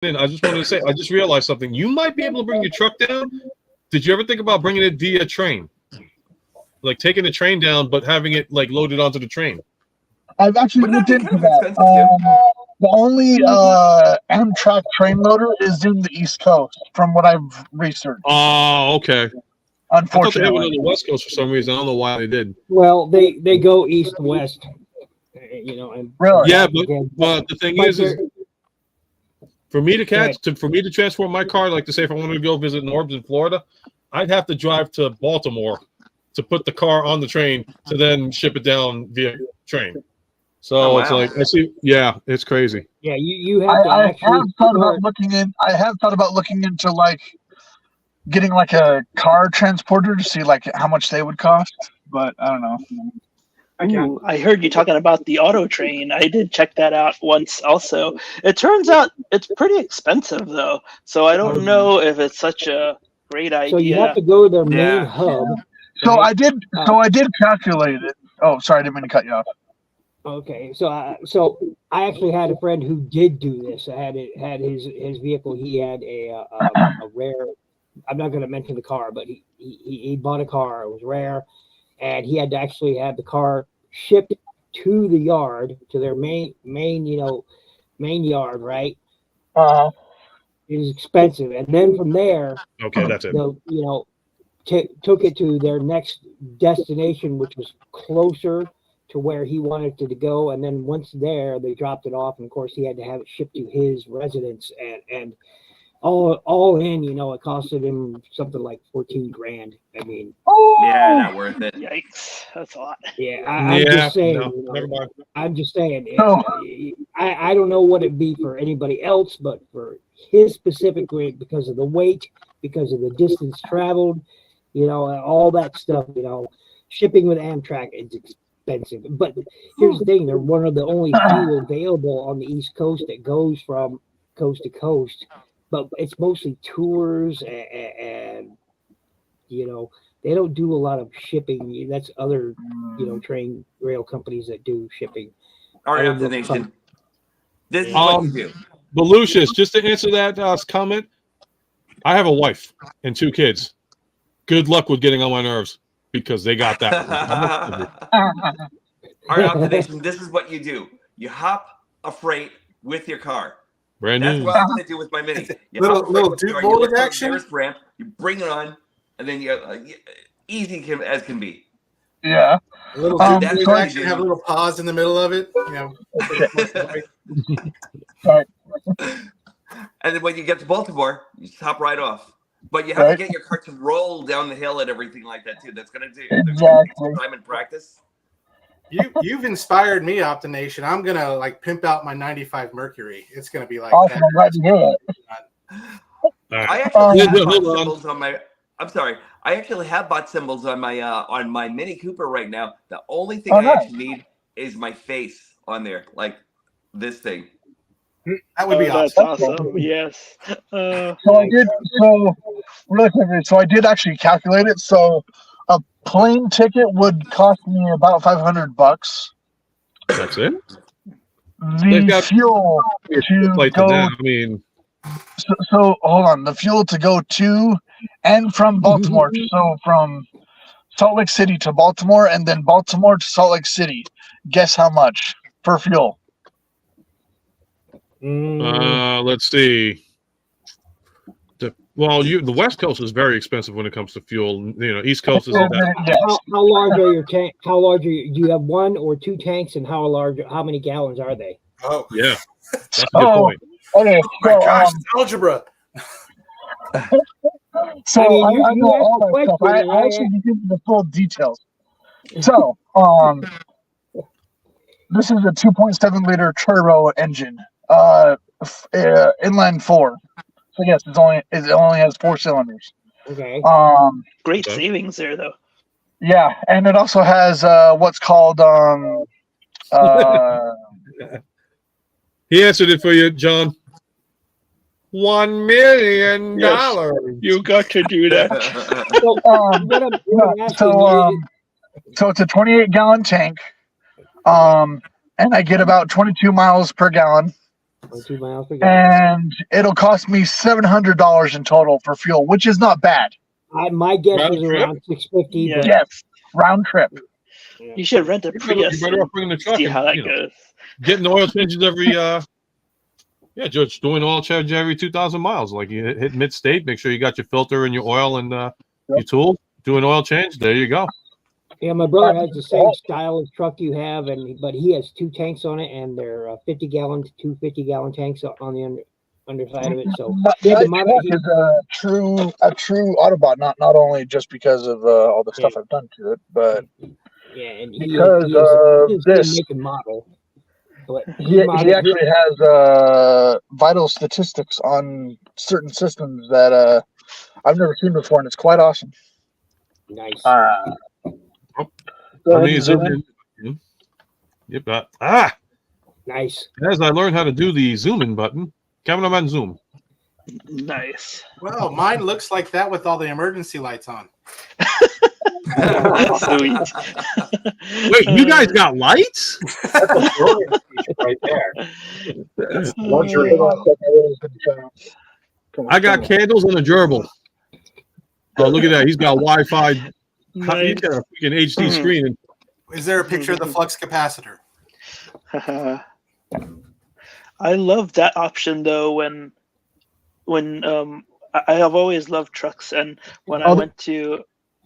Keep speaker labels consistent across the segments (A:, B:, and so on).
A: in, I just wanted to say, I just realized something. You might be able to bring your truck down. Did you ever think about bringing it via train? Like taking the train down, but having it like loaded onto the train?
B: I've actually looked into that. The only Amtrak train loader is in the East Coast, from what I've researched.
A: Oh, okay.
B: Unfortunately,
A: I thought they had one on the West Coast for some reason. I don't know why they did.
C: Well, they go east west, And
B: really,
A: yeah, but the thing is for me to transport my car, like to say if I wanted to go visit Norbs in Florida, I'd have to drive to Baltimore to put the car on the train to then ship it down via train. So it's like I see, yeah, it's crazy.
C: Yeah, you have. I have
B: thought about looking into like getting like a car transporter to see like how much they would cost, but I don't know.
D: Ooh, I heard you talking about the auto train. I did check that out once also. It turns out it's pretty expensive though, so I don't know if it's such a great idea.
C: So you have to go to their main hub.
B: So I did calculate it. Oh, sorry, I didn't mean to cut you off.
C: Okay, so I actually had a friend who did do this. I had his vehicle. He had a rare. I'm not going to mention the car, but he bought a car. It was rare, and he had to actually have the car shipped to the yard, to their main yard, right? It was expensive, and then from there,
A: okay, that's it.
C: Took it to their next destination, which was closer to where he wanted it to go, and then once there, they dropped it off, and of course, he had to have it shipped to his residence, and all in, it costed him something like $14,000. I mean,
E: yeah, not worth it.
D: Yikes, that's a lot.
C: Yeah, I'm just saying.
A: No, never mind.
C: I'm just saying. I don't know what it'd be for anybody else, but for his specifically, because of the weight, because of the distance traveled, all that stuff. Shipping with Amtrak is expensive. But here's the thing: they're one of the only few available on the East Coast that goes from coast to coast. But it's mostly tours and they don't do a lot of shipping. That's other, train rail companies that do shipping.
E: All right, after the nation. This is what you do.
A: But Lucius, just to answer that comment, I have a wife and 2 kids. Good luck with getting on my nerves because they got that.
E: All right, after the nation, this is what you do. You hop a freight with your car.
A: Brand
E: That's
A: new.
E: what I'm going to do with my Mini. You
F: little Duke Boulder action.
E: Ramp, you bring it on, and then you easy as can be.
B: Yeah.
F: A little Duke Boulder action. Have a little pause in the middle of it.
B: Sorry.
E: And then when you get to Baltimore, you just hop right off. But you have to get your car to roll down the hill and everything like that too. That's going to do
B: exactly
E: time and practice.
F: You've inspired me, Optination. I'm gonna pimp out my '95 Mercury. It's gonna be like
B: awesome. I'm glad to hear
A: that.
E: I actually have bought symbols on my. I'm sorry. I actually have bought symbols on my Mini Cooper right now. The only thing I actually need is my face on there, like this thing.
F: That would be
D: That's awesome. Yes.
B: So I did actually calculate it. So a plane ticket would cost me about $500.
A: That's it.
B: The fuel to go. So hold on. The fuel to go to and from Baltimore. So from Salt Lake City to Baltimore, and then Baltimore to Salt Lake City. Guess how much for fuel?
A: Let's see. The West Coast is very expensive when it comes to fuel. East Coast is
C: how large are your tank? How large are you? Do you have 1 or 2 tanks, and how many gallons are they?
F: Oh,
A: yeah, that's a good point.
B: Okay,
F: so algebra.
B: So I actually give you the full details. So this is a 2.7 liter turbo engine, inline 4. So yes, it only has 4 cylinders.
C: Okay.
D: Great savings there, though.
B: Yeah, and it also has what's called
A: He answered it for you, John. $1 million.
D: Yes, you got to do that.
B: So it's a 28-gallon tank, and I get about 22 miles per gallon.
C: 22 miles per gallon.
B: And it'll cost me $700 in total for fuel, which is not bad.
C: My guess
A: Round
C: is
A: trip?
C: around 650.
D: Yeah.
C: But
B: Yes, round trip.
D: You should rent a
A: You're
D: Prius
A: better off
D: and
A: bringing the truck
D: see
A: and,
D: how that
A: you know,
D: goes.
A: getting oil changes every just doing oil change every 2,000 miles. Like you hit mid-state, make sure you got your filter and your oil and your tool. Do an oil change. There you go.
C: Yeah, my brother has the same style of truck you have, but he has 2 tanks on it, and they're 50-gallon, 2 50-gallon tanks on the underside of it. So
B: My truck is a true Autobot, not only just because of all the stuff I've done to it, but
C: yeah, and
B: because
C: he
B: of
C: is
B: this.
C: make and model. But
B: He actually has vital statistics on certain systems that I've never seen before, and it's quite awesome.
C: Nice.
B: Go ahead and zoom in.
A: Yep.
C: Nice.
A: As I learned how to do the zoom in button, cameraman zoom.
D: Nice.
F: Well, mine looks like that with all the emergency lights on.
D: Sweet.
A: Wait, you guys got lights?
G: That's a brilliant feature right there. That's luxury.
A: I got candles and a gerbil. Oh, look at that. He's got Wi-Fi. He's got a freaking HD screen.
F: Is there a picture of the flux capacitor?
D: I love that option though. When I have always loved trucks, and when I went to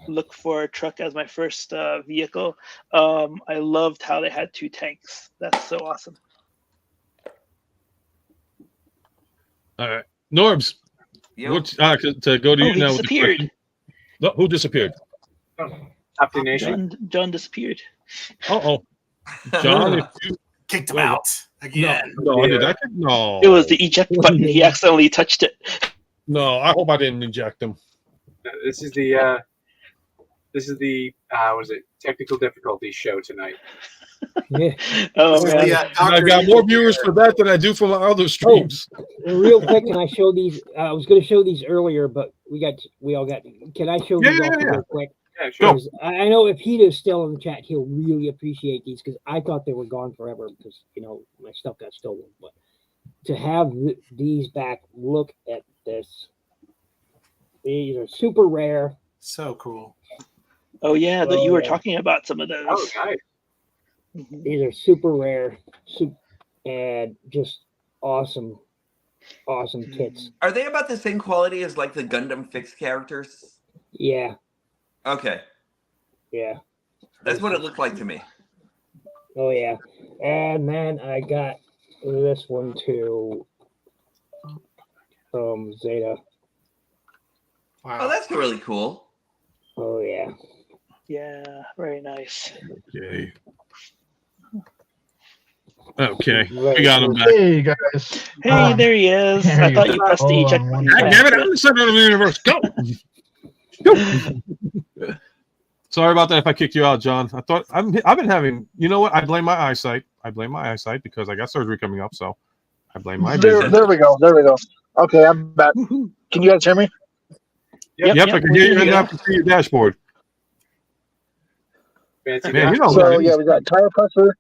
D: look for a truck as my first vehicle, I loved how they had 2 tanks. That's so awesome.
A: All right, Norbs.
E: Yep.
A: To go to you
D: He
A: now.
D: disappeared.
A: No, who disappeared?
G: Upton Nation.
D: John disappeared.
A: Oh, John, if you
F: Kicked him out again.
A: no, did I? No,
D: It was the eject button. He accidentally touched it.
A: No, I hope I didn't inject him.
G: This is the was it technical difficulties show tonight?
C: Yeah.
D: Oh man.
A: I got more viewers for that than I do for my other streams.
C: Real quick, can I show these? I was going to show these earlier, but we all got. Can I show these off real quick?
G: Yeah, sure.
C: I know if Hito's still in the chat, he'll really appreciate these because I thought they were gone forever because my stuff got stolen. But to have these back, look at this. These are super rare.
F: So cool.
D: Oh yeah, that you were talking about some of those.
G: Oh, nice.
C: These are super rare, and just awesome kits.
E: Are they about the same quality as like the Gundam fixed characters?
C: Yeah.
E: Okay.
C: Yeah.
E: That's what it looked like to me.
C: Oh yeah. And then I got this one too from Zeta.
F: Wow.
E: Oh, that's really cool.
C: Oh yeah.
D: Yeah, very nice.
A: Okay. We got him back.
B: Hey guys.
D: Hey, there he is. I thought you pressed the eject button.
A: Damn it! I'm the center of the universe. Go. Sorry about that. If I kicked you out, John. I've been having. You know what? I blame my eyesight. Because I got surgery coming up. So I blame my vision.
B: There we go. Okay, I'm back. Can you guys hear me?
A: Yep, I can hear you and I can see your dashboard.
G: Fancy
A: Man,
G: guy.
A: you know
B: So
A: what?
B: yeah, we got tire pressure.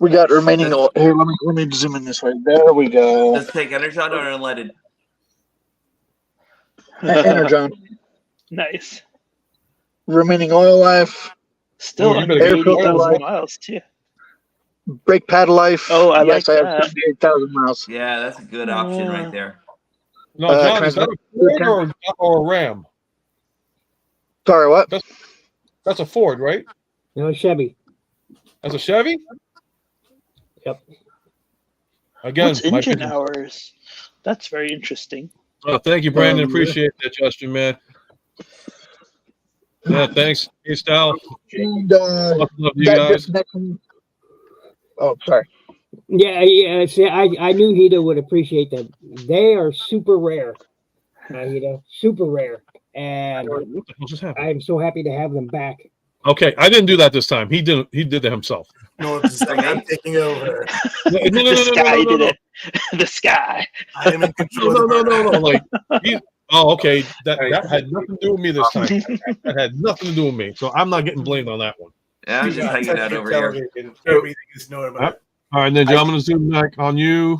B: We got remaining oil. Here, let me zoom in this way. There we go.
E: Does it take energon or unleaded?
B: Energon.
D: Nice.
B: Remaining oil life.
D: Still
A: you
D: under
A: better
B: get
D: 80,000 miles too.
B: Brake pad life.
D: Oh, I
B: yes,
D: like
B: I have
D: that.
B: 78,000 miles.
E: Yeah, that's a good option right there.
A: No, John, is that a Ford or a Ram?
B: Sorry, what?
A: That's a Ford, right?
C: No, Chevy.
A: That's a Chevy?
C: Yep.
A: Again,
D: What's engine hours? That's very interesting.
A: Oh, thank you, Brandon. Appreciate that, Justin, man. Yeah, thanks. Hey, Style.
B: And,
A: Love you guys.
B: Oh, sorry.
C: Yeah. See, I knew Hito would appreciate them. They are super rare. Hito, super rare, and
A: What the hell just happened?
C: I'm so happy to have them back.
A: Okay, I didn't do that this time. He did it himself.
F: No, it's like I'm taking over.
A: No.
D: The sky did it. The sky.
F: I am in control.
A: No. Like, okay. That had nothing to do with me this time. That had nothing to do with me. So I'm not getting blamed on that one.
E: Yeah, I'm just hanging out over here.
F: Everything is normal.
A: All right, then, I'm going to zoom back on you.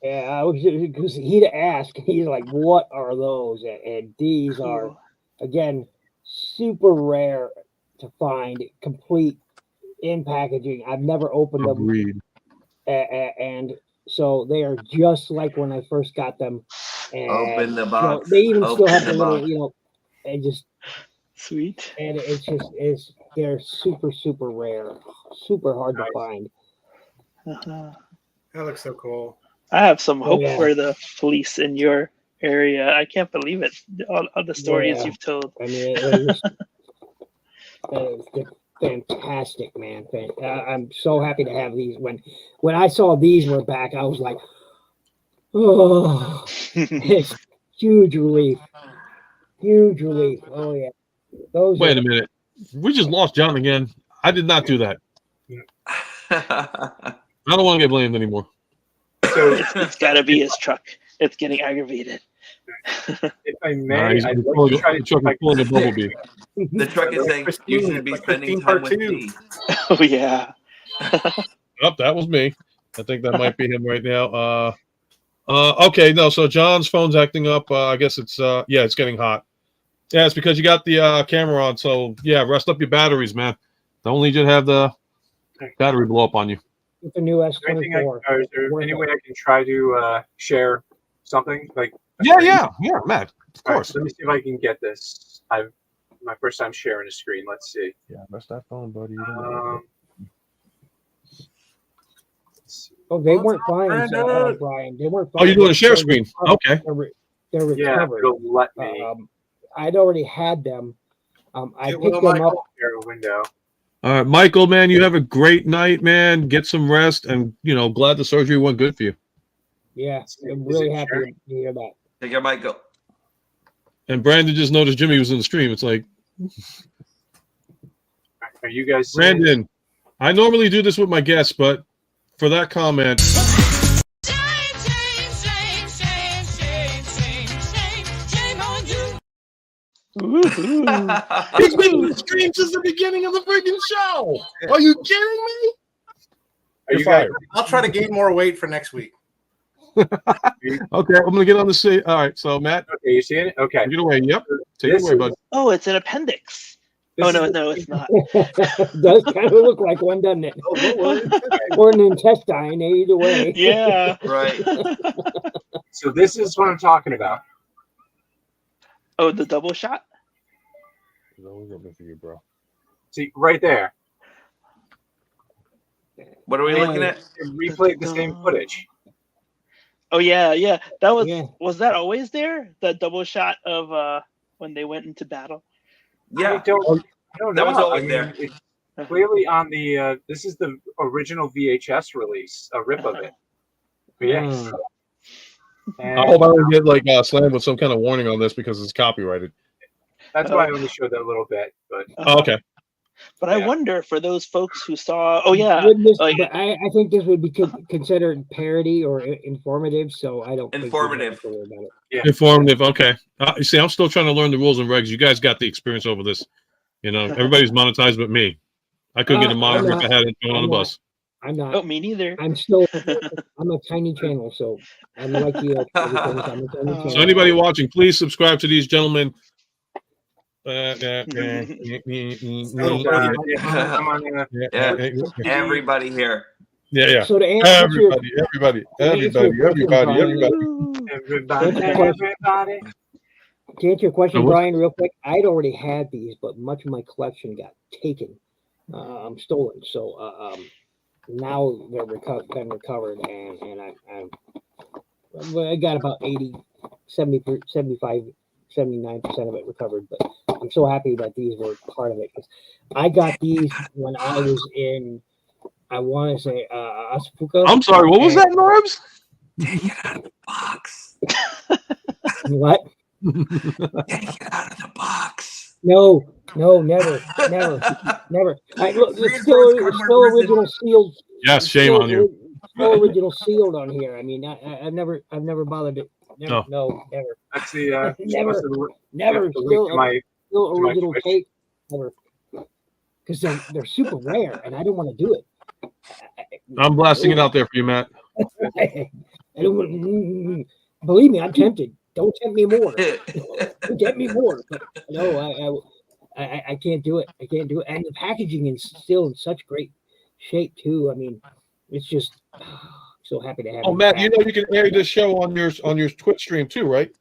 C: Yeah, I was because he'd ask. He's like, "What are those?" And these are, again, super rare to find, complete in packaging. I've never opened them,
A: Agreed.
C: and so they are just like when I first got them. And
E: Open the box.
C: they even still have the
E: Open the
C: little,
E: box.
C: and just
D: Sweet.
C: and it's they're super rare, super hard to find.
D: Uh-huh.
F: That looks so cool.
D: I have some hope
C: yeah.
D: for the police in your area. I can't believe it. All the stories
C: Yeah.
D: you've told.
C: I mean, it's fantastic, man. I'm so happy to have these. When I saw these were back, I was like, oh, it's huge relief. Huge relief. Oh yeah.
A: Wait a minute. We just lost John again. I did not do that. I don't want to get blamed anymore.
G: So
D: it's got to be his truck. It's getting aggravated.
G: if I may,
A: He's
G: I'd like
A: pulling,
G: to try
A: the truck is pulling a bumblebee.
E: The truck is saying you should be spending time with me.
D: Oh yeah.
A: Oh, that was me. I think that might be him right now. Okay, no. So John's phone's acting up. I guess it's it's getting hot. Yeah, it's because you got the camera on. So yeah, rest up your batteries, man. Don't need you to have the battery blow up on you.
C: It's a new
G: Is there anything
C: S24.
G: is there any way I can try to share something like?
A: Yeah, Matt. Of
G: All right,
A: course.
G: let me see if I can get this. My first time sharing a screen. Let's see.
A: Yeah, rest that phone, buddy.
C: Oh, they weren't fine, Brian. They weren't fine.
A: Oh, you're doing a share screen. Okay.
C: They're recovered.
G: Yeah, it'll let me.
C: I'd already had them. I
F: Get
C: picked
F: little
C: them up.
G: Share a window.
A: All right, Michael, man, you have a great night, man. Get some rest, and glad the surgery went good for you.
C: Yeah, I'm
G: Is
C: really
G: it
C: happy
G: sharing?
C: to hear that.
E: Take care, Michael.
A: And Brandon just noticed Jimmy was in the stream. It's like,
G: Are you guys seeing it?
A: Brandon, I normally do this with my guests, but for that comment,
D: Woohoo.
A: he's been in the stream since the beginning of the freaking show. Are you kidding me?
G: Are you
A: You're
G: guys?
A: fired.
F: I'll try to gain more weight for next week.
A: Okay, I'm gonna get on the scene. All right, so Matt,
G: Okay, you seeing it? Okay.
A: take it away. Yep, take it
G: This
A: away,
G: is-
A: bud.
D: Oh, it's an appendix.
G: This
D: Oh
G: is
D: no,
G: the-
D: no, it's not.
C: Does kind of look like one, doesn't it?
F: Oh, don't worry.
C: Or an intestine, either way.
D: Yeah.
E: Right.
G: So this is what I'm talking about.
D: Oh, the double shot.
G: See, right there.
E: What are we looking at?
G: It replayed the same footage.
D: Oh yeah, yeah. That was
C: Yeah.
D: was that always there? The double shot of when they went into battle.
G: I
E: Yeah.
G: don't
E: That
G: know.
E: was always
G: I mean,
E: there.
G: It's clearly on the. This is the original VHS release, a rip of it. But yes. And
A: I hope I don't get slammed with some kind of warning on this because it's copyrighted.
G: that's why I only showed that little bit. But
A: Oh, okay.
D: But I
G: Yeah.
D: wonder for those folks who saw. Oh yeah.
C: Wouldn't this-
D: like-
C: but I think this would be considered parody or informative, so I don't think we'd have
E: Informative.
C: to worry about it.
G: yeah.
A: Informative. Okay. You see, I'm still trying to learn the rules and regs. You guys got the experience over this. Everybody's monetized but me. I couldn't get a monitor if I had it on the bus.
C: I'm not.
D: Oh, me neither.
C: I'm still. I'm a tiny channel, so I'm like you. I'm a tiny channel.
A: So anybody watching, please subscribe to these gentlemen.
G: I'm on the-
E: Everybody here.
A: Yeah.
C: So to answer your,
A: Everybody.
G: Everybody.
C: to answer your question,
A: So what-
C: Brian, real quick, I'd already had these, but much of my collection got taken, stolen. So now they're been recovered, and I got about 80, 70, 75, 79% of it recovered. But I'm so happy that these were part of it, because I got these when I was in, I want to say Asafuka.
A: I'm sorry, what was that, Norbs?
E: Take it out of the box.
C: What?
E: Take it out of the box.
C: No, never. Look, it's still original sealed.
A: Yes, shame on you.
C: Still original sealed on here. I mean, I've never bothered it. Never, no, never.
G: That's the
C: Never.
G: that's the-
C: Never.
G: that's the link to my
C: Still
G: to my
C: original
G: Twitch.
C: tape. Never. Because they're super rare, and I don't want to do it.
A: I'm blasting it out there for you, Matt.
C: I don't want. Believe me, I'm tempted. Don't tempt me more. Don't tempt me more. But no, I can't do it. I can't do it. And the packaging is still in such great shape too. I mean, it's just so happy to have.
A: Oh, Matt, you know you can air this show on your Twitch stream too, right?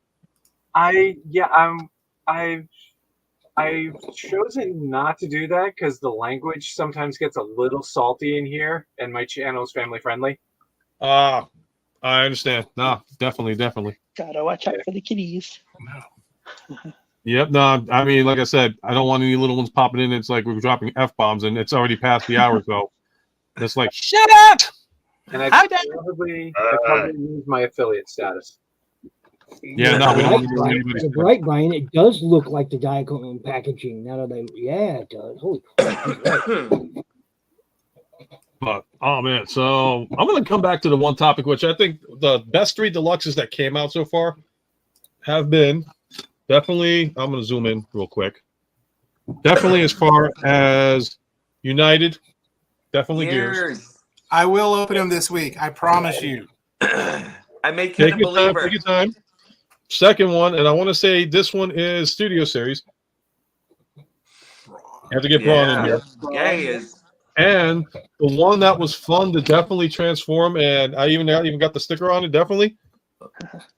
G: I've chosen not to do that because the language sometimes gets a little salty in here, and my channel is family friendly.
A: I understand. No, definitely.
D: Gotta watch out for the kitties.
A: Yep. No, I mean, like I said, I don't want any little ones popping in. It's like we're dropping F-bombs and it's already past the hour, so it's like, shut up!
G: And I probably use my affiliate status.
A: Yeah, no, we don't want anybody.
C: You're right, Brian. It does look like the Diaclone packaging. Now that it does. Holy crap.
A: But oh man, so I'm gonna come back to the one topic, which I think the best 3 deluxes that came out so far have been definitely. I'm gonna zoom in real quick. Definitely as far as United, definitely Gears.
F: I will open them this week. I promise you.
E: I made Ken a believer.
A: Take your time. Second one, and I want to say this one is Studio Series. You have to get Braun in here.
E: Yeah, he is.
A: And the one that was fun to definitely transform, and I even got the sticker on it, definitely.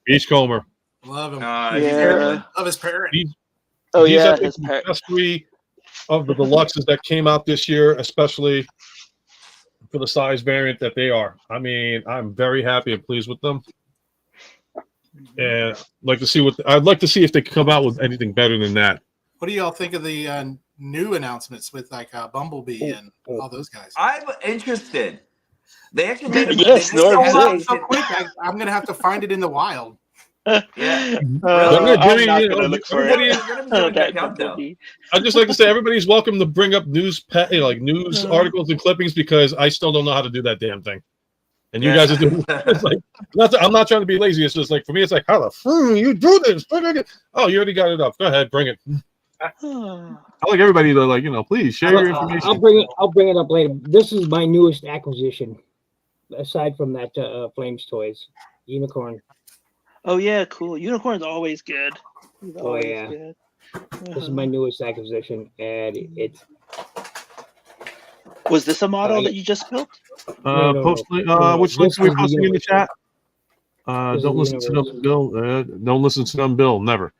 A: Beachcomber.
F: Love him.
D: Yeah.
F: Love his parent.
A: These
D: Yeah,
A: are the best 3 of the deluxes that came out this year, especially for the size variant that they are. I mean, I'm very happy and pleased with them. And I'd like to see if they can come out with anything better than that.
F: What do y'all think of the new announcements with like Bumblebee and all those guys?
E: I'm interested. They actually made a
F: so quick. I'm gonna have to find it in the wild.
E: Yeah,
D: I'm not gonna look for it.
A: I'd just like to say everybody's welcome to bring up news articles and clippings because I still don't know how to do that damn thing. And you guys are doing it's like I'm not trying to be lazy. It's just like for me, it's like how the f you do this? Oh, you already got it up. Go ahead, bring it. I like everybody to please share your information.
C: I'll bring it up later. This is my newest acquisition, aside from that Flames Toys Unicorn.
D: Oh yeah, cool. Unicorn's always good.
C: Good. This is my newest acquisition, and it's.
D: Was this a model that you just built?
A: Which links are we posting in the chat? Don't listen to them, Bill. Don't listen to them, Bill. Never.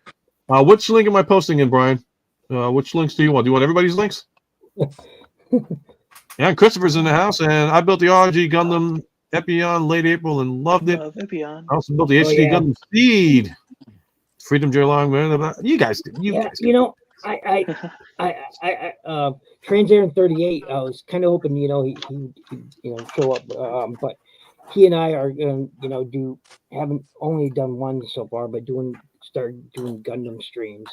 A: Which link am I posting in, Brian? Which links do you want? Do you want everybody's links? Yeah, Christopher's in the house, and I built the RG Gundam Epion late April and loved it. I also built the HD Gundam Speed. Freedom J Long, man. You guys did.
C: I Trans Aaron 38. I was kind of hoping, he show up, but he and I are gonna, haven't only done one so far, but start doing Gundam streams.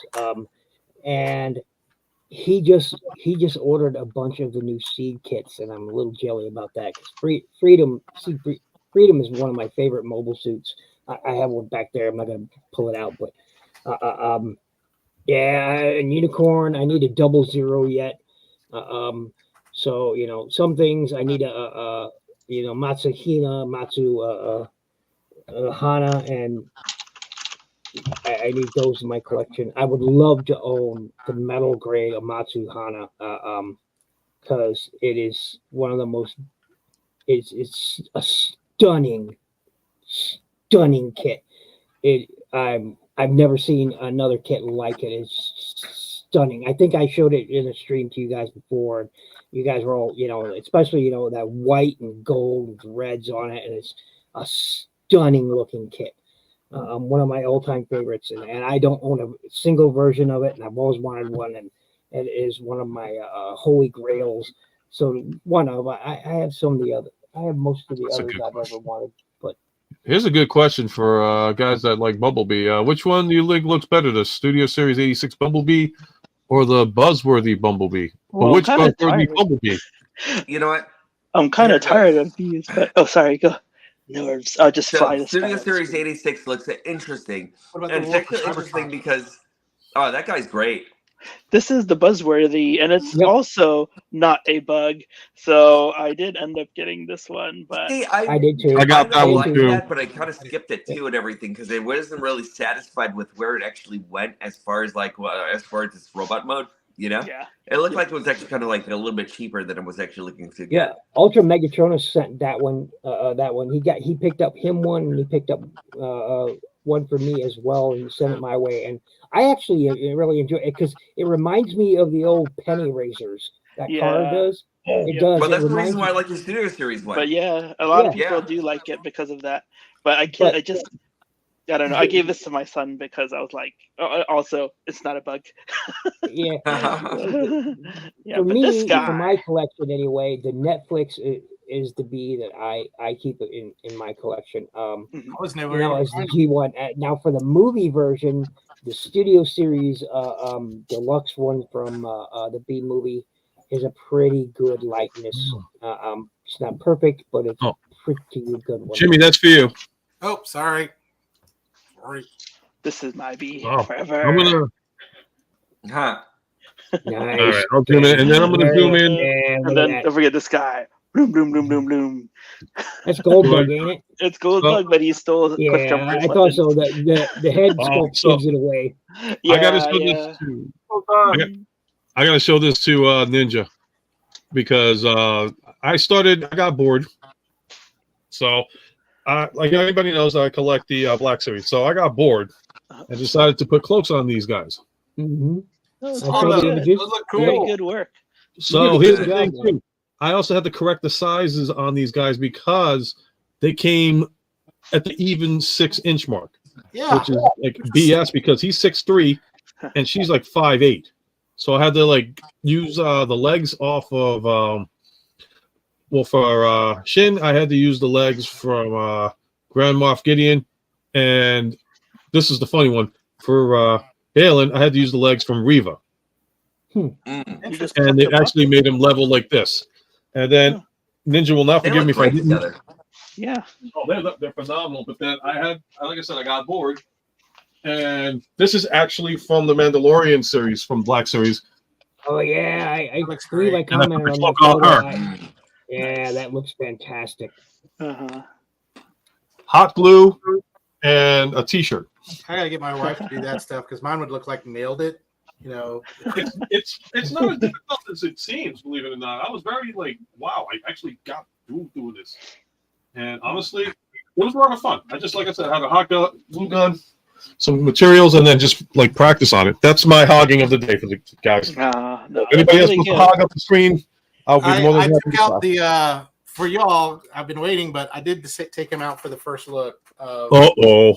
C: And he just ordered a bunch of the new seed kits, and I'm a little jelly about that. Freedom is one of my favorite mobile suits. I have one back there. I'm not gonna pull it out, but and Unicorn. I need a 00 yet. So some things I need Matsu Hana, and I need those in my collection. I would love to own the metal gray Amatsu Hana, because it is one of the most. It's a stunning kit. I've never seen another kit like it. It's stunning. I think I showed it in a stream to you guys before, and you guys were all, especially that white and gold with reds on it, and it's a stunning looking kit. One of my all-time favorites, and I don't own a single version of it, and I've always wanted one, and it is one of my holy grails. So I have some of the other. I have most of the others I've ever wanted. But
A: here's a good question for guys that like Bumblebee. Which one do you think looks better, the Studio Series 86 Bumblebee or the buzzworthy Bumblebee?
D: Well,
A: which buzzworthy Bumblebee?
E: You know what?
D: I'm kind of tired of these. But sorry, go. Nerves. I'll just fly this.
E: Studio Series 86 looks interesting. And it's actually interesting because that guy's great.
D: This is the buzzworthy, and it's
C: Yep.
D: also not a bug. So I did end up getting this one, but
E: See,
C: I did too.
A: I got that one
E: liked
A: too.
E: that, but I kind of skipped it too and everything because I wasn't really satisfied with where it actually went as far as this robot mode. You know,
D: yeah,
E: it looked like it was actually kind of like a little bit cheaper than it was actually looking to
C: Yeah,
E: get.
C: Ultra Megatronus sent that one. That one he picked up him one, and he picked up one for me as well, and he sent it my way. And I actually really enjoy it because it reminds me of the old penny racers that car
D: Yeah.
C: does. It
B: Yeah.
C: does.
E: But
C: It
E: that's the
C: reminds
E: reason why
C: me.
E: I like your Studio Series one.
D: but yeah, a lot of
C: Yeah.
D: people
E: Yeah.
D: do like it because of that. But I can't. I just. I don't know. I gave this to my son because I was like, also, it's not a bug.
C: Yeah.
D: Yeah,
C: For
D: but
C: me,
D: this
C: for
D: guy.
C: my collection anyway, the Netflix is the B that I keep it in my collection.
F: I was
C: You
F: never
C: know,
F: even
C: as the G1. Now for the movie version, the Studio Series deluxe one from the B movie is a pretty good likeness. It's not perfect, but it's a pretty good one.
A: Jimmy, that's for you.
F: Oh, sorry.
D: This is my B
A: Wow.
D: forever.
A: I'm gonna.
E: Huh.
C: Nice.
A: All right, I'll zoom in, and then I'm gonna zoom in.
C: Yeah,
D: And
C: look
D: then
C: at that.
D: don't forget this guy. Bloom, bloom, bloom, bloom, bloom.
C: That's Goldberg, ain't it?
D: It's Goldbug, but he stole Cliff
C: Yeah,
D: Jumper's
C: I thought so.
D: weapons.
C: The head
A: Oh,
C: sculpt
A: so-
C: gives it away.
D: Yeah,
A: I gotta show
D: yeah.
A: this to. I gotta show this to Ninja because I got bored. So, like anybody knows, I collect the Black Series. So I got bored and decided to put cloaks on these guys.
C: Mm-hmm.
D: No, it's
C: I
D: pretty
C: saw the
D: good.
C: images.
F: Those look
D: Very
F: cool.
D: good work.
A: So
C: You did a
A: here's
C: good
A: the thing
C: job,
A: too. I also had to correct the sizes on these guys because they came at the even 6-inch mark,
F: Yeah.
A: which is like BS because he's 6'3" and she's like 5'8". So I had to like use the legs off of for Shin, I had to use the legs from Grand Moff Gideon, and this is the funny one for Balin. I had to use the legs from Reva,
D: You just
A: and
D: cut
A: they
D: them up?
A: actually made them level like this. And then Ninja will not
E: They
A: forgive me
E: look
A: if I
E: great
A: didn't.
E: together.
D: Yeah.
A: Oh, they're phenomenal. But then like I said, I got bored. And this is actually from the Mandalorian series, from Black Series.
C: Oh yeah, I
F: Looks
C: believe I
F: great.
A: And I put
C: commented
A: the
C: on that
A: cloak on
C: photo.
A: her.
C: Yeah,
D: Nice.
C: that looks fantastic.
D: Uh-huh.
A: Hot glue and a T-shirt.
F: I gotta get my wife to do that stuff because mine would look like nailed it. You know,
A: It's not as difficult as it seems, believe it or not. I was very like, wow, I actually got through this. And honestly, it was a lot of fun. I just, like I said, had a hot glue gun, some materials, and then just like practice on it. That's my hogging of the day for the guys.
D: No,
A: Anybody else
D: really
A: wants to
D: good.
A: hog up the screen? I'll be more than
F: I
A: happy
F: took
A: to
F: out
A: stop.
F: the for y'all. I've been waiting, but I did take him out for the first look.
A: Uh-oh.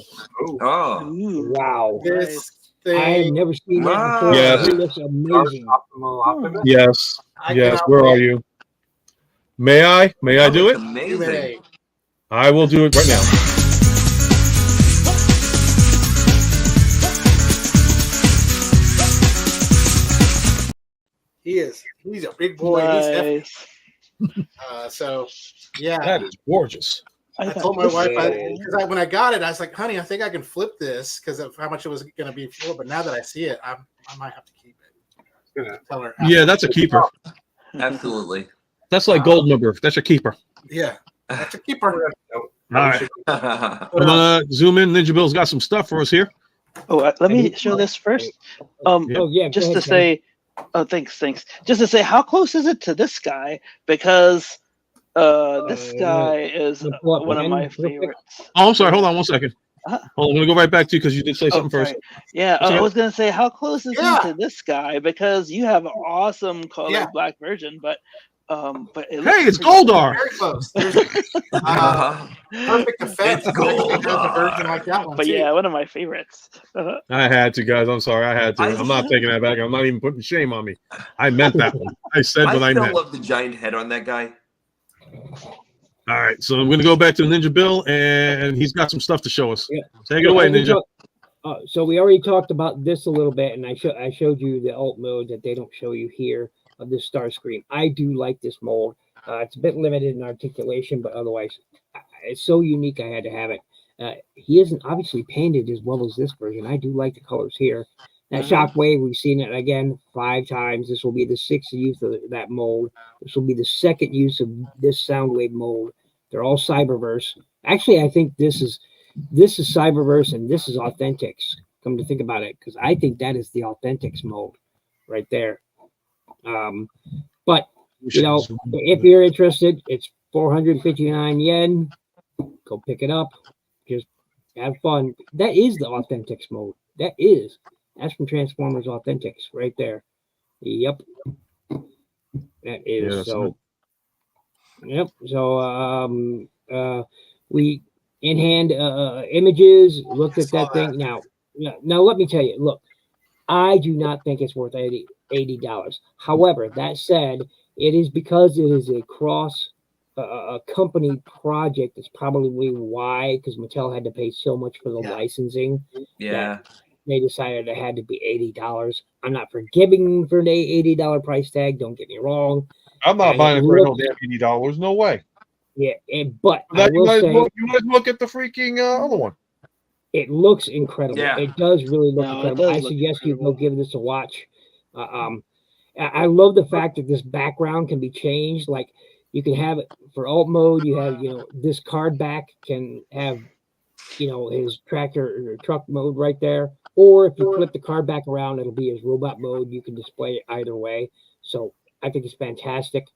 E: Oh.
D: Ooh,
C: Wow,
F: This
C: I have
F: thing.
C: never seen that
E: Wow.
C: before.
A: Yes.
C: It looks amazing.
A: Yes.
F: I
A: Yes.
F: cannot
A: Where
F: wait.
A: are you? May I? May I
E: That
A: do
E: looks
A: it?
F: You
E: Amazing.
F: may.
A: I will do it right now.
F: He is. He's a big boy. He's hefty.
D: nice.
F: So, yeah.
A: That is gorgeous.
F: I
D: thought
F: told my
D: this-
F: wife because when I got it, I was like, "Honey, I think I can flip this because of how much it was going to be for." But now that I see it, I might have to keep it. Tell her.
A: Yeah, that's a keeper.
E: Absolutely.
A: That's like gold number. That's a keeper.
F: Yeah, that's a keeper.
A: All right. I'm gonna zoom in. Ninja Bill's got some stuff for us here.
D: Oh, let me show this first.
C: Oh yeah,
D: Just
C: go
D: to
C: ahead,
D: say, oh, thanks. Just to say, how close is it to this guy? Because this guy is
C: the pull-up
D: one of my
C: pen, real quick.
D: favorites.
A: Oh, I'm sorry. Hold on one second.
D: Uh-huh.
A: Hold on. I'm gonna go right back to you because you did say something first.
D: Sorry. Yeah,
A: That's
D: I
A: okay.
D: was gonna say, how close is
F: Yeah.
D: he to this guy? Because you have an awesome color
F: Yeah.
D: black version, but it
A: Hey, it's
D: pretty-
A: Goldar.
F: Very close. There's
E: Uh-huh.
F: perfect effect.
E: It's gold.
F: Has a version like that one
D: But
F: too.
D: yeah, one of my favorites. Uh-huh.
A: I had to, guys. I'm sorry. I had to. I'm not taking that back. I'm not even putting shame on me. I meant that one. I said what I
E: I still
A: meant.
E: love the giant head on that guy.
A: All right. So I'm gonna go back to Ninja Bill, and he's got some stuff to show us.
C: Yeah.
A: Take it away, Ninja.
C: So we already talked about this a little bit, and I showed you the alt mode that they don't show you here of this Starscream. I do like this mold. It's a bit limited in articulation, but otherwise, it's so unique. I had to have it. He isn't obviously painted as well as this version. I do like the colors here. That Shockwave, we've seen it again 5 times. This will be the 6th use of that mold. This will be the 2nd use of this Soundwave mold. They're all Cyberverse. Actually, I think this is Cyberverse and this is Authentics. Come to think about it, because I think that is the Authentics mold right there. But you know, if you're interested, it's 459 yen. Go pick it up. Just have fun. That is the Authentics mode. That's from Transformers Authentics right there. Yep. That is so. Yep. So we in hand images, looked at that thing. Now let me tell you, look, I do not think it's worth $80. However, that said, it is because it is a cross company project. That's probably why, because Mattel had to pay so much for the licensing.
E: Yeah.
C: They decided it had to be $80. I'm not forgiving for the $80 price tag. Don't get me wrong.
A: I'm not buying it for no damn $80. No way.
C: Yeah, but I will say,
A: you might as well get the freaking other one.
C: It looks incredible.
E: Yeah.
C: It does really look incredible. I suggest you go give this a watch. I love the fact that this background can be changed. Like you can have it for alt mode. You have, this card back can have, his tractor or truck mode right there. Or if you flip the card back around, it'll be his robot mode. You can display it either way. So I think it's fantastic.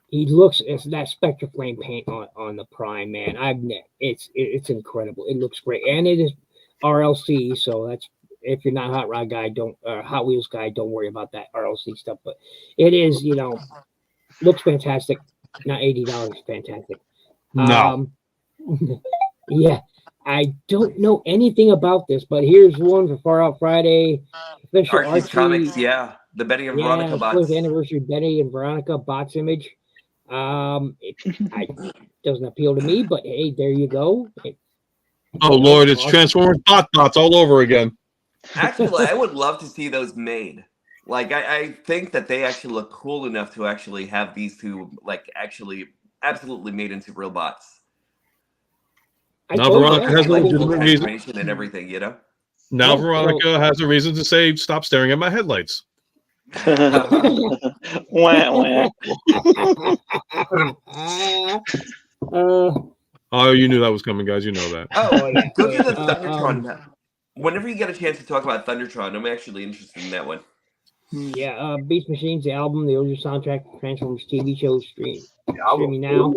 C: He looks, it's that Spectra Flame paint on the Prime, man. It's incredible. It looks great, and it is RLC. So that's, if you're not a Hot Rod guy, Hot Wheels guy, don't worry about that RLC stuff. But it is, looks fantastic. Not $80, fantastic.
A: No.
C: Yeah, I don't know anything about this, but here's one for Far Out Friday. Official
E: Archie's Comics, yeah. The Betty and Veronica bots.
C: 4th anniversary Betty and Veronica bots image. It doesn't appeal to me, but hey, there you go.
A: Lord, it's Transformers bots all over again.
E: Actually, I would love to see those made. Like, I think that they actually look cool enough to actually have these two, like, actually absolutely made into real bots.
A: Now Veronica has a legitimate
E: reason and everything,
A: Now Veronica has a reason to say, "Stop staring at my headlights."
D: Wah,
A: Oh, you knew that was coming, guys. You know that.
E: Oh, yeah. Go to the Thundertron. Whenever you get a chance to talk about Thundertron, I'm actually interested in that one.
C: Yeah, Beast Machines, the album, the original soundtrack, Transformers TV show streaming now.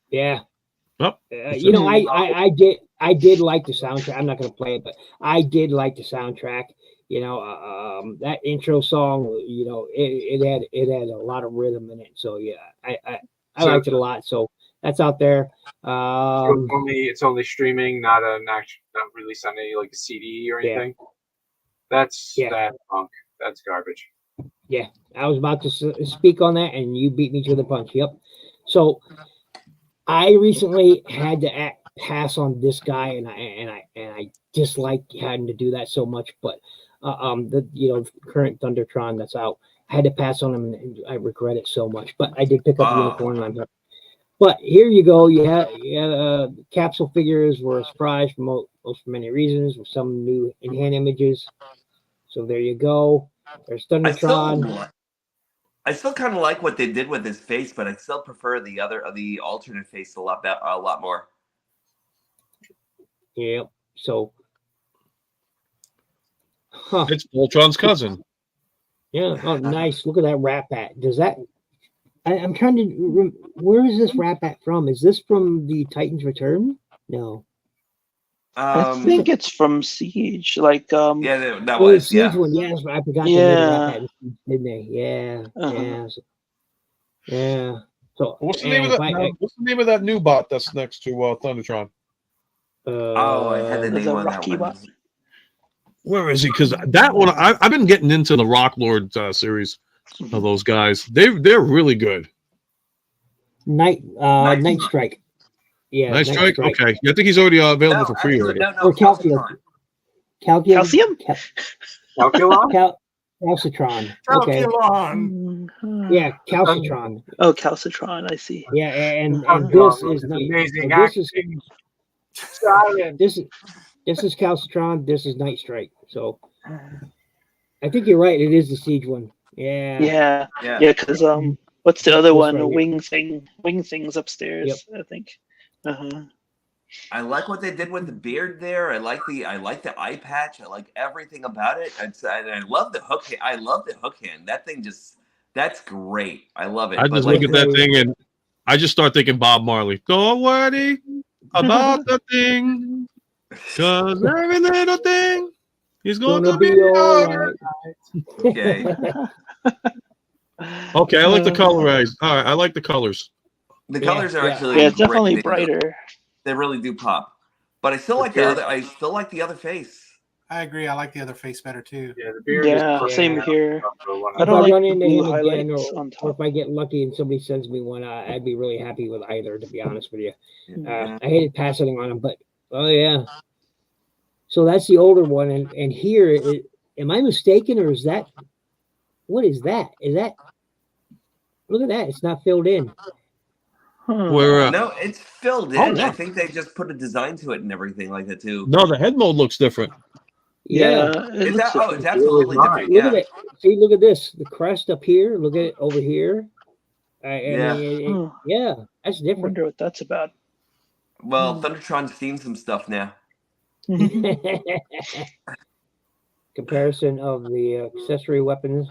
C: Yeah.
A: Oh,
C: I did like the soundtrack. I'm not going to play it, but I did like the soundtrack. That intro song, it had a lot of rhythm in it. So yeah, I liked it a lot. So that's out there.
G: It's only streaming, not released on any like a CD or anything. That's punk. That's garbage.
C: Yeah, I was about to speak on that, and you beat me to the punch. Yep. So I recently had to pass on this guy, and I dislike having to do that so much. But the current Thundertron that's out, I had to pass on him, and I regret it so much. But I did pick up Unicorn, and I'm happy. But here you go. Capsule figures were a surprise for many reasons, with some new in-hand images. So there you go. There's Thundertron.
E: I still kind of like what they did with his face, but I still prefer the alternate face a lot more.
C: Yep. So,
A: it's Voltron's cousin.
C: Yeah. Oh, nice. Look at that Rat Bat. Does that? I'm trying to. Where is this Rat Bat from? Is this from the Titans Return? No.
D: I think it's from Siege. Like
E: yeah, that was
C: Siege one. Yes, I forgot.
D: Yeah.
C: Didn't they? Yeah. Yeah. Yeah. So
A: what's the name of that new bot that's next to Thundertron?
E: I had the name on that one.
A: Where is he? Because that one, I've been getting into the Rock Lord series of those guys. They're really good.
C: Night Strike. Yeah,
A: Night Strike. Okay, I think he's already available for free already.
C: Or Calcium.
D: Calcium?
C: Calcitron. Okay. Yeah, Calcitron.
D: Oh, Calcitron. I see.
C: Yeah, and this is
G: amazing.
C: This is Calcitron. This is Night Strike. So I think you're right. It is the Siege one. Yeah.
D: Yeah. Because what's the other
C: This
D: one?
C: right here.
D: Wing thing's upstairs. I think.
E: I like what they did with the beard there. I like the eye patch. I like everything about it. I love the hook. I love the hook hand. That thing that's great. I love it.
A: I just look at that thing and I just start thinking Bob Marley. Don't worry about the thing, cause every little thing is gonna be all right.
E: Okay.
A: Okay, I like the colorize. All right, I like the colors.
E: The colors are actually
D: it's
E: great.
D: definitely brighter.
E: They really do pop. But I still like the other. I still like the other face.
F: I agree. I like the other face better too.
G: Yeah, the beard
D: Yeah,
G: is
D: same here.
C: If
D: I
C: I
D: don't like
C: run
D: the
C: into
D: blue
C: him again,
D: highlights on
C: or if
D: top.
C: I get lucky and somebody sends me one, I'd be really happy with either. To be honest with you,
E: Yeah.
C: I hated passing on them, but oh yeah. So that's the older one, and here, am I mistaken, or is that? What is that? Is that? Look at that! It's not filled in.
A: Where
E: No, it's filled in.
C: Oh, yeah.
E: I think they just put a design to it and everything like that too.
A: no, the head mold looks different.
C: Yeah.
D: It looks different.
E: It's absolutely different.
C: Look
E: Yeah.
C: at it. See, look at this. The crest up here. Look at it over here.
E: Yeah.
C: Yeah, that's
D: I
C: different.
D: wonder what that's about.
E: Well, Thundertron's seen some stuff now.
C: Comparison of the accessory weapons.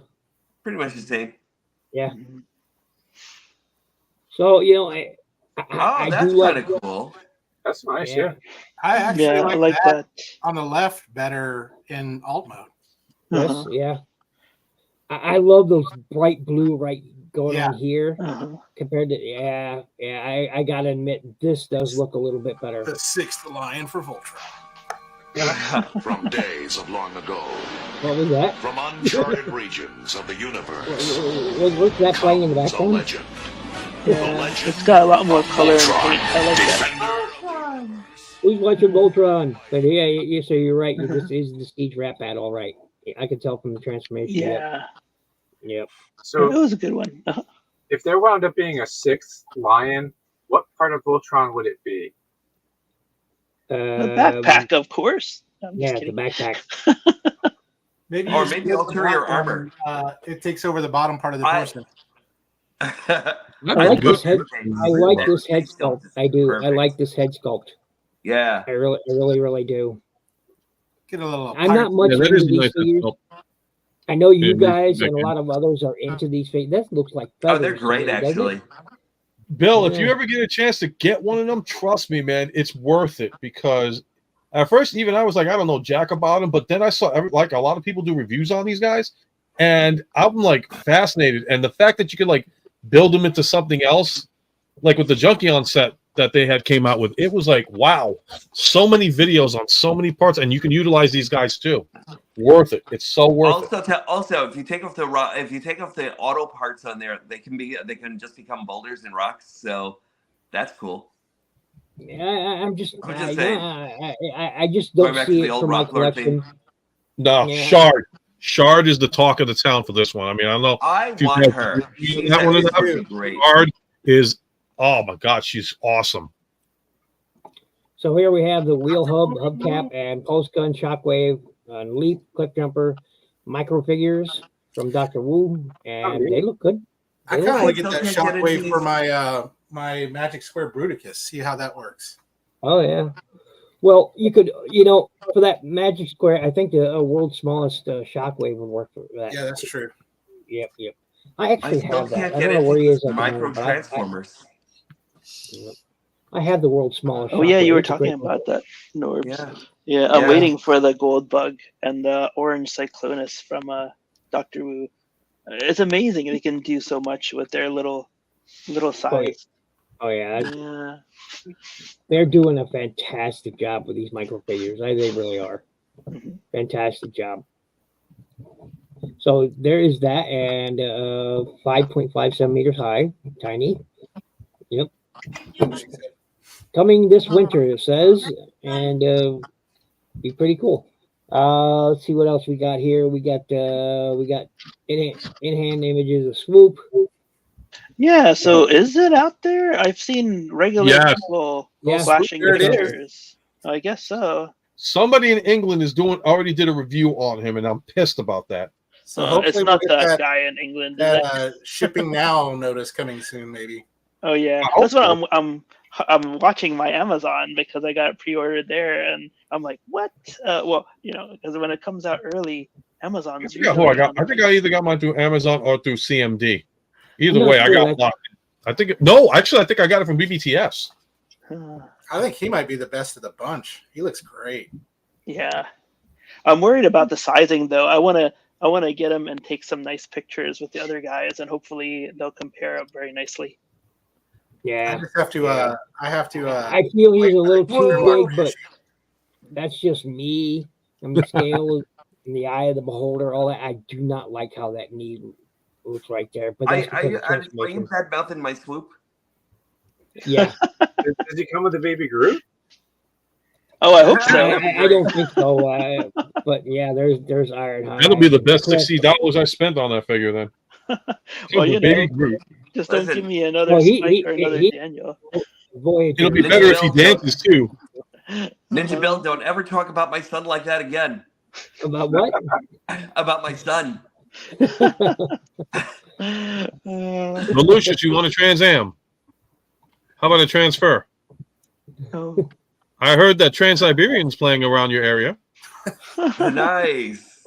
E: Pretty much the same.
C: Yeah. So I
E: that's
C: do
E: kind
C: like.
E: of cool.
G: That's nice. Yeah.
F: I actually
D: I
F: like that,
D: that.
F: on the left better in alt mode.
C: Yes, yeah. I love those bright blue going on here compared to I gotta admit this does look a little bit better.
F: The sixth lion for Voltron.
H: From days of long ago.
C: What was that?
H: From uncharted regions of the universe.
C: What's that playing in the
H: comes a
C: background?
H: legend. The legend
D: It's got a lot more color and
H: Voltron,
D: paint. I like that.
H: defender of the
C: Who's watching Voltron? But yeah, so you're right. This is the Siege rap bat, all right. I can tell from the transformation.
D: Yeah.
C: Yep.
G: So
D: It was a good one.
G: if there wound up being a sixth lion, what part of Voltron would it be?
D: The backpack, of course. I'm
C: Yeah,
D: just
C: the
D: kidding.
C: backpack.
F: Maybe
E: Or
F: you
E: maybe
F: split the
E: ulterior
F: bottom,
E: armor.
F: It takes over the bottom part of the person.
C: I like this head. I like this head sculpt. I do. I
E: Perfect.
C: like this head sculpt.
E: Yeah.
C: I really do.
F: Get a little.
C: I'm not much
A: Yeah, that
C: into
A: is a
C: these
A: nice head
C: figures.
A: sculpt.
C: I know you
A: Yeah,
C: guys and a
A: okay.
C: lot of others are into these figures. That looks like
E: Oh,
C: feathers.
E: they're great,
C: to me, doesn't
E: actually.
C: it?
A: Bill, if
C: Yeah.
A: you ever get a chance to get one of them, trust me, man, it's worth it because at first, even I was like, I don't know jack about them, but then I saw like a lot of people do reviews on these guys, and I'm like fascinated. And the fact that you could like build them into something else, like with the Junkion set that they had came out with, it was like, wow, so many videos on so many parts, and you can utilize these guys too. Worth it. It's so worth it.
E: Also, if you take off the auto parts on there, they can just become boulders and rocks. So that's cool.
C: Yeah, I'm just.
E: I'm just saying.
C: I just don't
E: Going back to
C: see
E: the
C: it
E: old
C: for my
E: rock lord
C: collection.
E: thing.
A: No,
C: Yeah.
A: Shard. Shard is the talk of the town for this one. I mean, I don't know.
E: I
A: if you've
E: want
A: had-
E: her.
A: you have one of them?
E: Great.
A: Shard is, oh my God, she's awesome.
C: So here we have the wheel hubcap, and post gun, shockwave, leap, click jumper, micro figures from Dr. Wu, and they look good.
F: I kind of want to get that shockwave for my my Magic Square Bruticus. See how that works.
C: Oh yeah. Well, you could, for that Magic Square, I think the world's smallest shockwave would work for that.
F: Yeah, that's true.
C: Yep. I actually
E: still
C: have that.
E: can't
C: I
E: get
C: don't know where he is.
E: into
C: at the
E: micro
C: moment, but I-
E: transformers.
C: I have the world's smallest.
D: Oh yeah, you were
C: Shockwave. It's a
D: talking
C: great
D: about that, Norbs.
E: Yeah.
D: Yeah, I'm
E: Yeah.
D: waiting for the gold bug and the orange cyclonus from Dr. Wu. It's amazing they can do so much with their little size.
C: Oh yeah,
D: Yeah.
C: they're doing a fantastic job with these micro figures. They really are. Fantastic job. So there is that, and 5.57 meters high, tiny. Yep. Coming this winter, it says, and be pretty cool. Let's see what else we got here. We got in-hand images of Swoop.
D: Yeah, so is it out there? I've seen regular
A: Yes.
D: people
C: Yeah.
D: flashing
F: There it is.
D: pictures. I guess so.
A: Somebody in England already did a review on him, and I'm pissed about that.
F: So
D: it's
F: hopefully
D: not
F: we'll get
D: that guy in England. Is
F: that
D: it?
F: shipping now notice coming soon, maybe.
D: Oh yeah,
A: I
D: that's what
A: hope
D: I'm watching my Amazon because I got it pre-ordered there, and I'm like, what? Well, because when it comes out early,
A: I
D: Amazon's
A: forgot who I got.
D: on
A: I think I either got mine through Amazon or through CMD. Either
C: I'm
A: way,
C: not
A: I
C: sure
A: got mine. I think I got it from BBTS.
F: I think he might be the best of the bunch. He looks great.
D: Yeah, I'm worried about the sizing though. I want to get him and take some nice pictures with the other guys, and hopefully they'll compare up very nicely.
C: Yeah.
F: I just have to. I have to.
C: I feel he's a little too
F: Whoa.
C: big, but that's just me. I mean, scale in the eye of the beholder, all that. I do not like how that knee looks right there. But that's
E: Are
C: because
E: you
C: of transformation.
E: bad mouthing my swoop?
C: Yeah.
G: Does he come with a baby Groot?
D: Oh, I hope so.
C: I don't think so. But yeah, there's Ironhide.
A: That'll be the best $60 I spent on that figure then.
D: Well,
A: Baby Groot.
D: just don't
E: Listen.
D: give me another
C: Well,
D: Spike or another Daniel.
C: Voyager.
A: It'll be better if he dances too.
E: Ninja Bill, don't ever talk about my son like that again.
C: About what?
E: About my son.
A: Lucius, you want a Trans Am? How about a transfer?
D: Oh.
A: I heard that Trans-Siberian's playing around your area.
E: Nice.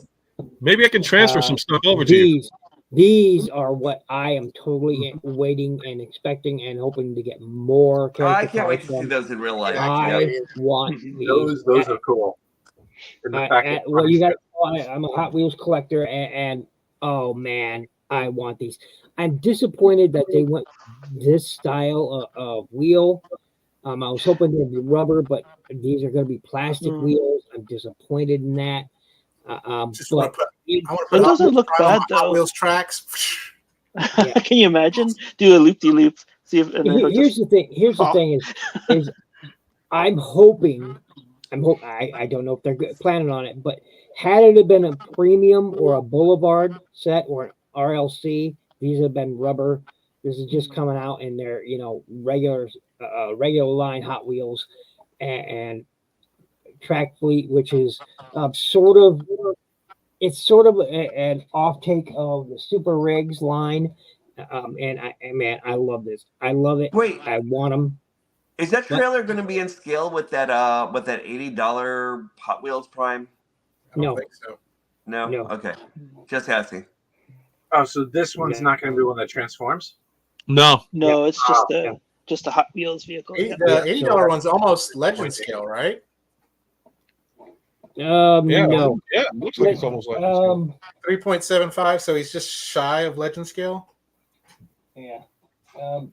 A: Maybe I can transfer some stuff over to you.
C: These are what I am totally waiting and expecting and hoping to get more character
E: I can't wait to
C: from.
E: see those in real life.
C: I want these.
G: Those are cool. And the fact that
C: Well, you got. I'm a Hot Wheels collector, and oh man, I want these. I'm disappointed that they went this style of wheel. I was hoping they'd be rubber, but these are going to be plastic wheels. I'm disappointed in that. But
D: it doesn't look bad though.
F: Hot Wheels tracks.
D: Yeah. Can you imagine? Do a loop-de-loop. See if.
C: Here's the thing. Here's the thing is I'm hoping. I don't know if they're planning on it, but had it have been a premium or a Boulevard set or an RLC, these have been rubber. This is just coming out in their regular line Hot Wheels and Track Fleet, which is sort of an off take of the Super Rigs line. And I love this. I love it.
E: Wait,
C: I want them.
E: Is that trailer going to be in scale with that $80 Hot Wheels Prime?
F: I don't think so.
E: No. Okay, just asking.
G: Oh, so this one's not going to be one that transforms?
A: No,
D: it's just a Hot Wheels vehicle.
F: The $80 one's almost legend scale, right?
C: No.
A: Yeah, it looks like it's almost like
F: 3.75, so he's just shy of legend scale.
C: Yeah.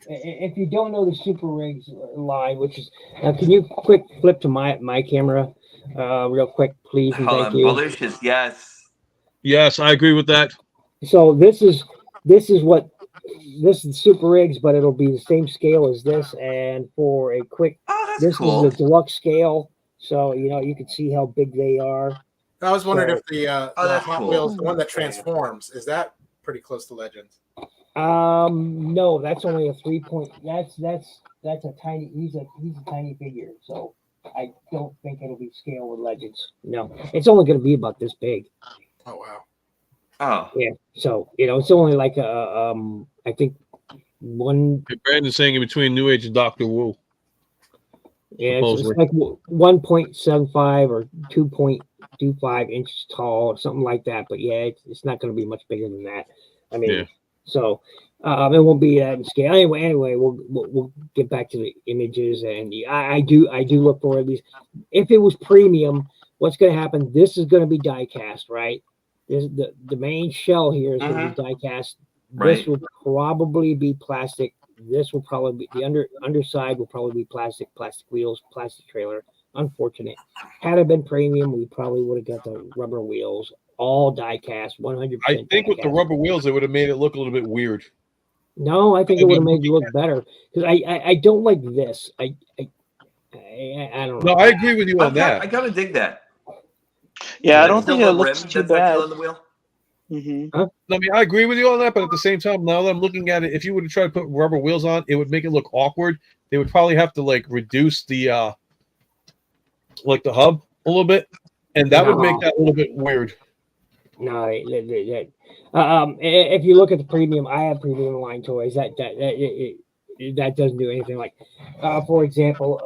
C: If you don't know the Super Rigs line, which is, can you quick flip to my camera, real quick, please? And thank you.
E: Malicious, yes.
A: Yes, I agree with that.
C: So this is Super Rigs, but it'll be the same scale as this. And for a quick, this
E: cool.
C: is the deluxe scale, so you can see how big they are.
F: I was wondering if the Hot
E: cool.
F: Wheels, the one that transforms, is that pretty close to Legends?
C: No, that's only a 3 point. That's a tiny. He's a tiny figure, so I don't think it'll be scale with Legends. No, it's only going to be about this big.
F: Oh wow.
E: Oh
C: yeah. So it's only like I think one.
A: Brandon's saying in between New Age and Doctor Wu.
C: Yeah, it's like 1.75 or 2.25 inches tall or something like that. But yeah, it's not going to be much bigger than that. I mean, so it won't be that in scale. Anyway, we'll get back to the images, and I do look for these. If it was premium, what's going to happen? This is going to be die cast, right? The main shell here is going to be die cast.
E: Right.
C: This will probably be plastic. This will probably be the underside will probably be plastic wheels, plastic trailer. Unfortunate. Had it been premium, we probably would have got the rubber wheels, all die cast, 100%.
A: I think with the rubber wheels, it would have made it look a little bit weird.
C: No, I think it would have made it look better because I don't like this. I don't know.
A: No, I agree with you on that.
E: I kind of dig that.
D: Yeah, I don't think it looks too bad.
E: On the wheel.
C: Huh?
A: I mean, I agree with you on that, but at the same time, now that I'm looking at it, if you were to try to put rubber wheels on, it would make it look awkward. They would probably have to reduce the the hub a little bit, and that would make
C: No.
A: that a little bit weird.
C: No, if you look at the premium, I have premium line toys that doesn't do anything. Like, for example,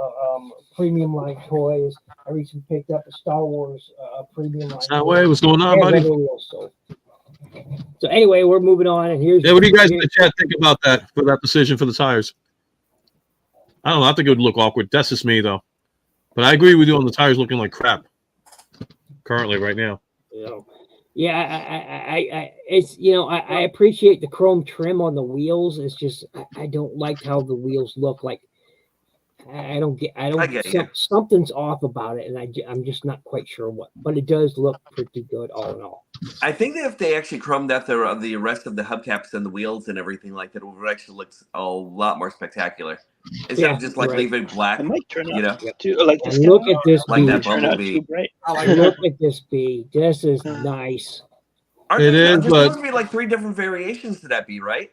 C: premium line toys. I recently picked up a Star Wars premium line.
A: That way, what's going on,
C: They have
A: buddy?
C: rubber wheels, so anyway, we're moving on, and here's.
A: Yeah, what do you guys in the chat think about that for that decision for the tires? I don't know. I think it would look awkward. That's just me, though. But I agree with you on the tires looking like crap currently right now.
C: Yeah, it's I appreciate the chrome trim on the wheels. It's just I don't like how the wheels look. Like I don't
E: get you.
C: something's off about it, and I'm just not quite sure what. But it does look pretty good all in all.
E: I think that if they actually chromed out the rest of the hubcaps and the wheels and everything like that, it would actually look a lot more spectacular. Instead of just like leaving black,
D: It might turn out
E: you know.
D: too like
C: And
D: this.
C: look at this
E: Like
C: bee.
E: that
D: Turn out
E: bumblebee.
D: too bright.
F: I like
C: Look
F: that.
C: at this bee. This is nice.
E: Aren't
A: It
E: there,
A: is,
E: there's
A: but-
E: supposed to be like 3 different variations to that bee, right?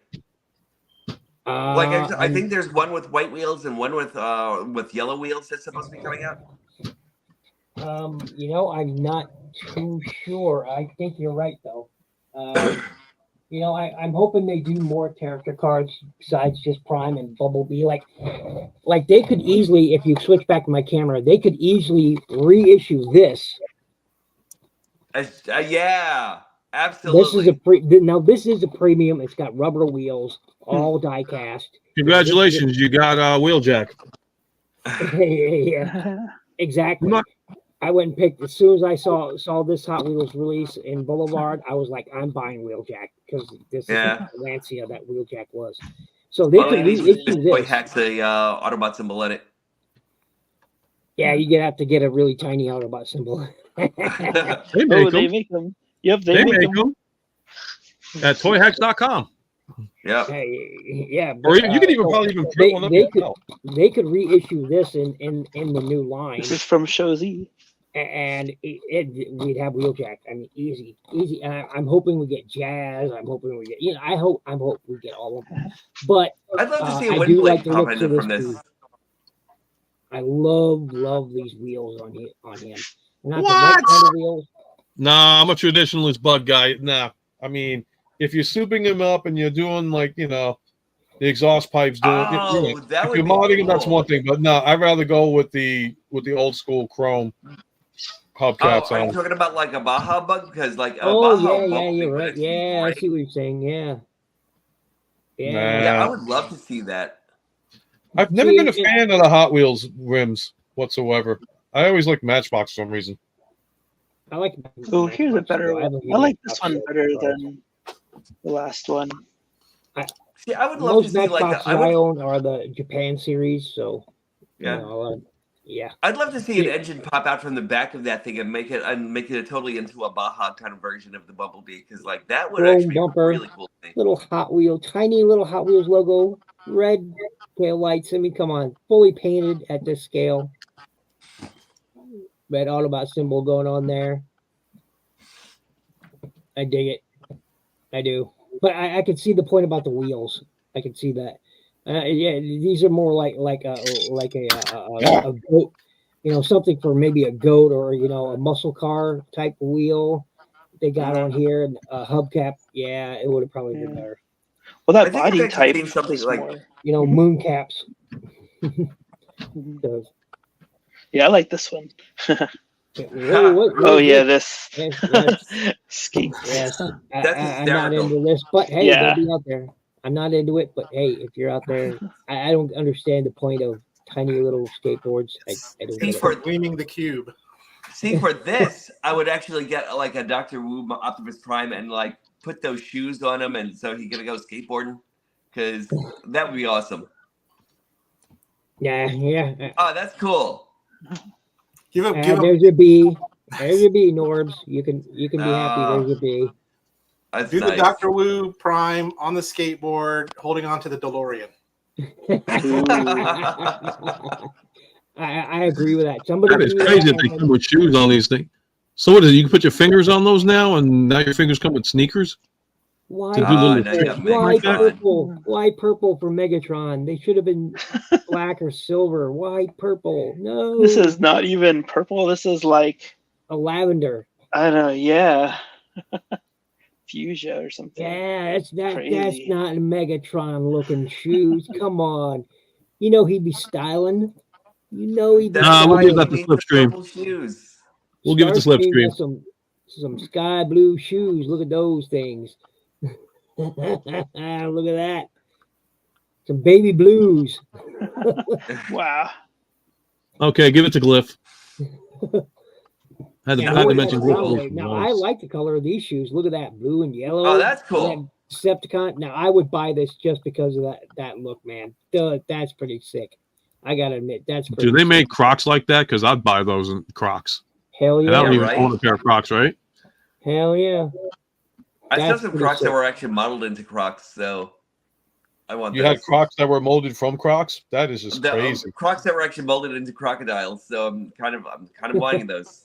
E: Like I think there's one with white wheels and one with yellow wheels that's supposed to be coming out.
C: I'm not too sure. I think you're right though. I'm hoping they do more character cards besides just Prime and Bumblebee. Like they could easily, if you switch back to my camera, they could easily reissue this.
E: Yeah, absolutely.
C: This is a premium. It's got rubber wheels, all die cast.
A: Congratulations, you got Wheeljack.
C: Yeah, exactly. I went and picked as soon as I saw this Hot Wheels release in Boulevard. I was like, I'm buying Wheeljack because this is Lancia that Wheeljack was. So they could reissue
E: this
C: this.
E: boy hacks the Autobot symbol in it.
C: Yeah, you have to get a really tiny Autobot symbol.
A: They
D: They make them. Yep, they make them.
A: At toyhacks.com.
E: Yeah.
C: Yeah.
A: Or you can even probably even print one up yourself.
C: They could reissue this in the new line.
D: This is from Show Z.
C: And we'd have Wheeljack. I mean, easy. And I'm hoping we get Jazz. I'm hoping we get. I hope we get all of them. But
E: I'd love to see a
C: I
E: wind
C: do
E: blade
C: like the
E: pop
C: looks
E: in
C: of
E: from
C: this.
E: this.
C: I love these wheels on him. Not
A: What?
C: the right kind of wheels.
A: Nah, I'm a traditionalist bug guy. Nah, I mean, if you're souping him up and you're doing like the exhaust pipes doing,
E: that
A: if
E: would
A: you're
E: be
A: modding them, that's
E: cool.
A: one thing. But no, I'd rather go with the old school chrome hubcaps
E: Are you
A: on.
E: talking about like a Baja bug? Because like a
C: Oh
E: Baja
C: yeah,
E: Bumblebee
C: you're
E: would
C: right.
E: actually be
C: Yeah, I
E: great.
C: see what you're saying. Yeah.
E: Yeah, I would love to see that.
A: I've never been a fan of the Hot Wheels rims whatsoever. I always like Matchbox for some reason.
C: I like.
D: Oh, here's a better one. I like this one better than the last one.
E: See, I would love to
C: Most
E: see like
C: Matchboxes I own are the Japan series, so
E: yeah.
C: Yeah.
E: I'd love to see an engine pop out from the back of that thing and make it totally into a Baja kind of version of the Bumblebee, because like that would
C: Chrome
E: actually
C: bumper,
E: be really cool to me.
C: tiny little Hot Wheels logo, red tail lights. I mean, come on, fully painted at this scale. Red Autobot symbol going on there. I dig it. I do. But I could see the point about the wheels. I could see that. Yeah, these are more like a goat, something for maybe a goat or a muscle car type wheel. They got on here and a hubcap. Yeah, it would have probably been better.
D: Well, that
E: I think
D: body
E: I've actually
D: type
E: seen something
D: is
E: like
D: more.
C: Moon caps.
D: Yeah, I like this one.
C: Oh
D: yeah, this skate.
C: Yes,
E: That's
C: I'm not
E: hysterical.
C: into this, but hey,
D: Yeah.
C: they'll be out there. I'm not into it, but hey, if you're out there, I don't understand the point of tiny little skateboards. I don't
E: See,
C: get
E: for
C: it.
F: Gleaming the cube.
E: See, for this, I would actually get like a Dr. Wu Optimus Prime and like put those shoes on him, and so he's gonna go skateboarding, because that would be awesome.
C: Yeah.
E: Oh, that's cool.
F: Give him,
C: There's your B. There's your B, Norbs. You can be happy. There's your B.
E: That's
F: do
E: nice.
F: the Dr. Wu Prime on the skateboard, holding on to the DeLorean.
C: I agree with that. Somebody
A: That is crazy that they come with shoes on these things. So what is it? You can put your fingers on those now, and now your fingers come with sneakers?
C: Why
A: To do little
E: now you got
C: purple? Why
E: Megatron.
C: purple? Why purple for Megatron? They should have been black or silver. Why purple? No.
D: This is not even purple. This is like
C: a lavender.
D: I don't know. Yeah, fuchsia or something.
C: Yeah, that's not
D: Crazy.
C: Megatron looking shoes. Come on. You know he'd be styling. You know he'd be
E: That's
A: we'll
E: why
A: give
E: he
A: that to
E: needs the
A: Slipstream.
E: purple shoes.
A: We'll give it to
C: Starscream
A: Slipstream.
C: has some sky blue shoes. Look at those things. Look at that. Some baby blues.
D: Wow.
A: Okay, give it to Glyph. Had
C: Yeah,
A: to
C: look at
A: mention
C: that
A: Glyph.
C: Soundwave. Now I like the color of these shoes. Look at that blue and yellow.
E: Oh, that's cool.
C: Decepticon. Now I would buy this just because of that look, man. Duh, that's pretty sick. I gotta admit, that's pretty.
A: Do they
C: sick.
A: make Crocs like that? Because I'd buy those in Crocs.
C: Hell
A: And
C: yeah!
A: I don't even
E: right.
A: own a pair of Crocs, right?
C: Hell yeah!
E: I still
C: That's
E: have some
C: pretty
E: Crocs
C: sick.
E: that were actually modeled into Crocs, so I want
A: You
E: those.
A: had Crocs that were molded from Crocs? That is just
E: The,
A: crazy.
E: Crocs that were actually molded into crocodiles, so I'm kind of wanting those.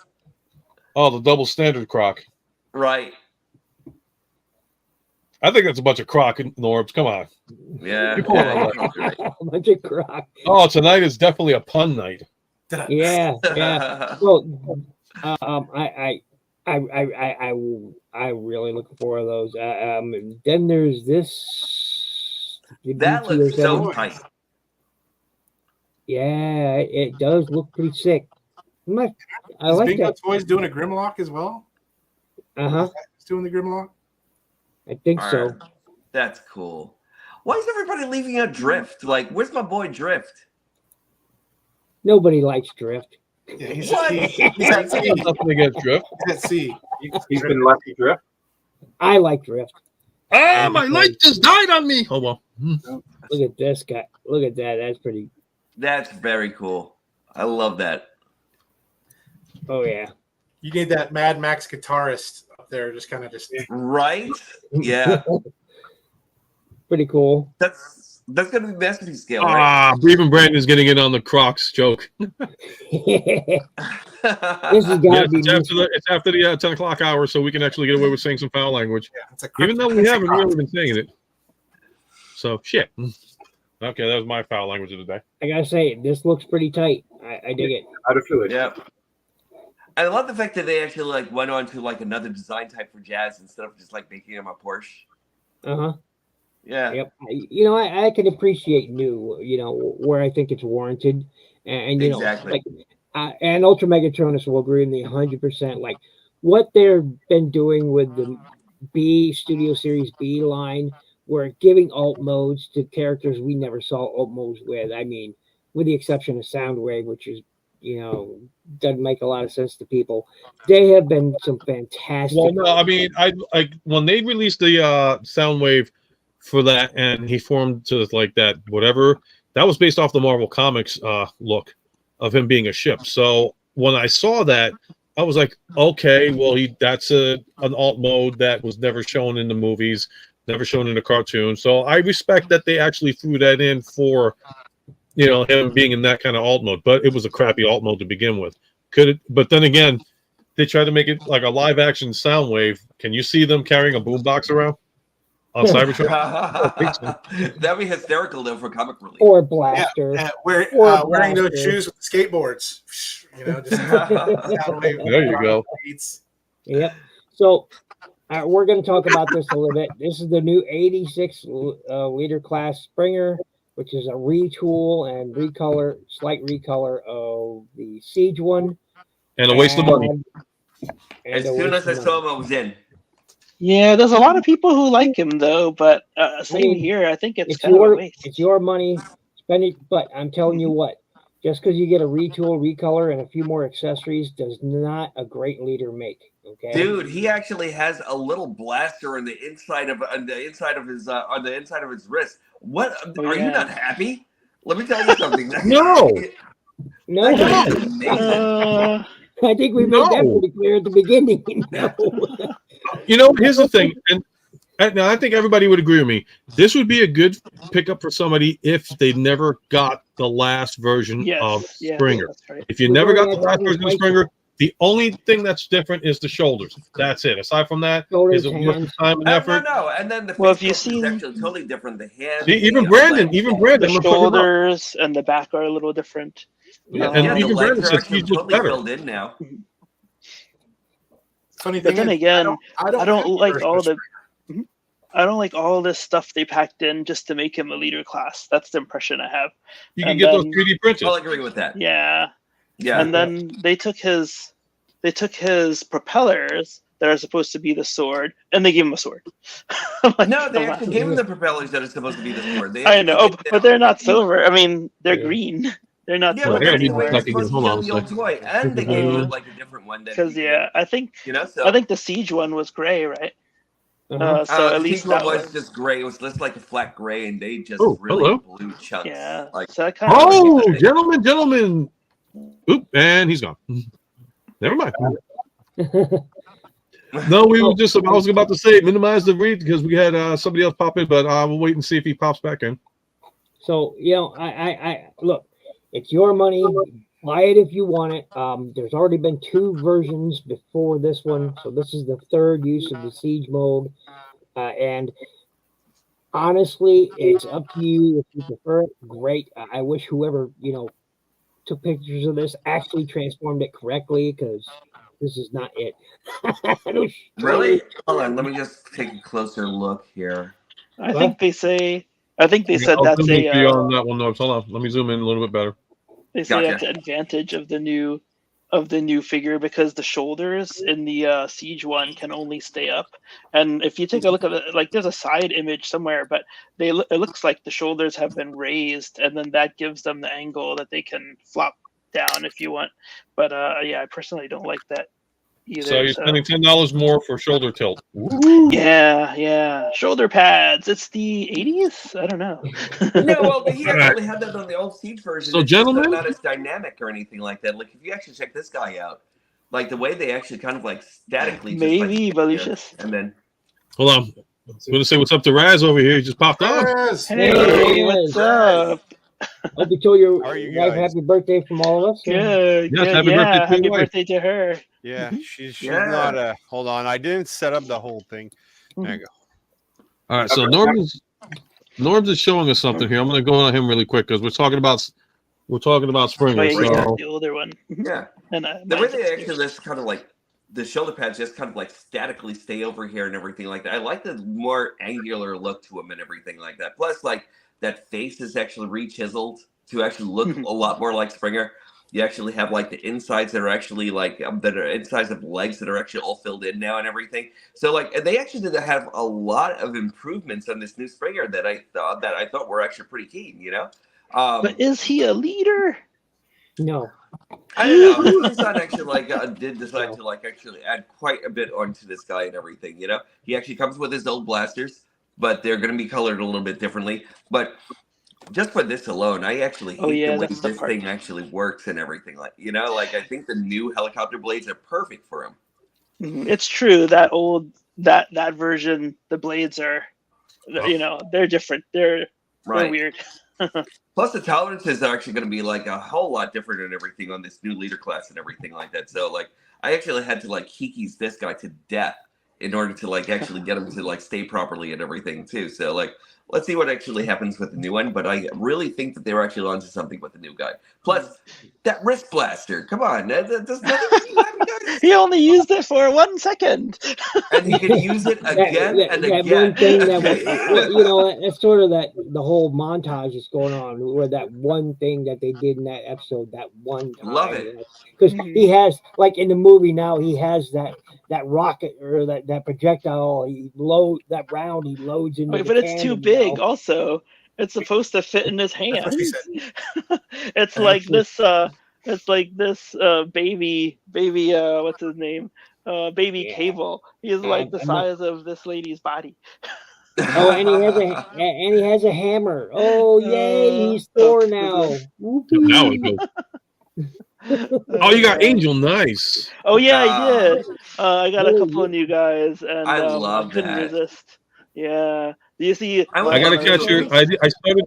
A: Oh, the double standard Croc.
E: Right.
A: I think that's a bunch of Croc Norbs. Come on.
E: Yeah.
A: You pull it
E: yeah,
A: out.
E: you're right.
C: A bunch of croc.
A: Oh, tonight is definitely a pun night.
C: Yeah, yeah. Well, I really looking forward to those. Then there's this. the
E: That looks so
C: BT-07.
E: tight.
C: Yeah, it does look pretty sick. I
F: Is
C: like
F: Bingo
C: that.
F: Toys doing a Grimlock as well? He's doing the Grimlock.
C: I think so.
E: Alright. That's cool. Why is everybody leaving out Drift? Like, where's my boy Drift?
C: Nobody likes Drift.
F: Yeah, he's
E: What?
F: at sea.
A: Nothing against Drift.
F: He's at sea.
G: He's been left adrift.
C: I like Drift.
A: Ah, my light just died on me. Oh, well.
C: Look at this guy. Look at that. That's pretty.
E: That's very cool. I love that.
C: Oh yeah.
F: You need that Mad Max guitarist up there, just kind of just.
E: Right? Yeah.
C: Pretty cool.
E: That's gonna be masterpiece scale, right?
A: Ah, even Brandon's getting in on the Crocs joke.
C: This has got
A: Yeah,
C: to be.
A: it's after the 10 o'clock hour, so we can actually get away with saying some foul language.
F: Yeah, it's a
A: Even though we haven't really been saying it. So, shit. Okay, that was my foul language of the day.
C: I gotta say, this looks pretty tight. I dig it.
G: How to feel it.
E: Yeah. I love the fact that they actually like went on to like another design type for Jazz instead of just like making him a Porsche.
C: Uh-huh.
E: Yeah.
C: Yep. You know, I can appreciate new, you know, where I think it's warranted. And you
E: Exactly.
C: know, like, and Ultra Megatronus will agree with me 100%. Like, what they've been doing with the B Studio Series B line, where giving alt modes to characters we never saw alt modes with. I mean, with the exception of Soundwave, which is, you know, doesn't make a lot of sense to people. They have been some fantastic.
A: Well, no, I mean, I when they released the Soundwave for that, and he formed to like that whatever, that was based off the Marvel Comics look of him being a ship. So when I saw that, I was like, okay, well, that's an alt mode that was never shown in the movies, never shown in the cartoon. So I respect that they actually threw that in for, you know, him being in that kind of alt mode. But it was a crappy alt mode to begin with. But then again, they tried to make it like a live action Soundwave. Can you see them carrying a boombox around on Cybertron?
E: That'd be hysterical though for comic relief.
C: Or Blaster.
F: Wearing those shoes with the skateboards. You know, just
A: There you go.
C: Yep. So we're going to talk about this a little bit. This is the new 86 liter class Springer, which is a retool and slight recolor of the Siege one.
A: And a waste of money.
E: As soon as I saw him, I was in.
D: Yeah, there's a lot of people who like him though, but same here. I think it's kind of a waste.
C: It's your money, spend it. But I'm telling you what, just because you get a retool, recolor, and a few more accessories does not a great leader make. Okay,
E: Dude, he actually has a little blaster on the inside of his wrist. What are you not happy? Let me tell you something.
A: No.
E: That's amazing.
C: I think we made that pretty clear at the beginning. No.
A: You know, here's the thing, and now I think everybody would agree with me. This would be a good pickup for somebody if they never got the last version of Springer.
D: That's right.
A: If you never got the last version of Springer, The only thing that's different is the shoulders. That's it. Aside from that,
C: Shoulders,
A: is it worth the
C: hands.
A: time and effort?
E: No. And then the
D: Well, if
E: face
D: you
E: sculpt is
D: see
E: actually totally different. The hands,
A: See, even
E: the
A: Brandon,
E: legs,
D: the
A: I'm gonna put him up.
D: shoulders and the back are a little different.
A: Yeah,
E: yeah,
A: and
E: the
A: even
E: legs
A: Brandon
E: are
A: says
E: actually
A: he's just
E: totally
A: better.
E: filled in now.
F: Funny
D: But
F: thing
D: then
F: is,
D: again,
F: I don't
D: don't
F: have
D: like
F: version
D: all
F: of
D: the I don't like all this stuff they packed in just to make him a leader class. That's the impression I have.
A: You can
D: And
A: get those
D: then-
A: 3D printed.
E: I'll agree with that.
D: Yeah.
E: Yeah.
D: And then they took his propellers that are supposed to be the sword, and they gave him a sword. I'm like,
E: No, they
D: come
E: actually
D: on.
E: gave him the propellers that are supposed to be the sword. They
D: I
E: actually
D: know,
E: did that.
D: but they're not silver. I mean, they're green. They're not
E: Yeah,
A: Well,
E: but
D: silver
A: they're
E: that's the
A: gonna
E: way
A: be
E: it's
A: back
E: supposed to
A: again.
E: be
A: Hold
E: on
A: on
E: the
A: a
E: old
A: second.
E: toy, and they gave it like a different one. That
D: because
E: he
D: yeah, I think
E: so
D: I think the siege one was gray, right? So at
E: the
D: least
E: sequel
D: that
E: was
D: one.
E: just gray. It was just like a flat gray, and they just
A: Oh,
E: really
A: hello.
E: blew chunks.
D: Yeah.
E: Like,
D: So I kind of
A: Oh, gentlemen. Oop, and he's gone. Never mind. No, we were just. I was about to say minimize the read because we had somebody else pop in, but we'll wait and see if he pops back in.
C: So I look, it's your money. Buy it if you want it. There's already been 2 versions before this one, so this is the 3rd use of the siege mode. And honestly, it's up to you if you prefer it. Great. I wish whoever took pictures of this actually transformed it correctly, because this is not it.
E: really? Hold on, let me just take a closer look here.
D: I think they said
A: I'll
D: that's
A: zoom in for you
D: a
A: on that one, Norbs. Hold on, let me zoom in a little bit better.
D: they say
E: Gotcha.
D: that's an advantage of the new figure, because the shoulders in the siege one can only stay up, and if you take a look at it, like there's a side image somewhere, but it looks like the shoulders have been raised, and then that gives them the angle that they can flop down if you want. But yeah, I personally don't like that either.
A: So you're spending $10 more for shoulder tilt.
D: Yeah, shoulder pads. It's the 80s. I don't know.
E: No, well, he actually had that on the old Siege version.
A: So,
E: It's just
A: gentlemen?
E: not as dynamic or anything like that. Like, if you actually check this guy out, like the way they actually kind of like statically, just
D: Maybe,
E: like,
D: Valicious.
E: and then
A: Hold on. I'm going to say what's up to Raz over here. He just popped on.
F: Yes.
D: Hey, what's up?
C: Hope you told your
I: How are you
C: wife
I: guys?
C: happy birthday from all of us.
D: Good.
A: Yes,
D: good.
A: happy birthday to
D: happy
A: your wife.
D: birthday to her.
I: Yeah, she's
E: Yeah.
I: not a. Hold on, I didn't set up the whole thing. There you go.
A: All right, so Norbs is showing us something here. I'm going to go on him really quick because we're talking about Springer.
D: Oh, yeah, you
A: So
D: got the older one.
E: yeah,
D: And
E: the way
D: mine's
E: they
D: upstairs.
E: actually just kind of like the shoulder pads just kind of like statically stay over here and everything like that. I like the more angular look to them and everything like that. Plus, like that face is actually re-chiseled to actually look a lot more like Springer. You actually have like the insides that are actually like that are insides of legs that are actually all filled in now and everything. So like they actually did have a lot of improvements on this new Springer that I thought were actually pretty keen. You know,
D: But is he a leader?
C: No.
E: I don't know. His design actually did decide to actually add quite a bit onto this guy and everything. You know, he actually comes with his old blasters, but they're going to be colored a little bit differently. But just for this alone, I actually hate the way
D: that's the
E: this
D: part.
E: thing actually works and everything. Like, you know, like I think the new helicopter blades are perfect for him.
D: It's true that that version, the blades are, they're different. They're weird.
E: Plus, the tolerances are actually going to be like a whole lot different and everything on this new leader class and everything like that. So, like, I actually had to like Kiki's this guy to death in order to like actually get him to like stay properly and everything too. So, like, let's see what actually happens with the new one. But I really think that they were actually onto something with the new guy. Plus, that wrist blaster. Come on, does nothing make you happy, guys?
D: He only used it for 1 second.
E: And he can use it again and
C: that
E: again.
C: one thing that that's sort of the whole montage is going on, where that one thing that they did in that episode, that one time.
E: Love it.
C: Because he has, like in the movie now, he has that rocket or that projectile. He loads into.
D: Wait, but it's too big. Also, it's supposed to fit in his
F: That's what she
D: hands.
F: said.
D: It's like this. It's like this baby. What's his name? Baby Cable. He's like the size of this lady's body.
C: Oh, and he has a hammer. Oh, yay! He's Thor now.
A: now it goes. Oh, you got Angel. Nice.
D: Oh yeah, I did. I got a couple
C: Oh,
D: of new guys, and
E: I
D: I
E: love
D: couldn't
E: that.
D: resist. Yeah. Do you see?
A: I got to catch your. I started.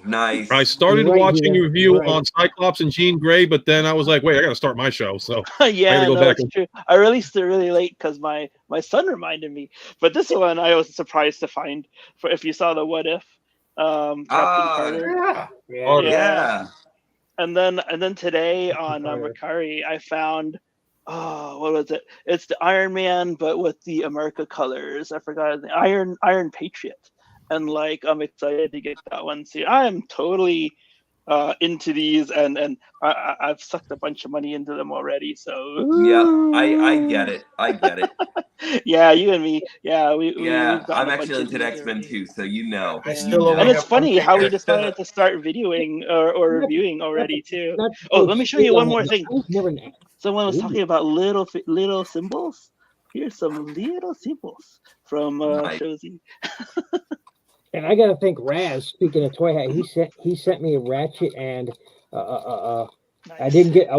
E: Nice.
A: I started
C: Right
A: watching
C: here,
A: a review
C: right.
A: on Cyclops and Jean Grey, but then I was like, wait, I got to start my show. So I
D: Yeah,
A: got to go
D: no,
A: back.
D: it's true. I released it really late because my son reminded me. But this one I was surprised to find. For if you saw the What If, Captain Carter.
F: Yeah.
A: Yeah.
E: Yeah.
D: And then today on Mercari, I found, what was it? It's the Iron Man, but with the America colors. I forgot the Iron Patriot, and like I'm excited to get that one. See, I am totally into these, and I've sucked a bunch of money into them already. So
E: yeah, I get it. I get it.
D: Yeah, you and me. Yeah,
E: Yeah,
D: we've gotten
E: I'm
D: a bunch
E: actually
D: of
E: into
D: these
E: X-Men
D: already.
E: too, so you know.
F: I
D: Yeah.
F: still only
D: And it's
F: have one
D: funny how we
F: figure.
D: decided to start videoing or reviewing already too.
C: Not
D: Oh,
C: so
D: let me show you one more
C: still,
D: thing.
C: I was never an
D: Someone was
C: Ooh.
D: talking about little symbols. Here's some little symbols from
E: Nice.
D: Shozy.
C: And I gotta thank Raz. Speaking of toy hat, he sent me a ratchet, and I didn't get. I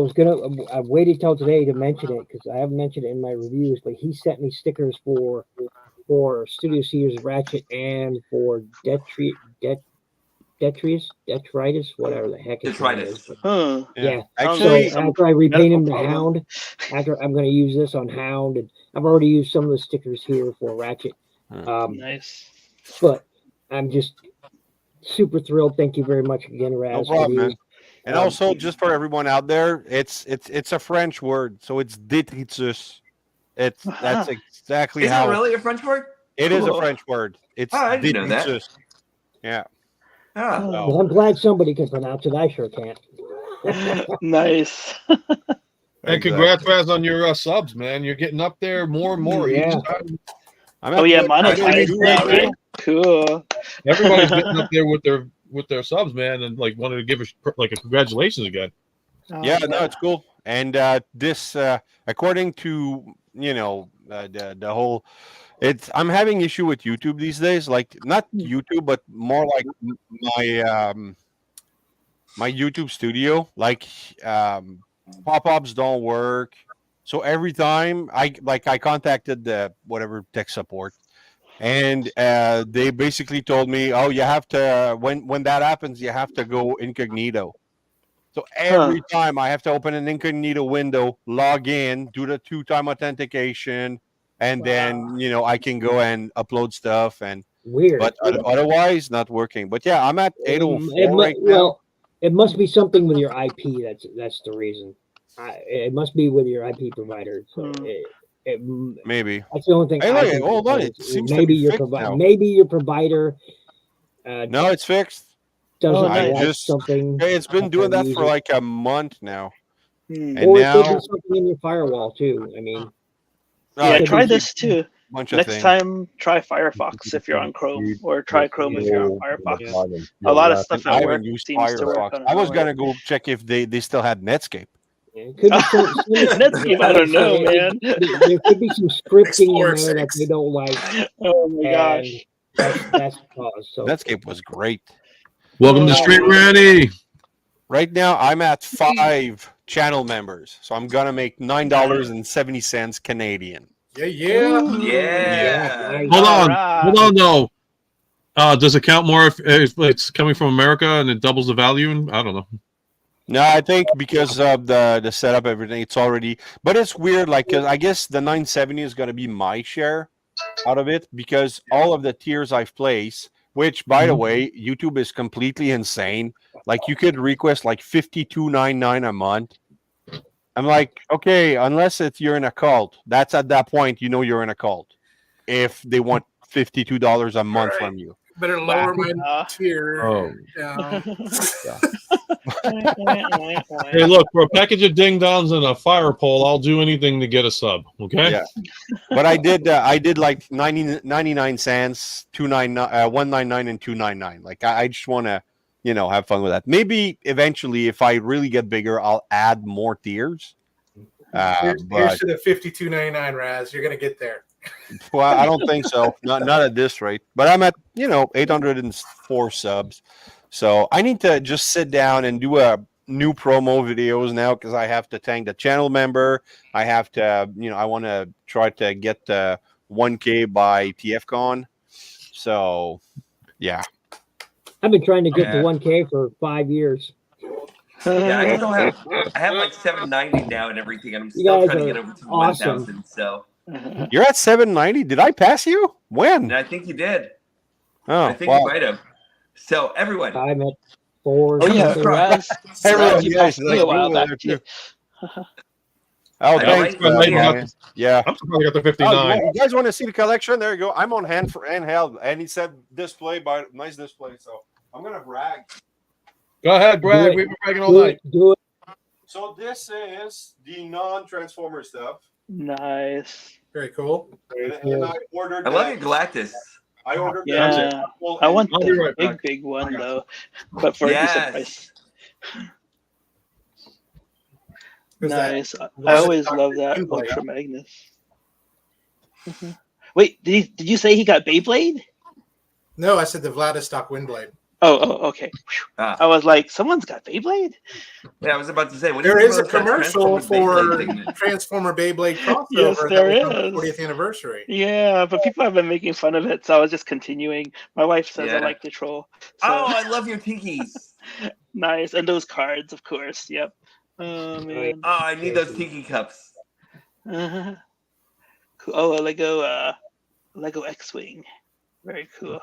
C: waited till today to mention it because I haven't mentioned it in my reviews. But he sent me stickers for Studio Sears ratchet and for detritus, whatever the heck his name is.
E: Detritus.
D: Huh.
C: Yeah.
I: Actually,
C: So after I repaint him the
D: problem.
C: Hound, after I'm going to use this on Hound, and I've already used some of the stickers here for Ratchet.
D: Nice.
C: But I'm just super thrilled. Thank you very much again, Raz.
I: No problem,
C: for
I: man.
C: these.
I: And also, just for everyone out there, it's a French word, so it's detritus. That's exactly
E: Is
I: how
E: it really a French word?
I: it is a
D: Cool.
I: French word. It's
E: Oh, I didn't know that.
I: detritus. Yeah.
E: Ah.
C: Well, I'm glad somebody can pronounce it. I sure can't.
D: Nice.
A: And congrats, Raz, on your subs, man. You're getting up there more and more
C: Yeah.
A: each time.
D: Oh yeah,
E: Nice.
D: monetized now, right? Cool.
A: Everybody's getting up there with their subs, man, and like wanted to give a congratulations again.
I: Yeah, no, it's cool. And this, according to the whole, I'm having issue with YouTube these days. Like not YouTube, but more like my YouTube studio. Like pop-ups don't work. So every time I contacted the whatever tech support, and they basically told me, "Oh, you have to when that happens, you have to go incognito." So every time I have to open an incognito window, log in, do the 2-time authentication, and then I can go and upload stuff. And
C: Weird.
I: but otherwise, not working. But yeah, I'm at 804 right now.
C: Well, it must be something with your IP. That's the reason. It must be with your IP provider. So
I: Maybe
C: that's the only thing.
I: Hey,
C: I
I: look,
C: can
I: hold on.
C: propose.
I: It seems to
C: maybe
I: be
C: your
I: fixed now.
C: maybe your provider.
I: No, it's fixed.
C: Doesn't
I: I
C: like
I: just
C: something.
I: it's been doing that for
C: user.
I: like a month now. And
C: Or it could
I: now
C: be something in your firewall too. I mean,
D: Yeah,
I: it
D: try
I: could be
D: this too.
I: bunch of
D: Next
I: things.
D: time, try Firefox if you're on Chrome, or try Chrome if you're on Firefox. A lot of stuff
I: I
D: at work
I: haven't used
D: seems to work
I: Firefox.
D: on
I: I was
D: it.
I: gonna go check if they still had Netscape.
C: it could be some
D: Netscape, I don't know, man.
C: There could be some scripting in
F: Explorer
C: there that
F: 6.
C: they don't like.
D: Oh my gosh.
C: That's the cause. So
I: Netscape was great.
A: Welcome to Street Randy.
I: Right now, I'm at 5 channel members, so I'm gonna make $9.70 Canadian.
F: Yeah.
E: Yeah.
A: Hold on, though. Does it count more if it's coming from America and it doubles the value? I don't know.
I: No, I think because of the setup, everything, it's already. But it's weird, like 'cause I guess the 970 is gonna be my share out of it because all of the tiers I've placed. Which, by the way, YouTube is completely insane. Like you could request like $52.99 a month. I'm like, okay, unless you're in a cult, that's at that point you're in a cult. If they want $52 a month from you,
F: Better lower my tier.
A: Oh.
F: Down.
A: Hey, look, for a package of ding dongs and a fire pole, I'll do anything to get a sub. Okay.
I: Yeah. But I did like 99 cents, 199 and 299. Like I just want to, have fun with that. Maybe eventually, if I really get bigger, I'll add more tiers.
F: Here's to the $52.99, Raz. You're gonna get there.
I: Well, I don't think so. Not at this rate. But I'm at 804 subs. So I need to just sit down and do a new promo videos now because I have to thank the channel member. I have to, I want to try to get 1K by TFCon. So, yeah.
C: I've been trying to get to
E: Yeah.
C: 1K for 5 years.
E: Yeah, I have like 790 now and everything, and I'm
C: You
E: still
C: guys
E: trying to
C: are
E: get over to
C: awesome.
E: 1,000. So,
I: You're at 790. Did I pass you? When?
E: and I think you did.
I: Oh,
E: I think
I: wow.
E: you might have. So, everyone.
C: I'm at 4.
D: Oh yeah,
C: something.
D: Raz.
I: Everyone,
D: Raz, you
I: yes,
D: passed me a while
I: Google
D: back
I: there,
D: too.
I: too. Oh,
E: I'm
I: thanks,
E: right here.
I: Brian. Yeah.
A: I'm surprised I got the
I: Oh,
A: 59.
I: you guys want to see the collection? There you go. I'm on handheld, and he said display, by nice display. So I'm gonna brag.
A: Go ahead, Brad.
C: Do it.
A: We've been bragging all
C: Do
A: night.
C: it. Do it.
I: So this is the non-transformer stuff,
D: Nice.
F: Very cool.
I: and I ordered.
E: I love
I: that.
E: your Galactus.
I: I ordered.
D: Yeah,
I: that.
D: I want
A: I'll be
D: the
A: right back.
D: big one though, but for a decent price.
F: Who's that?
D: Nice. I always love that
F: Windblade, huh?
D: Ultra Magnus. Wait, did you say he got Beyblade?
F: No, I said the Vladivostok Windblade.
D: Oh, okay. I was like, someone's got Beyblade?
E: Yeah, I was about to say. What
F: There
E: is
F: is a commercial for Transformer Beyblade crossover.
D: Yes, there
F: that was on
D: is.
F: the 40th anniversary.
D: Yeah, but people have been making fun of it, so I was just continuing. My wife says I
E: Yeah.
D: like the troll. So.
E: Oh, I love your tikis.
D: Nice. And those cards, of course. Yep. Oh, man.
E: Oh, I need those tiki cups.
D: Uh-huh. Cool. Oh, a Lego X-Wing. Very cool.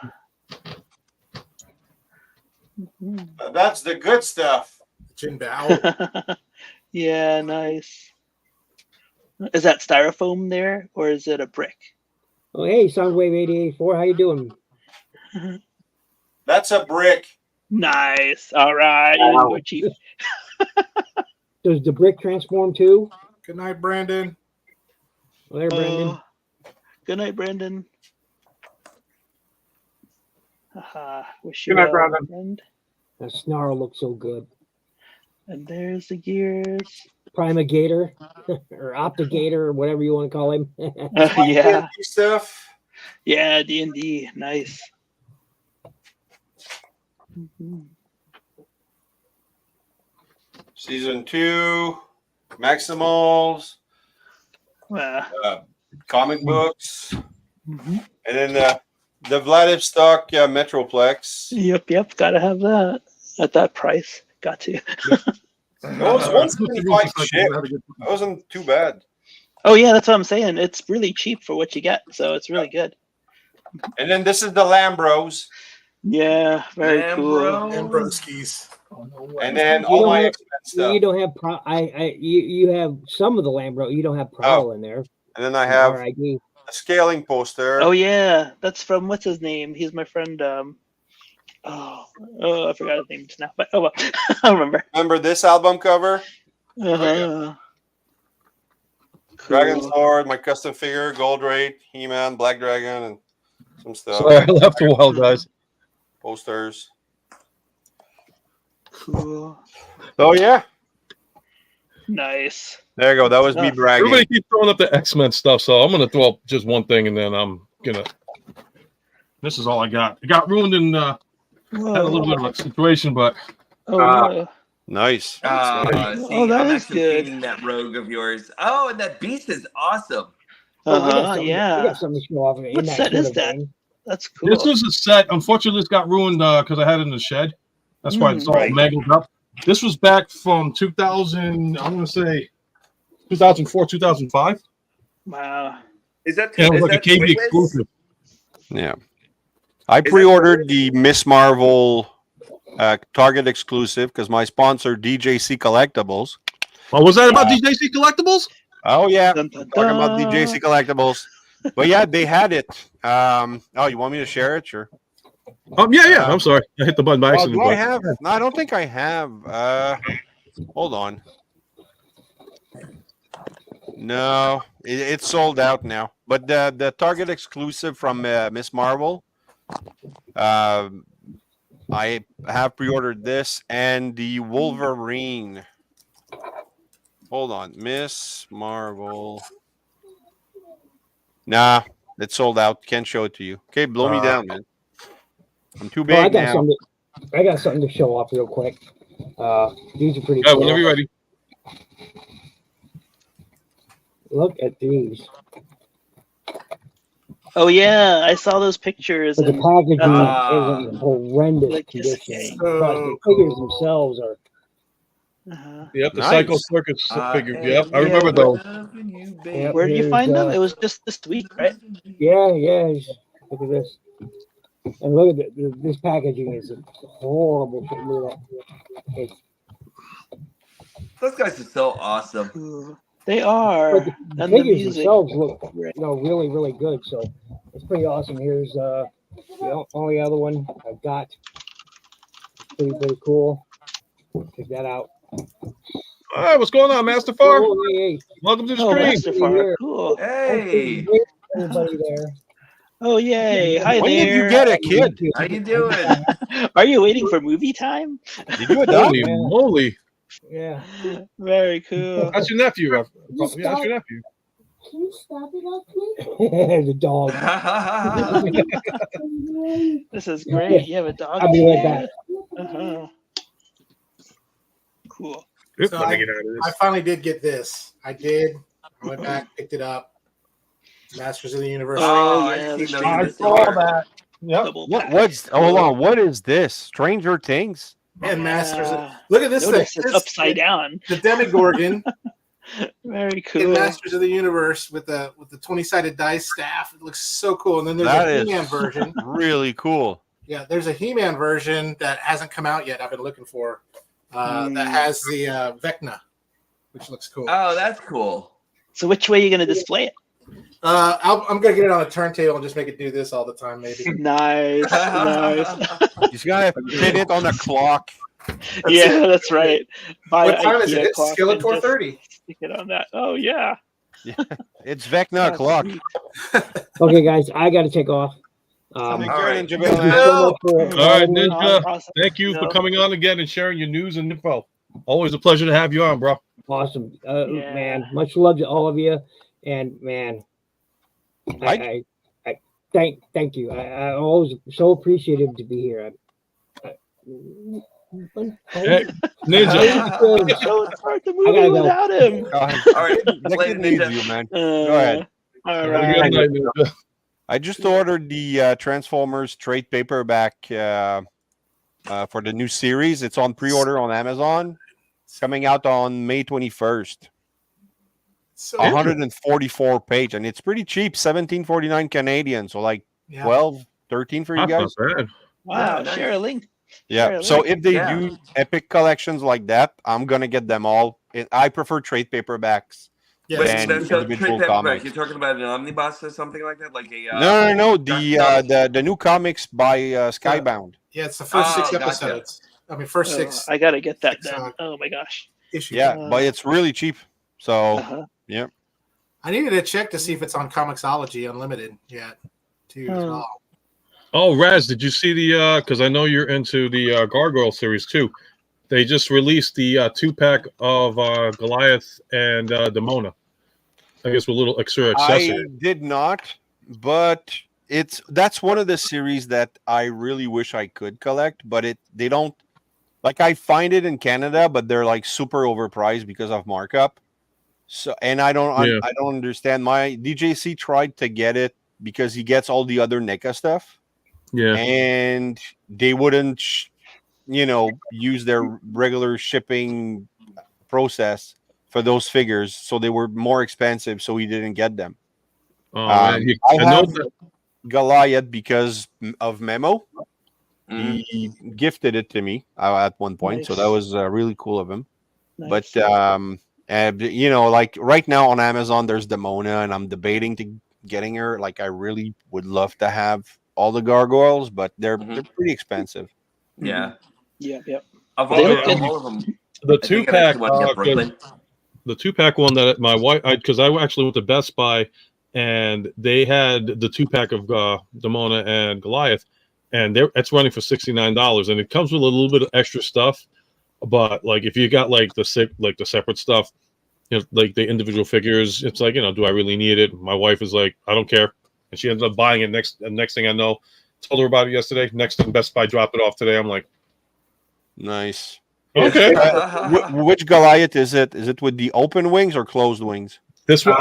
I: That's the good stuff.
F: Jin Bao.
D: Yeah, nice. Is that styrofoam there, or is it a brick?
C: Oh, hey, Soundwave 8084. How you doing?
I: That's a brick.
D: Nice. All right. You didn't go cheap.
C: Does the brick transform too?
F: Good night, Brandon.
C: Well, there, Brandon.
D: Good night, Brandon. Wish you
G: Good night,
D: well,
G: Brandon.
D: friend.
C: That snarl looks so good.
D: And there's the gears.
C: Primigator or Optigator or whatever you want to call him.
D: Yeah.
I: Stuff.
D: Yeah, D&D. Nice.
I: Season 2, Maximals, comic books, and then the Vladivostok Metroplex.
D: Yep. Gotta have that at that price. Got to.
I: That was 175 ship. That wasn't too bad.
D: Oh yeah, that's what I'm saying. It's really cheap for what you get, so it's really good.
I: And then this is the Lambros.
D: Yeah, very cool.
F: Lambroskis.
I: And then
C: You
I: all
C: don't
I: my
C: have-
I: X-Men stuff.
C: You don't have you have some of the Lambro. You don't have Prowl in there.
I: And then I have
C: RID.
I: a scaling poster.
D: Oh yeah, that's from what's his name? He's my friend. I forgot his name just now. But oh well, I remember.
I: Remember this album cover?
D: Uh-huh.
I: Dragon Sword, my custom figure, Gold Rate, He-Man, Black Dragon, and some stuff.
A: Sorry, I left a while, guys.
I: Posters.
D: Cool.
I: Oh yeah.
D: Nice.
I: There you go. That was me bragging.
A: Everybody keeps throwing up the X-Men stuff, so I'm gonna throw up just one thing, and then I'm gonna. This is all I got. It got ruined in had a little bit of a situation, but
I: nice.
E: See,
D: that
E: I'm
D: is
E: actually
D: good.
E: feeding that rogue of yours. Oh, and that beast is awesome.
C: We got
D: Yeah.
C: something to show off in
D: What
C: that
D: set
C: sort
D: is
C: of
D: that?
C: vein.
D: That's cool.
A: this is a set. Unfortunately, this got ruined because I had it in the shed. That's why it's all
E: Right.
A: mangled up. This was back from 2000. I'm gonna say 2004, 2005.
D: Wow.
E: Is that?
A: And it was
E: is
A: like a
E: that
A: KB
E: Twigless?
A: exclusive.
I: Yeah. I pre-ordered the Miss Marvel Target exclusive because my sponsor DJC Collectibles.
A: Oh, was that about DJC Collectibles?
I: Oh yeah,
D: Dun, dun,
I: talking about
D: dun.
I: DJC Collectibles. But yeah, they had it. Oh, you want me to share it? Sure.
A: Yeah. I'm sorry, I hit the button by
I: Oh,
A: accident.
I: do I
A: but-
I: have? No, I don't think I have. Hold on. No, it's sold out now. But the Target exclusive from Miss Marvel, I have pre-ordered this and the Wolverine. Hold on, Miss Marvel. Nah, it's sold out. Can't show it to you. Okay, blow me down, man. I'm too big
C: Well, I got
I: now.
C: something. I got something to show off real quick. These are pretty
A: Yeah,
C: cool.
A: whenever you're ready.
C: Look at these.
D: Oh yeah, I saw those pictures.
C: But the
D: And
C: packaging
E: Ah.
C: is in horrendous
D: Like,
C: condition.
D: okay.
C: Plus, the figures themselves are.
A: Yep, the
I: Nice.
A: Psycho Circus figure. Yep, I
E: Yeah,
A: remember those.
E: loving you,
C: Yep,
E: baby.
D: Where did you
C: here's,
D: find them? It was just this week, right?
C: Yeah. Look at this. And look at this packaging is horrible. Look at that. It's,
E: Those guys are so awesome.
D: Ooh, they are.
C: but the
D: And the
C: figures
D: music.
C: themselves look,
D: Right.
C: really, really good. So it's pretty awesome. Here's the only other one I've got. Pretty cool. Check that out.
A: All right, what's going on, Master Far?
C: Oh, hey.
A: Welcome to the
D: Oh,
A: stream.
D: Master Far. Cool.
E: Hey,
C: Everybody there.
D: Oh yay! Hi
I: When
D: there.
I: did you get a kid?
E: how you doing?
D: Are you waiting for movie time?
I: Did you adopt?
A: Holy moly!
C: Yeah.
D: Very cool.
A: That's your nephew. Yeah, that's your nephew.
J: Can you stop it up, please?
C: The dog.
D: This is great. You have a dog.
C: I'll be right back.
D: Uh-huh. Cool.
A: It's
F: So
A: fun to get out of this.
F: I finally did get this. I did. I went back, picked it up. Masters of the Universe.
D: Oh,
E: I've
D: yeah,
E: seen
D: the
E: those
A: I
E: in the
A: saw
E: store.
A: that. Yep.
D: Double
I: What?
D: pack.
I: What's? Hold on. What is this? Stranger Things.
F: And Masters.
D: Yeah.
F: Look at this thing.
D: Notice it's
F: This-
D: upside down.
F: The Demogorgon
D: Very
F: in
D: cool.
F: Masters of the Universe with the 20-sided dice staff. It looks so cool. And then there's
I: That
F: a
I: is
F: He-Man version.
I: really cool.
F: Yeah, there's a He-Man version that hasn't come out yet. I've been looking for that has the Vecna, which looks cool.
E: Oh, that's cool.
D: So which way are you going to display it?
F: I'm gonna get it on a turntable and just make it do this all the time, maybe.
D: Nice. Nice.
I: He's gotta fit it on a clock.
D: Yeah, that's right. Buy
F: What
D: an
F: time is
D: IKEA
F: it? It's
D: clock
F: still at
D: and just
F: 4:30.
D: Stick it on that. Oh yeah.
I: It's Vecna
D: That's
I: clock.
D: sweet.
C: Okay, guys, I got to take off.
I: Take
E: All
I: care,
E: right.
I: Ninja
C: Thank you
I: Bill.
C: so much for
A: All right,
C: inviting me.
A: Ninja.
D: Awesome.
A: Thank you for
D: No.
A: coming on again and sharing your news and info. Always a pleasure to have you on, bro.
C: Awesome,
D: Yeah.
C: man. Much love to all of you, and man, I thank you. I'm always so appreciative to be here.
A: Hey, Ninja.
D: So it's hard to
C: I
D: move
C: gotta go.
D: without him.
I: Go ahead.
E: All right,
I: Nick
E: later,
I: needs
E: Ninja.
I: you, man. Go ahead.
D: All
A: Have a
D: right.
A: good night, Ninja.
I: I just ordered the Transformers trade paperback for the new series. It's on pre-order on Amazon. It's coming out on May 21st.
F: So
I: 144 page, and it's pretty cheap, 17.49 Canadian. So like
F: yeah.
I: 12, 13 for you
A: That's
I: guys.
A: not bad.
D: Wow.
E: Yeah, nice.
D: Share a link.
I: Yeah.
D: Sure,
I: So if they
E: Yeah.
I: do epic collections like that, I'm gonna get them all. I prefer trade paperbacks.
F: Yeah,
E: Wait,
I: Then
E: so
I: individual
E: trade paperback,
I: comics.
E: you're talking about an omnibus or something like that, like a
I: No.
E: Dark
I: The new comics by Skybound.
F: yeah, it's the first six
E: Oh, gotcha.
F: episodes. I mean, first six
D: I gotta get that
F: six,
D: then. Oh my gosh.
F: issues.
I: Yeah, but it's really cheap. So
D: Uh-huh.
F: I needed to check to see if it's on Comixology Unlimited yet, too. As
D: Hmm.
F: well.
A: Oh, Raz, did you see the? Because I know you're into the Gargoyle series too. They just released the 2-pack of Goliath and Demona. I guess with a little extra
I: I
A: accessory.
I: did not, but that's one of the series that I really wish I could collect, but they don't. Like I find it in Canada, but they're like super overpriced because of markup. So and I don't
A: Yeah.
I: I don't understand. My DJC tried to get it because he gets all the other NECA stuff,
A: Yeah.
I: and they wouldn't, use their regular shipping process for those figures, so they were more expensive. So he didn't get them.
A: Oh, man.
I: I
A: I know
I: have
A: that.
I: Goliath because of Memo.
E: Mhm.
I: He gifted it to me at one point, so that
D: Nice.
I: was really cool of him.
D: Nice.
I: But like right now on Amazon, there's Demona, and I'm debating to getting her. Like I really would love to have all the gargoyles, but they're pretty expensive.
E: Yeah.
D: Yep.
E: Of
D: They
E: all,
D: look
E: of
D: good.
E: all of them,
A: The
E: I think I
A: 2-pack.
E: actually want to get Brooklyn.
A: The 2-pack one that my wife, because I actually went to Best Buy, and they had the 2-pack of Demona and Goliath, and it's running for $69, and it comes with a little bit of extra stuff. But like if you got like the separate stuff, like the individual figures, it's like, do I really need it? My wife is like, I don't care, and she ends up buying it. Next thing I know, told her about it yesterday. Next thing, Best Buy dropped it off today. I'm like,
I: Nice.
A: okay.
I: Which Goliath is it? Is it with the open wings or closed wings?
A: This one,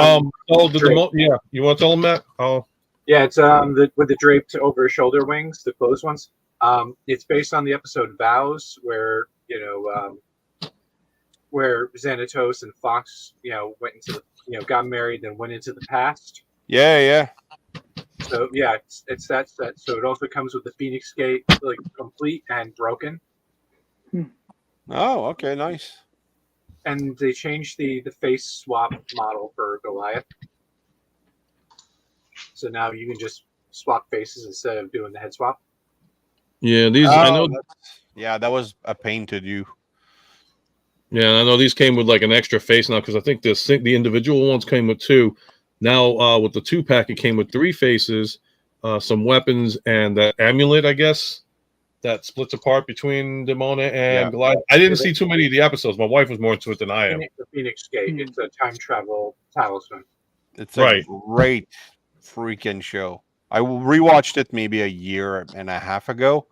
A: the Demona. Yeah, you want to tell them that? Oh,
G: Yeah, it's with the draped over shoulder wings, the closed ones. It's based on the episode Vows, where where Xanatos and Fox, went into got married, then went into the past.
I: Yeah.
G: So yeah, it's that set. So it also comes with the Phoenix Gate, like complete and broken.
I: Oh, okay, nice.
G: And they changed the face swap model for Goliath. So now you can just swap faces instead of doing the head swap.
A: Yeah, these I know.
I: Yeah, that was a pain to do.
A: Yeah, I know these came with like an extra face now because I think the individual ones came with 2. Now with the 2-pack, it came with 3 faces, some weapons, and that amulet, I guess, that splits apart between Demona and Goliath. I didn't see too many of the episodes. My wife was more into it than I am.
G: The Phoenix Gate. It's a time travel talisman.
I: It's a great freaking show. I rewatched it maybe a year and a half ago,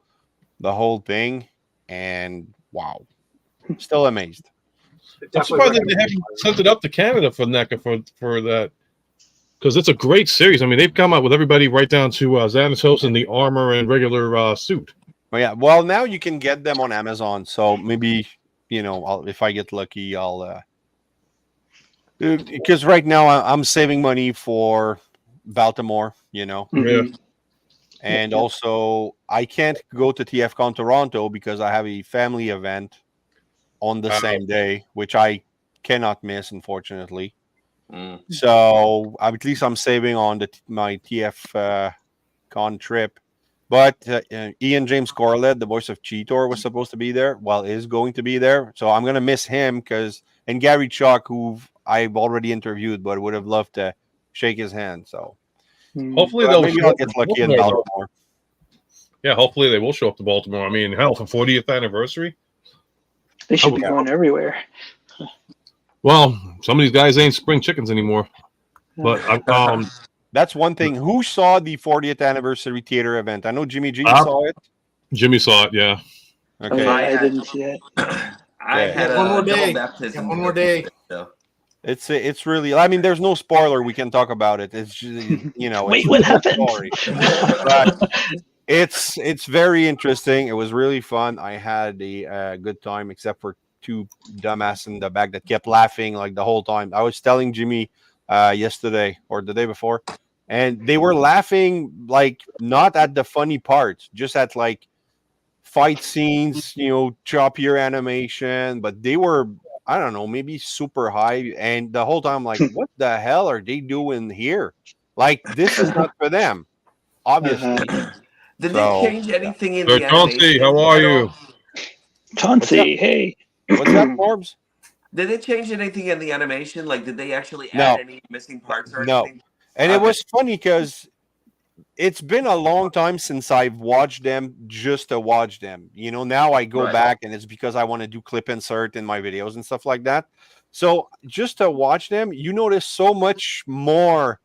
I: the whole thing, and wow, still amazed.
A: I'm surprised that they haven't sent it up to Canada for NECA for that, because it's a great series. I mean, they've come out with everybody right down to Xanatos in the armor and regular suit.
I: But yeah, well, now you can get them on Amazon, so maybe if I get lucky, I'll because right now I'm saving money for Baltimore, and also I can't go to TFCon Toronto because I have a family event on the same day, which I cannot miss, unfortunately. So at least I'm saving on my TF con trip. But Ian James Corlett, the voice of Cheetor, was supposed to be there. Well, is going to be there. So I'm going to miss him and Gary Chalk, who I've already interviewed, but would have loved to shake his hand. So
A: hopefully
I: maybe I'll get lucky in Baltimore.
A: Yeah, hopefully they will show up to Baltimore. I mean, hell, for 40th anniversary.
D: They should be going everywhere.
A: Well, some of these guys ain't spring chickens anymore. But
I: that's one thing. Who saw the 40th anniversary theater event? I know Jimmy G saw it.
A: Jimmy saw it, yeah.
I: Okay.
D: I didn't see it.
E: I had
F: one more day.
E: Baptism.
F: One more day.
I: It's really. I mean, there's no spoiler. We can talk about it. It's just,
D: Wait, what happened?
I: But it's very interesting. It was really fun. I had a good time, except for 2 dumbass in the back that kept laughing like the whole time. I was telling Jimmy yesterday or the day before, and they were laughing like not at the funny parts, just at like fight scenes, choppier animation, but they were, I don't know, maybe super high, and the whole time like, what the hell are they doing here? Like, this is not for them, obviously.
E: Did they change anything in the
A: Chauncey,
E: animation?
A: how are you?
D: Chauncey, hey.
I: What's that, Forbes?
E: Did they change anything in the animation? Like, did they actually add any missing parts or anything?
I: And it was funny because it's been a long time since I've watched them just to watch them. Now I go back, and it's because I want to do clip insert in my videos and stuff like that. So just to watch them, you notice so much more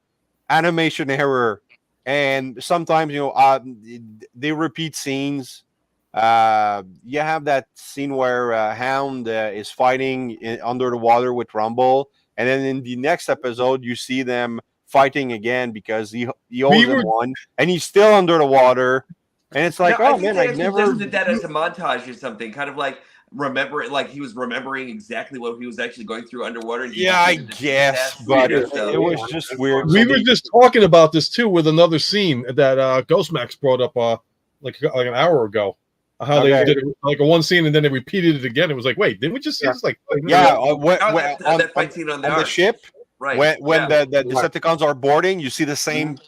I: animation error. And sometimes, they repeat scenes. You have that scene where Hound is fighting under the water with Rumble, and then in the next episode you see them fighting again because he owes him one, and he's still under the water, and it's like,
E: I
I: never
E: did that as a montage or something, kind of like like he was remembering exactly what he was actually going through underwater.
I: Yeah, I guess, but it was just weird.
A: We were just talking about this too with another scene that Ghostmax brought up like an hour ago. How they did it, like a one scene and then they repeated it again. It was like, wait, didn't we just see this? Like,
E: that fight scene on
I: the ship,
E: right?
I: When the Decepticons are boarding, you see the same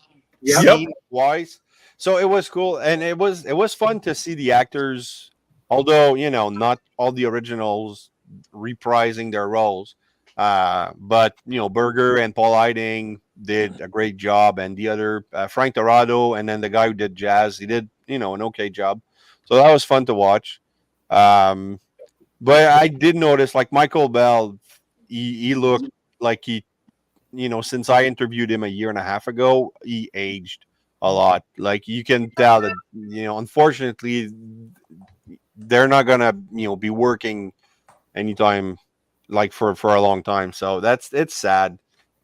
I: scene twice. So it was cool, and it was fun to see the actors, although not all the originals reprising their roles. But Berger and Paul Eiding did a great job, and the other Frank Dorado, and then the guy who did Jazz, he did an okay job. So that was fun to watch. But I did notice, like, Michael Bell, he looked like he, since I interviewed him a year and a half ago, he aged a lot. Like, you can tell that, unfortunately, they're not gonna, be working anytime, like, for a long time. So it's sad,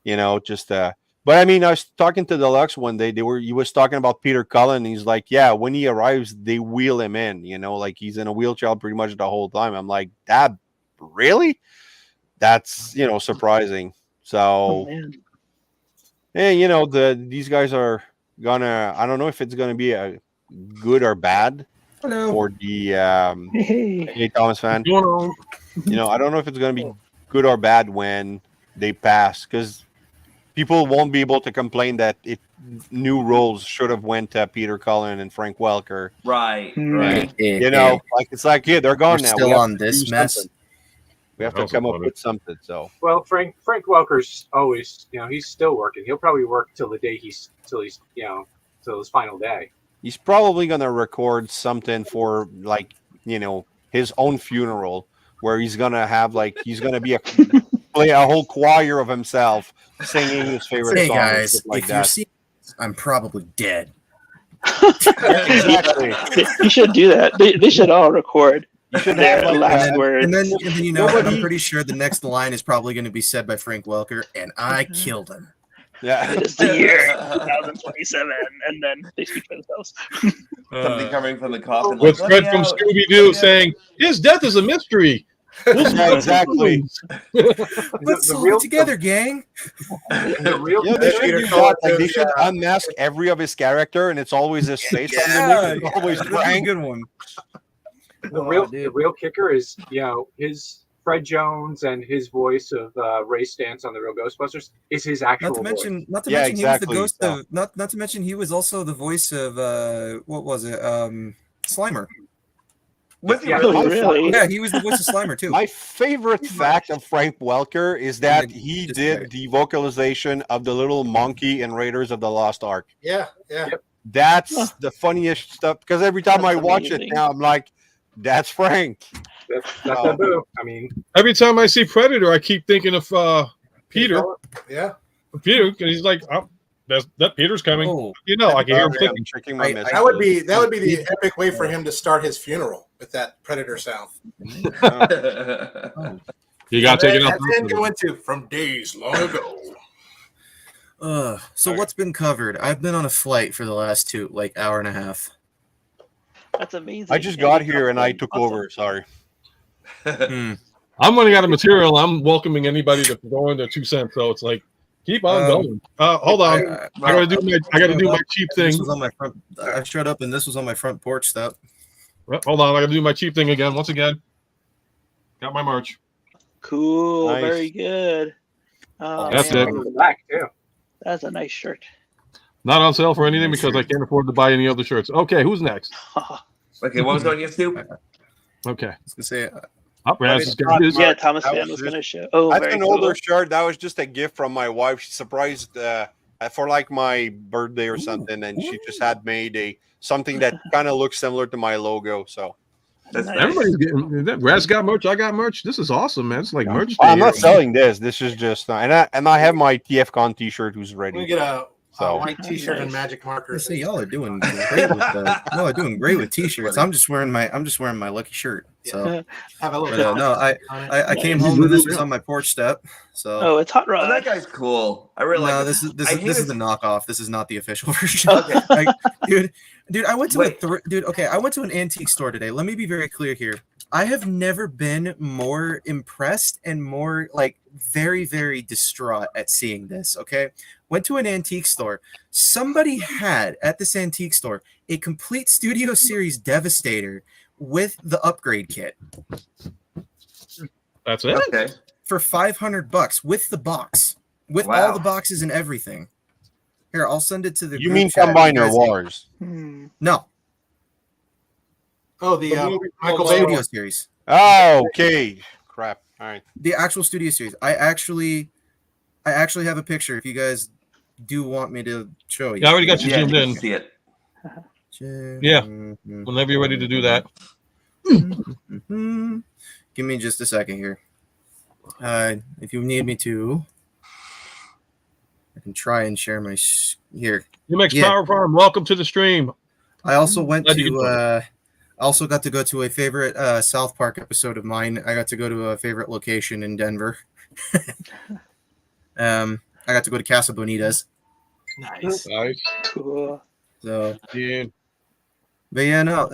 I: but But I mean, I was talking to Deluxe one day. He was talking about Peter Cullen. He's like, yeah, when he arrives, they wheel him in. Like he's in a wheelchair pretty much the whole time. I'm like, Dad, really? That's surprising.
D: Oh
I: So,
D: man.
I: and these guys are gonna. I don't know if it's gonna be a good or bad for the
D: Hey.
I: Thomas fan. I don't know if it's gonna be good or bad when they pass, because people won't be able to complain that new roles should have went to Peter Cullen and Frank Welker.
E: Right.
I: It's like, yeah, they're gone now.
K: Still
I: We have
K: on
I: to
K: this
I: do
K: mess.
I: something. We have to come up with something. So,
G: well, Frank Welker's always, he's still working. He'll probably work till the day till his final day.
I: he's probably gonna record something for his own funeral, where he's gonna have he's gonna be play a whole choir of himself singing his favorite
K: Hey
I: songs.
K: guys,
I: Like
K: if you're
I: that.
K: seeing this, I'm probably dead.
I: Exactly.
D: You should do that. They should all record
I: should
D: their
I: have,
D: last words.
K: And then I'm pretty sure the next line is probably going to be said by Frank Welker, and I killed him.
I: Yeah.
D: It is the year 2027, and then they speak for themselves.
E: Something coming from the coffin.
A: With
E: like,
A: Fred
E: "Let
A: from
E: me out,
A: Scooby
E: let
A: Doo
E: me out."
A: saying his death is a mystery.
I: Yeah, exactly.
K: Let's solve it together, gang.
G: The real
I: They should do that. They should unmask every of his character, and it's always his face underneath. It's always
K: that'd be a
I: Frank.
K: good one.
G: The real kicker is his Fred Jones and his voice of Ray Stantz on the Real Ghostbusters is his actual
K: Not to mention,
G: voice.
K: he was the ghost of. Not to mention, he was also the voice of what was it? Slimer.
E: Was he
D: really?
K: Yeah, he was the voice of Slimer too.
I: My favorite fact of Frank Welker is that he did the vocalization of the little monkey in Raiders of the Lost Ark.
F: Yeah.
I: That's the funniest stuff, because every time I watch it now, I'm like, that's Frank.
G: That's a boo. I mean,
A: Every time I see Predator, I keep thinking of Peter.
F: Yeah.
A: Peter, because he's like, oh, that Peter's coming.
K: Oh.
A: I can hear him
I: I'm
A: clicking.
I: checking my message.
F: That would be the epic way for him to start his funeral with that Predator sound.
A: You got to take it out.
F: And then go into from days long ago.
K: So what's been covered? I've been on a flight for the last hour and a half.
D: That's amazing.
I: I just got here and I took over. Sorry.
A: I'm running out of material. I'm welcoming anybody to throw in their 2 cents. So it's like, keep on going. Hold on. I gotta do my cheap thing.
K: This was on my front. I showed up and this was on my front porch step.
A: Hold on. I gotta do my cheap thing again. Once again, got my merch.
D: Cool.
I: Nice.
D: Very good. Oh,
A: That's
D: man.
A: it.
G: Back too.
D: That's a nice shirt.
A: Not on sale for anything because I can't afford to buy any other shirts. Okay, who's next?
E: Okay, what was on your Snoop?
A: Okay.
K: I was gonna say,
A: Raz has got his.
D: Yeah, Thomas
I: That
D: Fan
I: was
D: was going to show.
I: That's
D: Oh, very
I: an
D: cool.
I: older shirt. That was just a gift from my wife. She surprised for my birthday or something, and she just had made something that kind of looks similar to my logo. So
E: That's
D: Nice.
A: Everybody's getting that. Raz got merch. I got merch. This is awesome, man. It's like merch.
I: I'm
A: day
I: not
A: here.
I: selling this. This is just and I have my TFCon T-shirt who's
F: Let me
I: ready.
F: get a
I: So
F: white T-shirt and
D: Nice.
F: magic
K: I
F: markers.
K: say y'all are doing great with y'all are doing great with t-shirts. I'm just wearing my lucky shirt. So
F: Have a little.
K: but, no, I came home and this was on my porch step. So
D: Oh, it's Hot
E: Oh, that
D: Rod.
E: guy's cool. I really
K: no,
E: like
K: this is
E: I hate
K: this is
E: his-
K: the knockoff. This is not the official version.
E: Okay.
K: Dude, I went to
E: Wait.
K: I went to an antique store today. Let me be very clear here. I have never been more impressed and more very, very distraught at seeing this. Okay. Went to an antique store. Somebody had at this antique store a complete Studio Series Devastator with the upgrade kit
A: That's it.
E: Okay.
K: for $500 with the box, with
E: Wow.
K: all the boxes and everything. Here, I'll send it to the.
I: You
K: group
I: mean
K: chat.
I: Combiner
K: You guys-
I: Wars?
K: No,
F: Oh, the Michael
K: the
F: Bay
K: Studio
F: one.
K: Series.
I: Oh, okay. Crap. All right.
K: The actual Studio Series. I actually have a picture. If you guys do want me to show you.
A: Yeah, I already got you
E: Yeah,
A: zoomed
E: you
A: in.
E: can see it.
A: Yeah.
K: Mhm.
A: Whenever you're ready to do that.
K: Mhm. Give me just a second here. If you need me to, I can try and share my here.
A: UMX
K: Yeah.
A: Power Farm, welcome to the stream.
K: I also went
A: Glad you can
K: to.
A: do
K: I also got to go to a favorite South Park episode of mine. I got to go to a favorite location in Denver. I got to go to Casa Bonitas.
F: Nice.
D: Cool.
K: So
A: Yeah.
K: but yeah, no,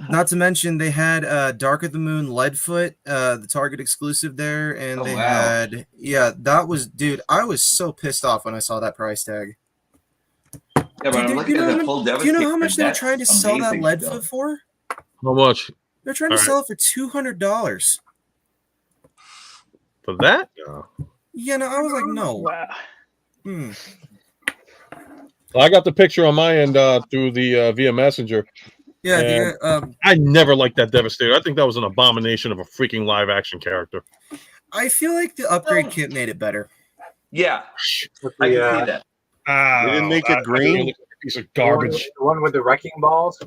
K: not to mention they had Dark of the Moon Leadfoot, the Target exclusive there, and they had that was dude, I was so pissed off when I saw that price tag.
E: Yeah, but I'm looking at the full
K: Do you know how
E: Devastator.
K: much they're
E: That's
K: trying to sell that
E: amazing
K: Leadfoot
E: still.
K: for?
A: How much?
K: They're trying to sell it for $200.
A: For that? No.
K: Yeah, no, I was like, no.
D: Wow.
A: Well, I got the picture on my end through the via Messenger.
K: Yeah,
A: I never liked that Devastator. I think that was an abomination of a freaking live action character.
K: I feel like the upgrade kit made it better.
E: Yeah, I can see that.
I: They didn't make it green.
A: Piece of garbage.
G: The one with the wrecking balls.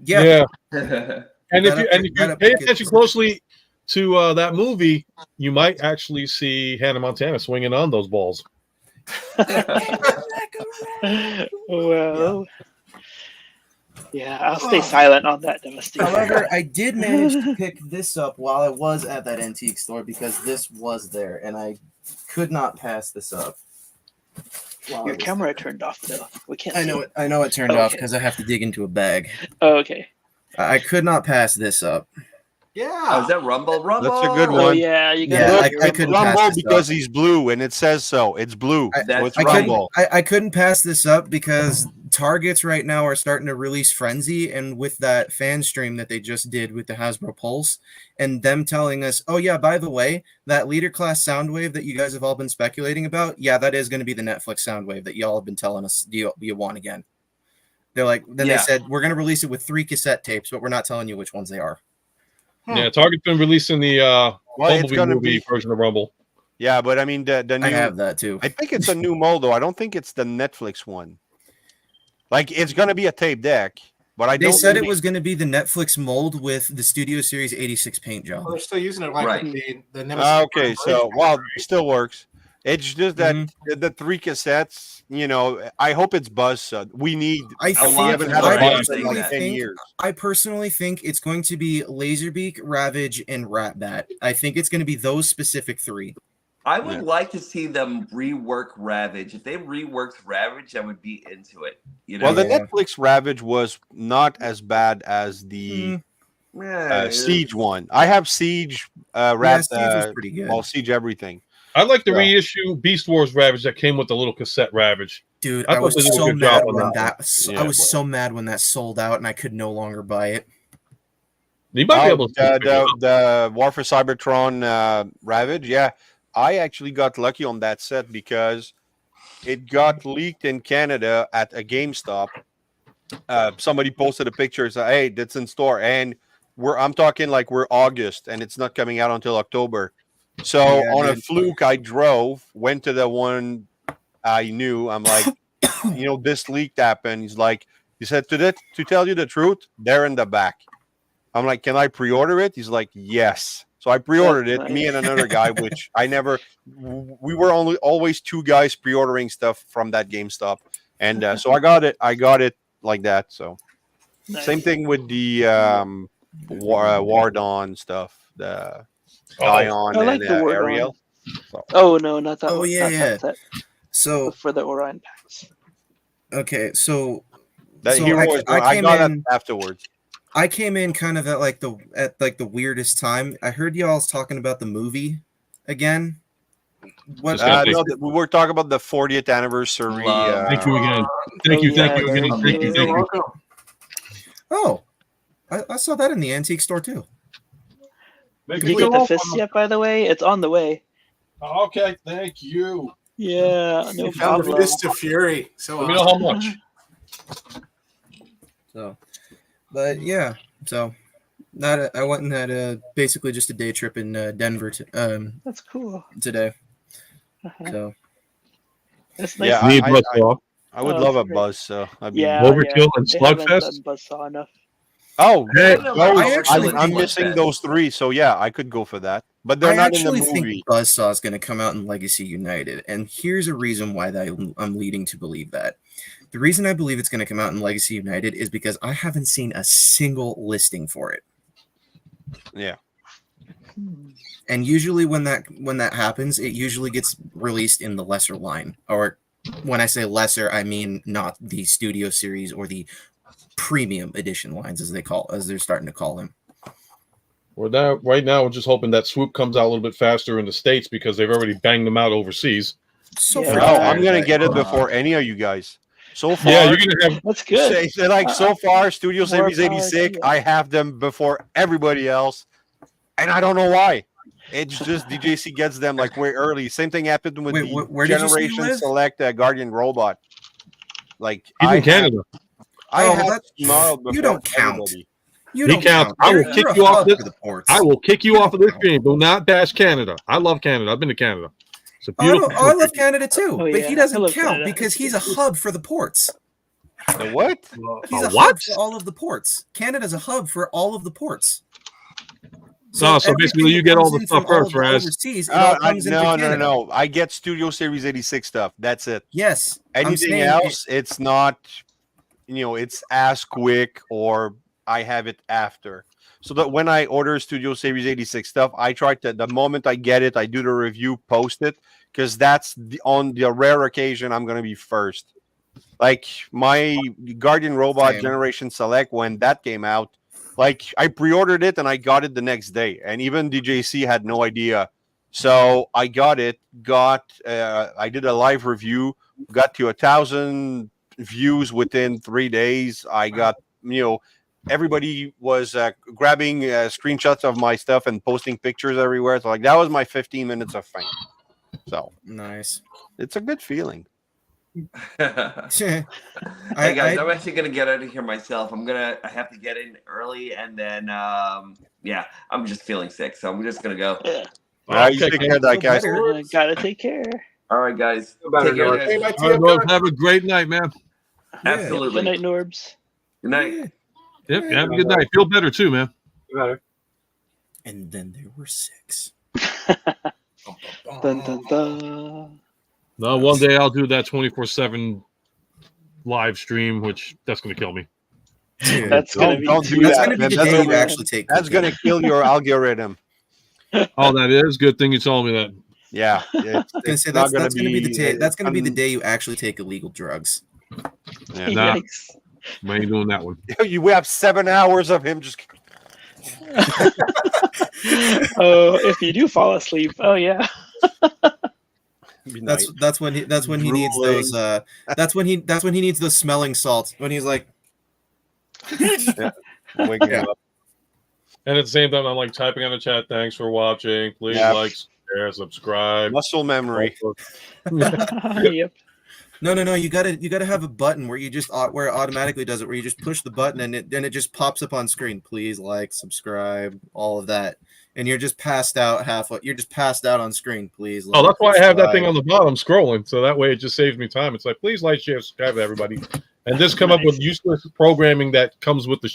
K: Yeah.
A: And if you pay attention closely to that movie, you might actually see Hannah Montana swinging on those balls.
D: Well, yeah, I'll stay silent on that, Devastator.
K: However, I did manage to pick this up while I was at that antique store because this was there, and I could not pass this up.
D: Your camera turned off though. We can't.
K: I know it turned off because I have to dig into a bag.
D: Oh, okay.
K: I could not pass this up.
F: Yeah.
E: Oh, is that Rumble? Rumble.
I: That's a good one.
D: Oh, yeah, you got
K: I couldn't pass
I: Rumble
K: this
I: because
K: up.
I: he's blue and it says so. It's blue. So it's
K: I
I: Rumble.
K: couldn't pass this up because Targets right now are starting to release Frenzy, and with that fan stream that they just did with the Hasbro Pulse, and them telling us, oh yeah, by the way, that leader class Soundwave that you guys have all been speculating about, yeah, that is going to be the Netflix Soundwave that y'all have been telling us you want again. They're like, they said we're going to release it with 3 cassette tapes, but we're not telling you which ones they are.
A: Yeah, Target's been releasing the Bumblebee movie version of Rumble.
I: Yeah, but I mean the new.
K: I have that too.
I: I think it's a new mold though. I don't think it's the Netflix one. Like it's gonna be a tape deck, but
K: They said it was going to be the Netflix mold with the Studio Series 86 paint job.
F: Well, they're still using it like
E: Right.
F: the Nemesis.
I: Okay, so it still works. It's just that the 3 cassettes, you know, I hope it's buzz. We need.
K: I
I: haven't had a buzz in like 10 years.
K: I personally think it's going to be Laserbeak, Ravage, and Ratbat. I think it's going to be those specific 3.
E: I would like to see them rework Ravage. If they reworked Ravage, I would be into it. You know.
I: Well, the Netflix Ravage was not as bad as the Siege one. I have Siege.
K: Siege was pretty good.
I: Well, Siege everything.
A: I like the reissue Beast Wars Ravage that came with the little cassette Ravage.
K: Dude,
A: I
K: I was
A: thought they did a
K: so
A: good
K: mad
A: job on
K: when
A: that
K: that.
A: one.
K: I was so mad when that sold out and I could no longer buy it.
A: You might be able to
I: the War for Cybertron Ravage. Yeah, I actually got lucky on that set because it got leaked in Canada at a GameStop. Somebody posted a picture and said, "Hey, that's in store," and I'm talking like we're August and it's not coming out until October. So on a fluke, I went to the one I knew. I'm like, you know, this leaked happened. He said, to tell you the truth, they're in the back. I'm like, can I pre-order it? He's like, yes. So I pre-ordered it, me and another guy, which we were always 2 guys pre-ordering stuff from that GameStop. And so I got it like that. So same thing with the War Dawn stuff, the Ion
D: I like
I: and
D: the War Dawn.
I: Ariel. So.
D: Oh no, not that.
K: Oh
D: one.
K: yeah,
D: Not
K: yeah.
D: that set.
K: So
D: for the Orion packs.
K: Okay, so
I: that
K: so
I: hero I
K: came
I: got
K: in,
I: it afterwards.
K: I came in kind of at the weirdest time. I heard y'all talking about the movie again. What?
I: No, we were talking about the 40th anniversary.
A: Thank you again. Thank you again. Thank you.
K: Oh, I saw that in the antique store too.
D: Did you get the fist yet? By the way, it's on the way.
A: Okay, thank you.
D: Yeah, no problem.
F: Fist of Fury. So
A: let me know how much.
K: So, but yeah, so I went and had basically just a day trip in Denver.
D: That's cool.
K: Today. So
D: that's nice.
I: Yeah, I would love a buzz. So
A: Overkill and Slugfest.
D: Buzzsaw enough.
I: Oh,
K: I'm
I: I'm missing those 3, so yeah, I could go for that. But they're not in the movie.
K: I actually think Buzzsaw is going to come out in Legacy United, and here's a reason why I'm leading to believe that. The reason I believe it's going to come out in Legacy United is because I haven't seen a single listing for it.
I: Yeah.
K: And usually when that happens, it usually gets released in the lesser line, or When I say lesser, I mean not the Studio Series or the Premium Edition lines, as they're starting to call them.
A: Right now, we're just hoping that Swoop comes out a little bit faster in the States because they've already banged them out overseas.
K: So
D: Yeah.
I: No, I'm gonna get it before any of you guys. So far,
A: Yeah, you're gonna have.
D: That's good.
I: Say, like so far, Studio
D: More
I: Series
D: power to
I: 86,
D: you.
I: I have them before everybody else, and I don't know why. It's just DJC gets them like way early. Same thing happened with
K: Wait,
I: the
K: where did you say you
I: Generation
K: live?
I: Select Guardian Robot. Like
A: He's in Canada.
I: I
K: Oh,
I: have
K: that's-
I: snarled
K: you
I: before
K: don't count.
I: everybody.
K: You
A: He
K: don't
A: counts.
K: count.
A: I will
K: You're
A: kick
K: a
A: you off
K: hub
A: this.
K: for the ports.
A: I will kick you
K: You
A: off of
K: don't
A: this
K: count.
A: stream. Do not bash Canada. I love Canada. I've been to Canada. It's a
K: I
A: beautiful.
K: love
A: country.
K: Canada too,
D: Oh,
K: but
D: yeah.
K: he
D: I
K: doesn't
D: love
K: count
D: Canada.
K: because he's a hub for the ports.
I: The what?
K: He's
A: A
K: a hub
A: what?
K: for all of the ports. Canada's a hub for all of the ports.
A: So
K: everything
A: basically
K: that
A: you get all
K: comes
A: the
K: in
A: stuff
K: from all
A: first,
K: of the
A: whereas
K: overseas, it all comes in from Canada.
I: No. I get Studio Series 86 stuff. That's it.
K: Yes, I'm
I: Anything
K: saying
I: else, it's not, it's as quick or I have it after. So that when I order Studio Series 86 stuff, I try to, the moment I get it, I do the review, post it, because that's on the rare occasion I'm going to be first. Like my Guardian Robot
K: Same.
I: Generation Select, when that came out, like I pre-ordered it and I got it the next day, and even DJC had no idea. So I got it. I did a live review. Got to 1,000 views within 3 days. I got everybody was grabbing screenshots of my stuff and posting pictures everywhere. So like that was my 15 minutes of fame. So
K: nice.
I: It's a good feeling.
E: Hey guys, I'm actually gonna get out of here myself. I have to get in early, and then I'm just feeling sick, so I'm just gonna go.
D: Yeah.
I: You take care, guys.
D: Gotta take care.
E: All right, guys.
G: Better,
E: Take care,
G: Norbs.
E: guys.
F: Hey, my
A: All right,
F: TM
A: bro,
F: guy.
A: have a great night, man.
E: Absolutely.
D: Good night, Norbs.
E: Good night.
A: Yep, have a good night. Feel better too, man.
G: Better.
K: And then there were 6.
D: Dun, dun, dun.
A: No, one day I'll do that 24/7 live stream, which that's gonna kill me.
K: Dude,
D: That's gonna be
I: Don't do
K: that's
I: that.
K: gonna be the
I: That's
K: day
I: gonna-
K: you actually take.
I: That's
K: control.
I: gonna kill your algorithm.
A: Oh, that is good thing you told me that.
I: Yeah,
K: I was gonna say that's gonna be the day. That's gonna be the day you actually take illegal drugs.
I: Yeah.
A: Nah,
D: Yikes.
A: we ain't doing that one.
I: We have 7 hours of him just.
D: Oh, if you do fall asleep, oh yeah.
K: That's when he needs those. That's when he needs those smelling salts. When he's like,
I: Waking
K: Yeah.
I: up.
A: And at the same time, I'm like typing on the chat. Thanks for watching. Please
I: Yeah.
A: like, share, subscribe.
I: Muscle memory.
D: Yep.
K: no, you gotta have a button where you just where it automatically does it, where you just push the button and it just pops up on screen. Please like, subscribe, all of that, and you're just passed out halfway. You're just passed out on screen. Please.
A: Oh, that's why I have that thing on
K: subscribe.
A: the bottom scrolling, so that way it just saves me time. It's like, please like, share, subscribe, everybody, and just come up with useless programming that comes with the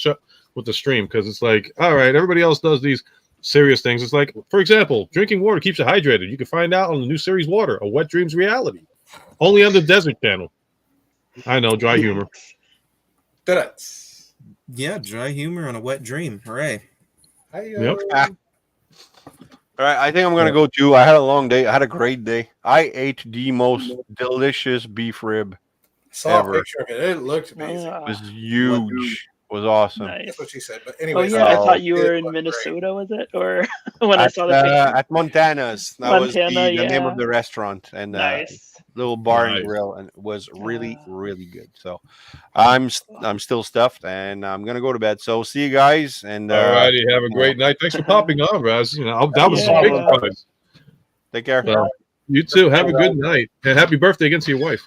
A: stream, because it's like, all right, everybody else does these serious things. It's like, for example, drinking water keeps you hydrated. You can find out on the new series Water, A Wet Dreams Reality, only on the Desert Channel. I know, dry humor.
K: Yeah, dry humor on a wet dream. Hooray!
A: Yep.
I: All right, I think I'm gonna go too. I had a long day. I had a great day. I ate the most delicious beef rib
F: Saw
I: ever.
F: a picture of it. It looked amazing.
I: It was huge. It was awesome.
D: Nice.
F: That's what she said. But
D: Oh
F: anyway,
D: yeah, I thought
F: it
D: you were in
F: looked
D: Minnesota, was it? Or when I saw the picture.
I: At Montana's. That was
D: Montana,
I: the name
D: yeah.
I: of the restaurant, and
D: Nice.
I: little bar
A: Nice.
I: and grill, and it was really really good. So I'm still stuffed, and I'm gonna go to bed. So see you guys, and
A: All righty, have a great night. Thanks for popping on, Raz. That was a big
D: Yeah.
A: surprise.
I: take care.
A: You too. Have a good night, and happy birthday again to your wife.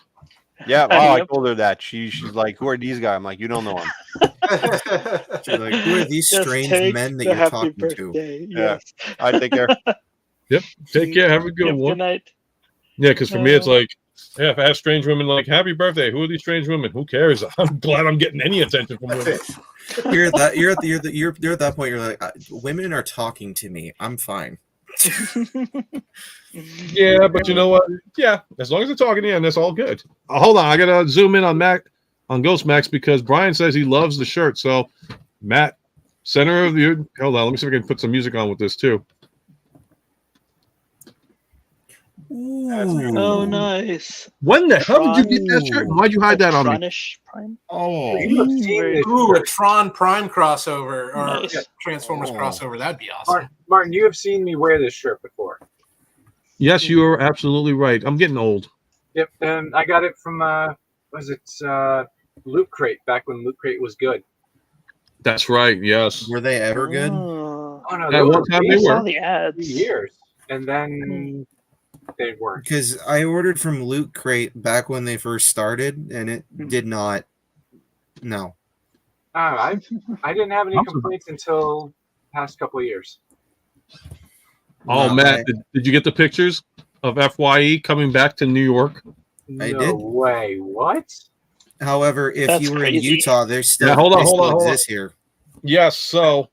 I: Yeah, I
D: Yep.
I: told her that. She's like, "Who are these guys?" I'm like, "You don't know them."
K: She's like, who are these
D: Just
K: strange
D: take
K: men that
D: the
K: you're
D: happy
K: talking to?
D: birthday.
I: Yeah.
D: Yes.
I: All right, take care.
A: Yep. Take care. Have a good
D: Yep,
A: one.
D: good night.
A: Yeah, because for me, it's like, yeah, if I have strange women like, happy birthday, who are these strange women? Who cares? I'm glad I'm getting any attention from women.
K: You're at that point. You're like, women are talking to me. I'm fine.
A: Yeah, but you know what? Yeah, as long as they're talking to you, and that's all good. Hold on, I gotta zoom in on Ghost Max because Brian says he loves the shirt. So, Matt, center of your hold on, let me see if I can put some music on with this too.
D: Oh, nice.
A: When the hell did you get that shirt? Why'd you hide that on me?
D: Tronish Prime.
I: Oh,
F: Ooh, a Tron Prime crossover or
D: Nice.
F: Transformers crossover. That'd be awesome.
G: Martin, you have seen me wear this shirt before.
A: Yes, you are absolutely right. I'm getting old.
G: Yep, and I got it from Loot Crate back when Loot Crate was good.
A: That's right. Yes.
K: Were they ever good?
G: Oh no,
A: At one time they
D: saw
A: were.
D: the ads.
G: Years, and then they weren't.
K: Because I ordered from Loot Crate back when they first started, and it did not. No.
G: I didn't have any complaints until past couple of years.
A: Oh,
K: No,
A: Matt, did you get the pictures of FYE coming back to New York?
K: I
G: No
K: did.
G: way. What?
K: However, if
D: That's
K: you were in
D: crazy.
K: Utah, there's still
A: Yeah, hold on,
K: they
A: hold
K: still
A: on, hold on.
K: exist here.
A: Yes. So,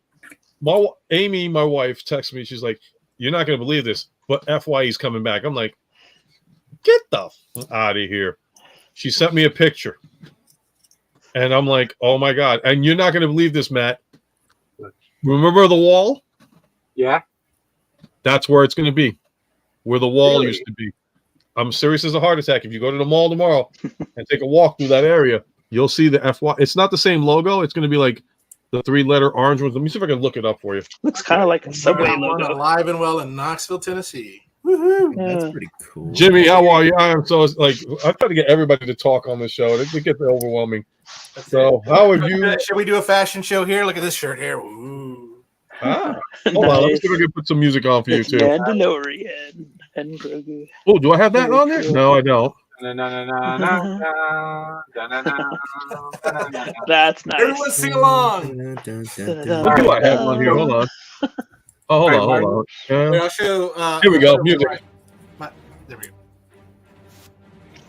A: Amy, my wife, texted me. She's like, "You're not going to believe this, but FYE's coming back." I'm like, "Get the f out of here!" She sent me a picture, and I'm like, "Oh my god!" And you're not going to believe this, Matt. Remember the wall?
G: Yeah.
A: That's where it's going to be, where the wall
G: Really?
A: used to be. I'm serious as a heart attack. If you go to the mall tomorrow and take a walk through that area, you'll see the FY. It's not the same logo. It's going to be like the 3-letter orange ones. Let me see if I can look it up for you.
D: Looks kind of like a Subway
F: One
D: logo.
F: alive and well in Knoxville, Tennessee. Woohoo!
K: That's pretty cool.
A: Jimmy, how are you? I am so like I try to get everybody to talk on the show. It gets overwhelming. So how have you?
F: Should we do a fashion show here? Look at this shirt here. Ooh.
A: Hold on, let me see if I can put some music on for you
D: It's
A: too.
D: Mandalorian and Grogu.
A: Oh, do I have that on there? No, I don't.
D: That's nice.
F: Everyone sing along.
A: What do I have on here? Hold on. Oh, hold on.
F: Here, I'll show.
A: Here we
F: I'll
A: go.
F: show
A: Music.
F: there we go.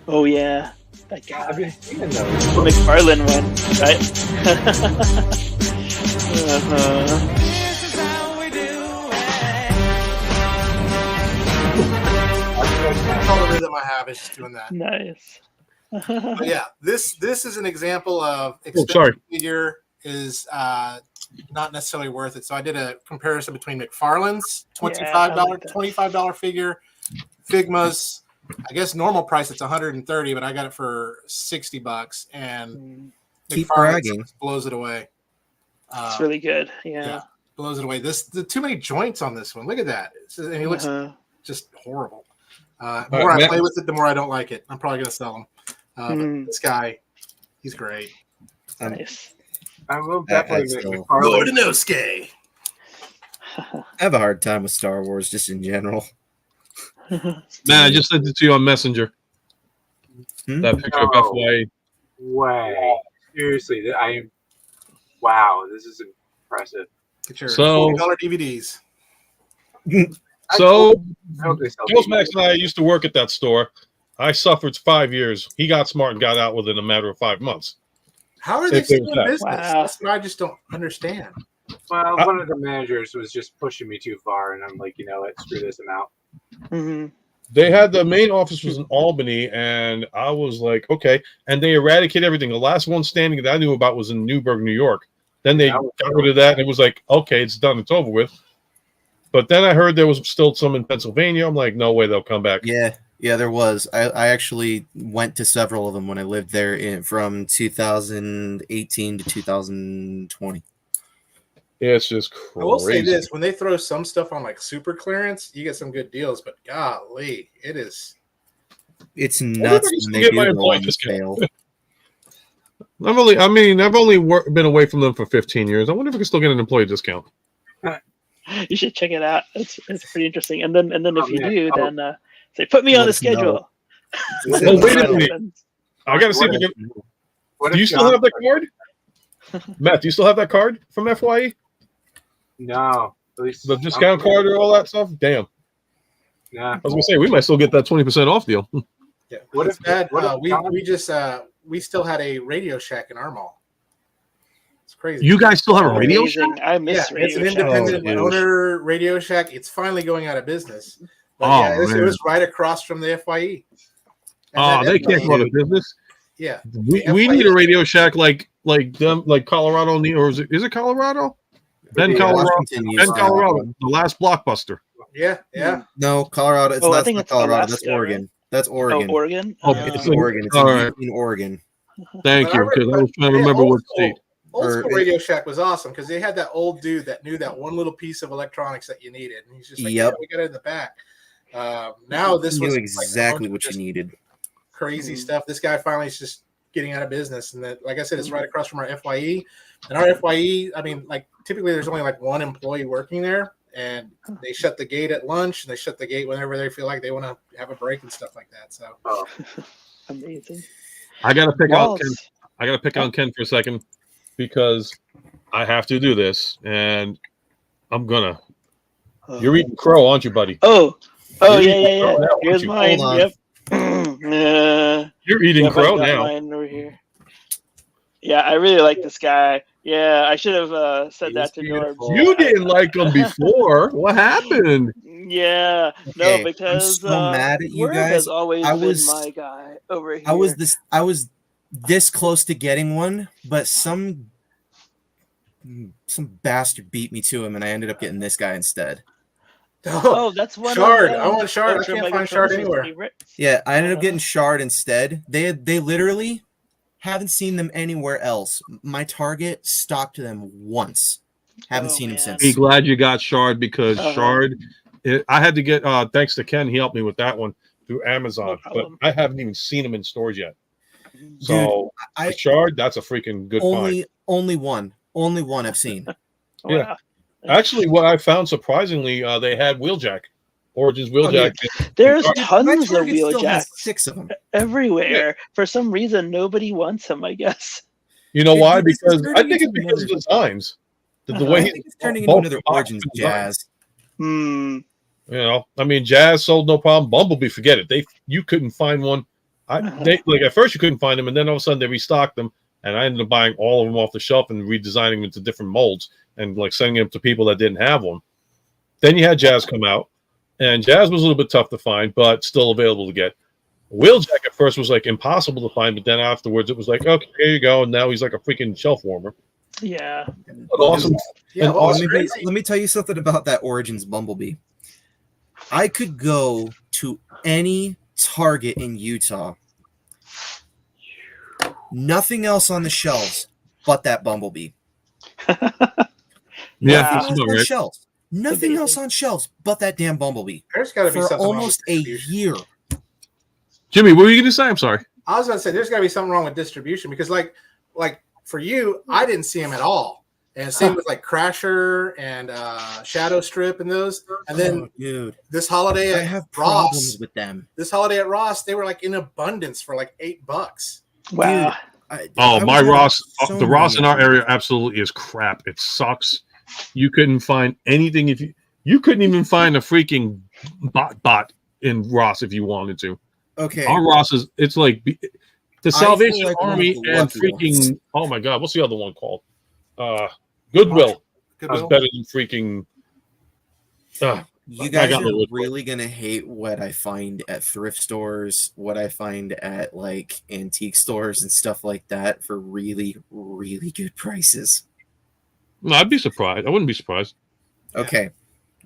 D: Oh yeah, that guy.
G: I've been seeing those.
D: The McFarlane one, right?
F: That's all the rhythm I have is just doing that.
D: Nice.
F: But yeah, this is an example of expensive
A: sorry.
F: figure is not necessarily worth it. So I did a comparison between McFarlane's $25 figure, Figma's. I guess normal price it's $130, but I got it for $60, and
K: Keep
F: McFarlane's
K: bragging.
F: blows it away.
D: It's really good. Yeah.
F: Blows it away. The too many joints on this one. Look at that. And he looks just horrible. The more I play with it, the more I don't like it. I'm probably gonna sell him. But this guy, he's great.
D: Nice.
G: I will definitely make
K: still-
G: McFarlane.
F: Lord Inosuke.
K: I have a hard time with Star Wars just in general.
A: Man, I just sent it to you on Messenger. That picture of
G: No.
A: FYE.
G: Way. Seriously, wow, this is impressive.
F: Get your
A: So-
F: $40 DVDs.
A: So,
G: I hope they sell
A: Ghost Max and I used to work at that store. I suffered 5 years. He got smart and got out within a matter of 5 months.
F: How are they
A: If
F: still
A: there's
F: in
A: that.
F: business?
D: Wow.
F: That's what I just don't understand.
G: Well, one of the managers was just pushing me too far, and I'm like, you know what, screw this, I'm out.
A: They had the main office was in Albany, and I was like, okay. And they eradicated everything. The last one standing that I knew about was in Newburgh, New York. Then they got rid of that, and it was like, okay, it's done, it's over with. But then I heard there was still some in Pennsylvania. I'm like, no way they'll come back.
K: Yeah, there was. I actually went to several of them when I lived there from 2018 to 2020.
A: Yeah, it's just crazy.
F: I will say this: when they throw some stuff on like super clearance, you get some good deals. But golly, it's
K: It's nuts when they
A: get
K: do
A: my
K: go
A: employee
K: on
A: discount.
K: sale.
A: I've only been away from them for 15 years. I wonder if I can still get an employee discount.
D: You should check it out. It's pretty interesting. And then if you do, then say put me on the schedule.
A: Well, wait a minute. I gotta see if I can. Do you still have that card? Matt, do you still have that card from FYE?
G: No. At least
A: The discount card or all that stuff? Damn.
G: Yeah.
A: I was gonna say we might still get that 20% off deal.
F: Yeah.
G: What if
F: bad?
G: what if
F: We just we still had a Radio Shack in our mall. It's crazy.
A: You guys still have a Radio Shack?
D: Amazing. I miss
F: It's an
D: Radio Shack.
F: independent owner Radio Shack. It's finally going out of business. But
A: Oh,
F: yeah, it
A: man.
F: was right across from the FYE.
A: Oh, they can't go out of business.
F: Yeah.
A: We need a Radio Shack like them, like Colorado need, or is it Colorado? Ben
K: Yeah,
A: Colorado.
K: Washington used
A: Ben
K: to have
A: Colorado.
K: one.
A: The last Blockbuster.
F: Yeah, yeah.
K: No, Colorado. It's
D: Oh, I
K: not
D: think it's
K: Colorado. That's
D: Alaska,
K: Oregon.
D: right?
K: That's Oregon.
D: Oh, Oregon.
K: It's in Oregon. It's
A: all right.
K: in Oregon.
A: Thank you, because I was trying to remember what state.
F: Old school Radio Shack was awesome because they had that old dude that knew that one little piece of electronics that you needed, and he's just like, "Yeah, we got it in the back." Now this
K: knew
F: was
K: exactly
F: like
K: what you needed.
F: Crazy stuff. This guy finally is just getting out of business, and that, like I said, it's right across from our FYE. And our FYE, I mean, like typically there's only like one employee working there, and they shut the gate at lunch, and they shut the gate whenever they feel like they want to have a break and stuff like that. So
D: amazing.
A: I gotta pick on Ken. I gotta pick on Ken for a second because I have to do this, and I'm gonna. You're eating crow, aren't you, buddy?
D: Oh,
A: You're
D: yeah.
A: Now,
D: Here's mine. Yep.
A: You're eating crow
D: I got
A: now.
D: mine over here. Yeah, I really like this guy. Yeah, I should have said that to Norb.
A: You didn't like him before. What happened?
D: Yeah,
K: Okay,
D: no, because
K: I'm so mad at you
D: Norb
K: guys.
D: has always
K: I
D: been
K: was-
D: my guy over here.
K: I was this close to getting one, but some bastard beat me to him, and I ended up getting this guy instead.
D: Oh, that's one.
F: Shard.
D: Of,
F: I want Shard. I
D: Ultra
F: can't find
D: Megatron's
F: Shard anywhere.
D: favorites.
K: Yeah, I ended up getting Shard instead. They literally haven't seen them anywhere else. My Target stocked them once. Haven't seen him since.
A: Be glad you got Shard because Shard. I had to get. Thanks to Ken, he helped me with that one through Amazon, but I haven't even seen him in stores yet. So Shard, that's a freaking good find.
K: Only one I've seen.
A: Yeah. Actually, what I found surprisingly, they had Wheeljack, Origins Wheeljack.
D: There's tons of
K: Target still has
D: Wheeljacks
K: 6 of them
D: everywhere. For some reason, nobody wants them. I guess.
A: You know why?
K: This is
A: Because I
K: turning
A: think it's
K: into
A: because of the designs. The way
K: I think it's turning into another Origins Jazz.
A: You know, I mean, Jazz sold no problem. Bumblebee, forget it. You couldn't find one. They like at first you couldn't find them, and then all of a sudden they restocked them, and I ended up buying all of them off the shelf and redesigning them into different molds and like sending them to people that didn't have one. Then you had Jazz come out, and Jazz was a little bit tough to find, but still available to get. Wheeljack at first was like impossible to find, but then afterwards it was like, okay, here you go, and now he's like a freaking shelf warmer.
D: Yeah.
A: But awesome.
K: Yeah,
A: well,
K: let me tell you something about that Origins Bumblebee. I could go to any Target in Utah. Nothing else on the shelves but that Bumblebee.
A: Yeah,
K: Nothing else on shelves. Nothing else on shelves but that damn Bumblebee.
F: There's got to be
K: for
F: something
K: almost a year.
A: Jimmy, what were you going to say? I'm sorry.
F: I was going to say there's got to be something wrong with distribution because, like for you, I didn't see him at all, and same with like Crasher and Shadow Strip and those. And then,
K: dude,
F: this holiday
K: I
F: at
K: have
F: Ross
K: problems with them.
F: This holiday at Ross, they were like in abundance for like $8.
D: Wow.
A: My Ross, the Ross in our area absolutely is crap. It sucks. You couldn't find anything if you couldn't even find a freaking bot in Ross if you wanted to.
K: Okay,
A: our Ross is like the Salvation
K: like
A: Army and freaking oh my god, what's the other one called? Goodwill is better than freaking.
K: You guys are really gonna hate what I find at thrift stores, what I find at like antique stores and stuff like that for really, really good prices.
A: No, I'd be surprised. I wouldn't be surprised.
K: Okay,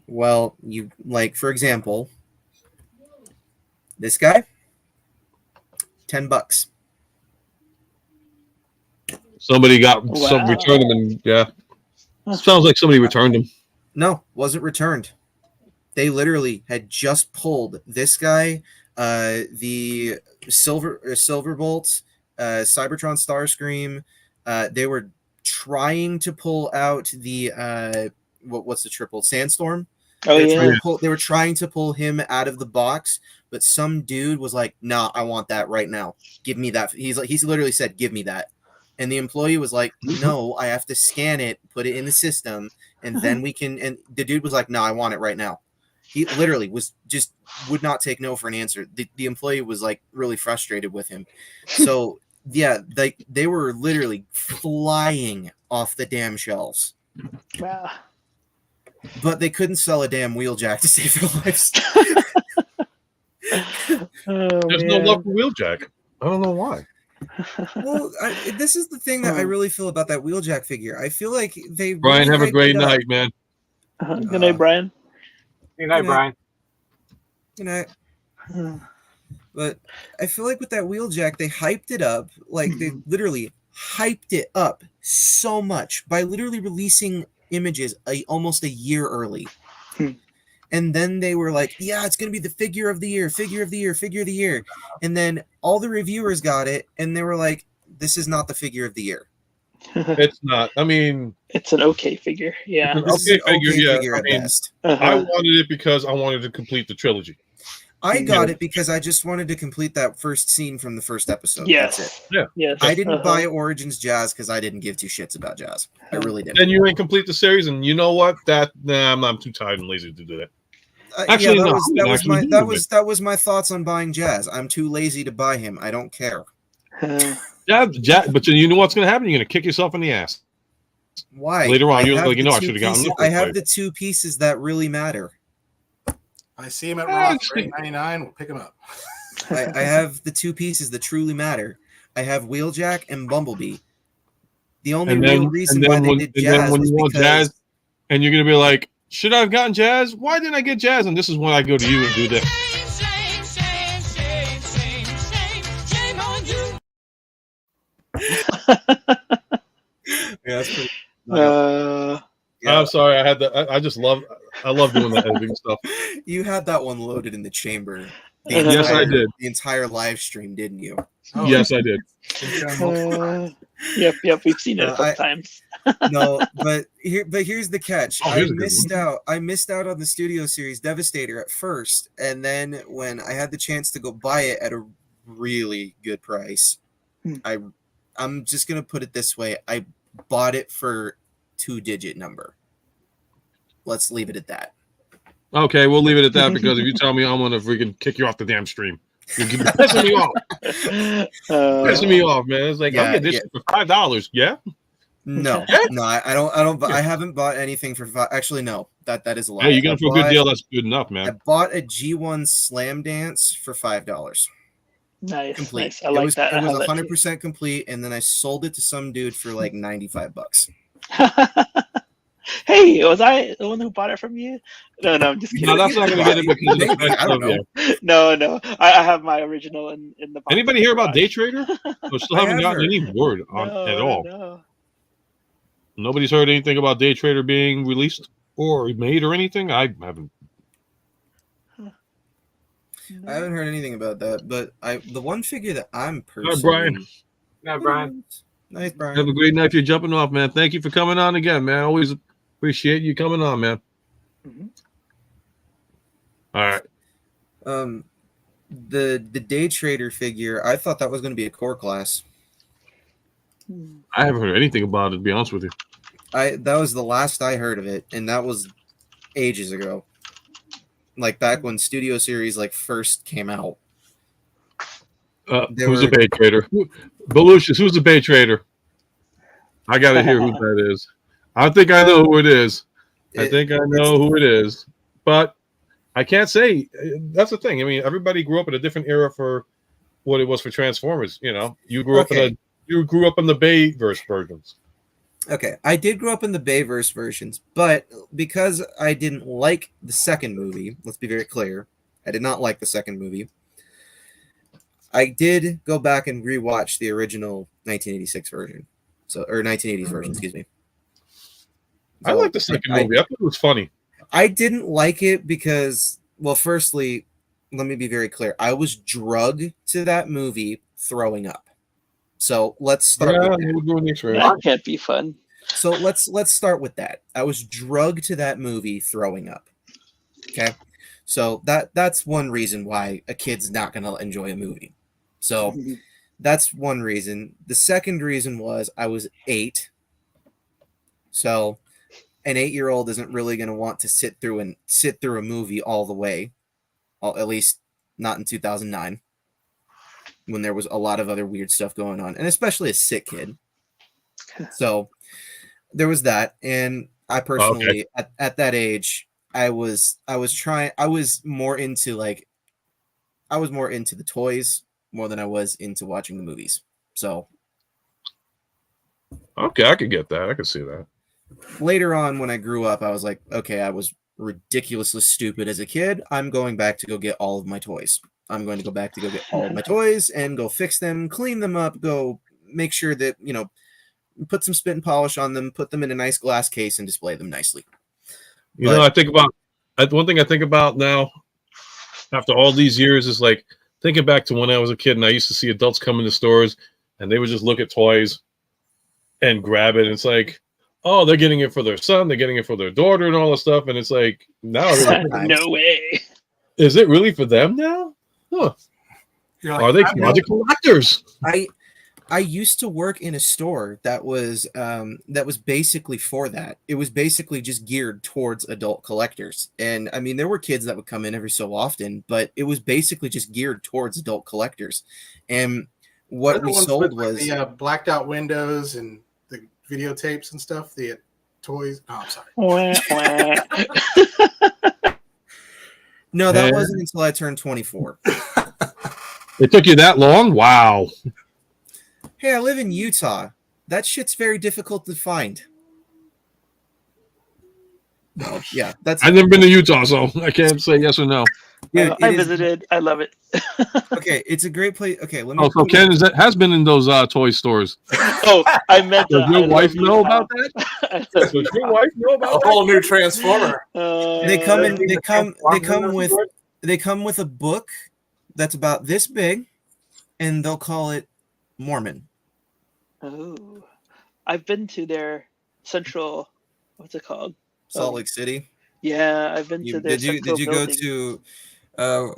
K: well, you like for example, this guy, $10.
A: Somebody got some returned them, and yeah, sounds like somebody returned them.
K: No, wasn't returned. They literally had just pulled this guy, the Silverbolt, Cybertron Starscream. They were trying to pull out the what's the triple Sandstorm?
D: Oh yeah.
K: They were trying to pull him out of the box, but some dude was like, "Nah, I want that right now. Give me that." He's literally said, "Give me that," and the employee was like, "No, I have to scan it, put it in the system, and then we can." And the dude was like, "No, I want it right now." He literally would not take no for an answer. The employee was like really frustrated with him. So yeah, they were literally flying off the damn shelves.
D: Wow.
K: But they couldn't sell a damn Wheeljack to save their lives.
A: There's no love for Wheeljack. I don't know why.
K: Well, this is the thing that I really feel about that Wheeljack figure. I feel like they.
A: Brian,
K: really
A: have a great night, man.
D: Good night, Brian.
G: Good night, Brian.
K: Good night. But I feel like with that Wheeljack, they hyped it up. Like they literally hyped it up so much by literally releasing images almost a year early. And then they were like, yeah, it's going to be the figure of the year, figure of the year, figure of the year. And then all the reviewers got it, and they were like, this is not the figure of the year.
A: It's not. I mean,
D: it's an okay figure. Yeah.
K: This is an okay figure at best.
A: I wanted it because I wanted to complete the trilogy.
K: I got it because I just wanted to complete that first scene from the first episode.
D: Yes.
K: That's it.
A: Yeah.
D: Yes.
K: I didn't buy Origins Jazz because I didn't give two shits about Jazz. I really didn't.
A: Then you ain't complete the series, and you know what? I'm too tired and lazy to do that. Actually,
K: yeah,
A: that
K: was my thoughts on buying Jazz. I'm too lazy to buy him. I don't care.
A: Yeah, but you know what's going to happen? You're going to kick yourself in the ass.
K: Why?
A: Later on, you're
K: I
A: like, I should have gotten.
K: I have the two pieces that really matter.
F: I see him at Ross for $8.99. We'll pick him up.
K: I have the two pieces that truly matter. I have Wheeljack and Bumblebee. The only real reason why they did Jazz was because
A: Jazz, and you're going to be like, should I have gotten Jazz? Why didn't I get Jazz? And this is when I go to you and do this.
K: Yeah, that's pretty.
A: I'm sorry. I had that. I love doing that editing stuff.
K: You had that one loaded in the chamber.
A: Yes, I did.
K: The entire live stream, didn't you?
A: Oh, yes, I did.
D: Yep. We've seen it a couple times.
K: No, but here's the catch.
A: Oh,
K: I missed out on the studio series Devastator at first, and then when I had the chance to go buy it at a really good price, I'm just gonna put it this way: I bought it for 2-digit number. Let's leave it at that.
A: Okay, we'll leave it at that because if you tell me I'm gonna freaking kick you off the damn stream, you're pissing me off. Pissing me off, man. It's like I'll get this for $5. Yeah.
K: No, no, I don't. I haven't bought anything for $5. Actually, no, that is a lie.
A: Hey, you got it for a good deal. That's good enough, man.
K: I bought a G1 Slam Dance for $5.
D: Nice,
K: complete.
D: Nice. I like that.
K: It was 100% complete, and then I sold it to some dude for like $95.
D: Hey, was I the one who bought it from you? No, I'm just kidding.
A: No, that's not gonna get it because of the
K: I don't know.
D: No, I have my original in the box.
A: Anybody hear about Day Trader? I still haven't gotten any word on at all.
D: No.
A: Nobody's heard anything about Day Trader being released or made or anything. I haven't.
K: I haven't heard anything about that, but the one figure that I'm personally.
A: Hi, Brian.
G: Hi, Brian.
K: Nice, Brian.
A: Have a great night. If you're jumping off, man. Thank you for coming on again, man. Always appreciate you coming on, man. All right.
K: The Day Trader figure, I thought that was going to be a core class.
A: I haven't heard anything about it, to be honest with you.
K: That was the last I heard of it, and that was ages ago. Like back when Studio Series first came out.
A: Who's the Bay Trader? Belucius, who's the Bay Trader? I gotta hear who that is. I think I know who it is. I think I know who it is, but I can't say. That's the thing. I mean, everybody grew up in a different era for what it was for Transformers. You know, you grew up in the Bayverse versions.
K: Okay, I did grow up in the Bayverse versions, but because I didn't like the second movie, let's be very clear, I did not like the second movie. I did go back and rewatch the original 1986 version, or 1980s version, excuse me.
A: I like the second movie. I thought it was funny.
K: I didn't like it because, well, firstly, let me be very clear. I was drugged to that movie throwing up. So let's start with that.
D: That can't be fun.
K: So let's start with that. I was drugged to that movie throwing up. Okay. So that's one reason why a kid's not going to enjoy a movie. So that's one reason. The second reason was I was 8. So an 8-year-old isn't really going to want to sit through a movie all the way, at least not in 2009, when there was a lot of other weird stuff going on, and especially a sick kid. So there was that, and I personally at that age, I was more into the toys more than I was into watching the movies. So
A: okay, I could get that. I could see that.
K: Later on, when I grew up, I was like, okay, I was ridiculously stupid as a kid, I'm going back to go get all of my toys. I'm going to go back to go get all of my toys and go fix them, clean them up, go make sure that, put some spit and polish on them, put them in a nice glass case and display them nicely.
A: I think about one thing I think about now after all these years is like thinking back to when I was a kid and I used to see adults come into stores and they would just look at toys and grab it. And it's like, oh, they're getting it for their son, they're getting it for their daughter and all this stuff. And it's like, now
D: no way.
K: Is it really for them now? Huh.
A: Like, are they project collectors?
K: I used to work in a store that was basically for that. It was basically just geared towards adult collectors. And I mean, there were kids that would come in every so often, but it was basically just geared towards adult collectors. And what we sold was
F: the blacked out windows and the videotapes and stuff, the toys. Oh, I'm sorry.
K: No, that wasn't until I turned 24.
A: It took you that long? Wow.
K: Hey, I live in Utah. That shit's very difficult to find. Well, yeah,
A: I've never been to Utah, so I can't say yes or no.
K: Dude,
D: I visited. I love it.
K: Okay, it's a great place. Okay, let me.
A: Oh, so Ken has been in those toy stores.
D: Oh, I meant.
A: Does your wife know about that? Does your wife know about
F: a whole new Transformer?
K: They come with a book that's about this big, and they'll call it Mormon.
D: Oh, I've been to their central. What's it called?
K: Salt Lake City.
D: Yeah, I've been to their.
K: Did you go to?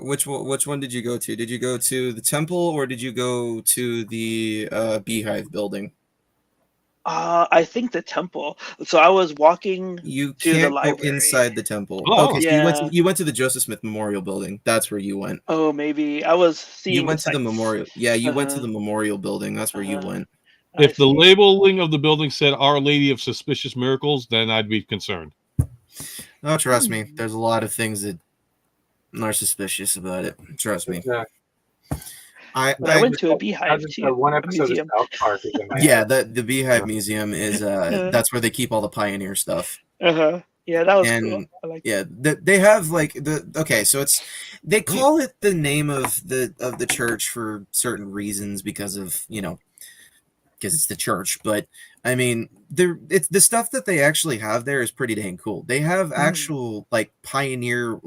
K: Which one did you go to? Did you go to the temple or did you go to the Beehive building?
D: I think the temple. So I was walking
K: to
D: the library.
K: Go inside the temple.
D: Oh,
K: okay,
D: yeah.
K: So you went to the Joseph Smith Memorial Building. That's where you went.
D: Oh, maybe I was seeing.
K: You went to the memorial. Yeah, you went to the memorial building. That's where you went.
A: If the labeling of the building said Our Lady of Suspicious Miracles, then I'd be concerned.
K: No, trust me. There's a lot of things that are suspicious about it. Trust me.
G: Yeah.
D: I went to a Beehive too.
G: One episode of South Park is in my
K: head. The Beehive Museum is that's where they keep all the Pioneer stuff.
D: Yeah, that was cool. I like
K: they have like so they call it the name of the church for certain reasons because of because it's the church, but I mean it's the stuff that they actually have there is pretty dang cool. They have actual like Pioneer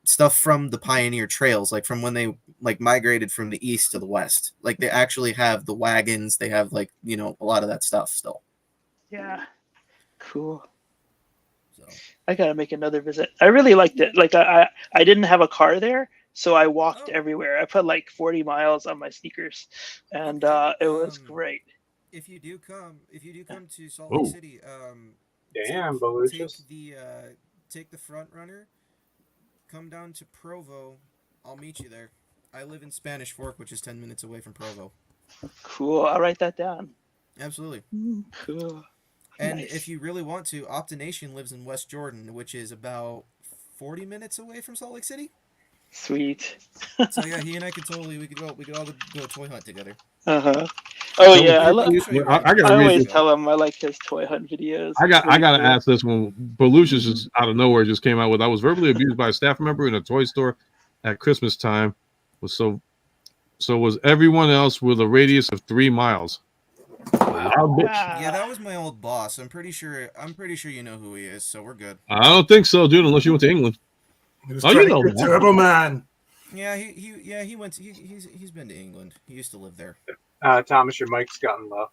K: stuff from the Pioneer trails, like from when they migrated from the east to the west. Like they actually have the wagons, they have a lot of that stuff still.
D: Yeah, cool. So I gotta make another visit. I really liked it. Like I didn't have a car there, so I walked everywhere. I put 40 miles on my sneakers, and it was great.
K: If you do come to Salt Lake City,
G: damn, Belucius.
K: Take the front runner. Come down to Provo. I'll meet you there. I live in Spanish Fork, which is 10 minutes away from Provo.
D: Cool. I'll write that down.
K: Absolutely.
D: Cool.
K: And if you really want to, Optination lives in West Jordan, which is about 40 minutes away from Salt Lake City.
D: Sweet.
K: So yeah, he and I we could all go toy hunt together.
D: Oh yeah, I always
A: this.
D: tell him I like his toy hunt videos.
A: I gotta ask this one. Belucius is out of nowhere just came out with. I was verbally abused by a staff member in a toy store at Christmas time. So was everyone else with a radius of 3 miles.
K: Yeah, that was my old boss. I'm pretty sure you know who he is, so we're good.
A: I don't think so, dude. Unless you went to England.
F: Turbo Man.
K: Yeah, he went. He's been to England. He used to live there.
G: Thomas, your mic's gotten low.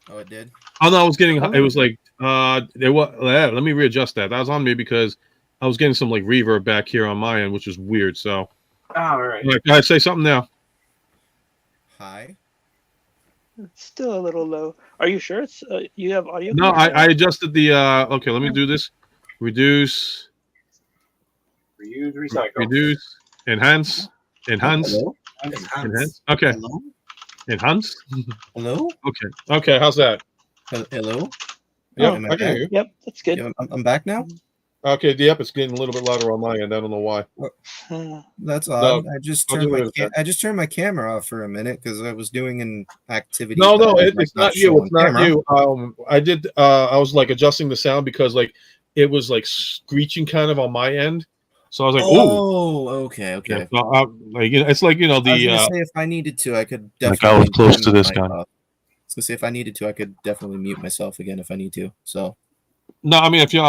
K: Oh, it did.
A: Oh no, I was getting. It was like. Let me readjust that. That was on me because I was getting some reverb back here on my end, which is weird. So.
G: All right.
A: Can I say something now?
K: Hi.
D: It's still a little low. Are you sure it's you have audio?
A: No, I adjusted the. Okay, let me do this. Reduce.
G: Reuse, recycle.
A: Reduce. Enhance. Enhance. Enhance. Okay.
K: Hello?
A: Enhance.
K: Hello.
A: Okay. How's that?
K: Hello.
A: Yeah, I can hear you.
D: Yep, that's good.
K: Yeah, I'm back now.
A: Okay. Yep, it's getting a little bit louder on my end. I don't know why.
K: That's odd. I just turned my camera off for a minute because I was doing an activity.
A: No, it's not you. It's not you. I did. I was adjusting the sound because it was like screeching kind of on my end. So I was like,
K: "Oh, okay."
A: Yeah, so like it's like
K: I was gonna say if I needed to, I could
A: like
K: definitely.
A: I was close to
K: turn
A: this
K: my mic
A: guy.
K: off. I was gonna say if I needed to, I could definitely mute myself again if I need to. So
A: No, I mean if you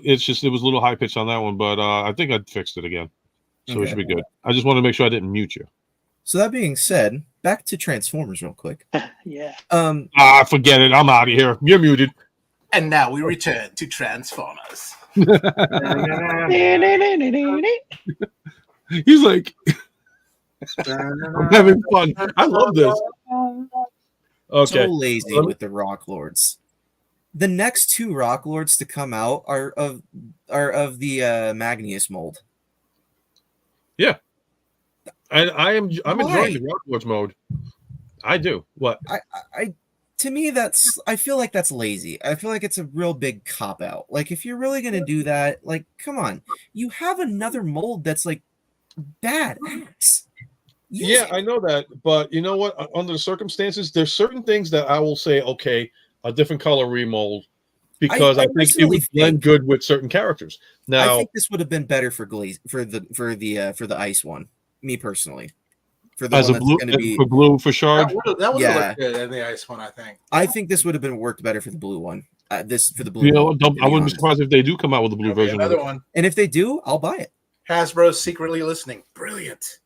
A: it's just it was a little high pitched on that one, but I think I fixed it again, so it should be good. I just want to make sure I didn't mute you.
K: So that being said, back to Transformers real quick.
D: Yeah.
A: Forget it. I'm out of here. You're muted.
F: And now we return to Transformers.
A: He's like, I'm having fun. I love this. Okay.
K: So lazy with the Rock Lords. The next two Rock Lords to come out are of the Magnius mold.
A: Yeah. I'm enjoying the Rock Lords mode. I do. What?
K: I to me I feel like that's lazy. I feel like it's a real big cop out. Like if you're really gonna do that, like come on. You have another mold that's like badass.
A: Yeah, I know that, but you know what? Under the circumstances, there's certain things that I will say, okay, a different color remold, because I think it would blend good with certain characters. Now,
K: I think this would have been better for the ice one. Me personally, for the
A: as
K: one
A: a blue,
K: that's going to be
A: for blue for shard.
F: That would have looked good in the ice one, I think.
K: I think this would have been worked better for the blue one. For the blue.
A: You know,
K: one,
A: I wouldn't be surprised if they do come out with the blue version.
F: Another one.
K: And if they do, I'll buy it.
F: Hasbro's secretly listening. Brilliant.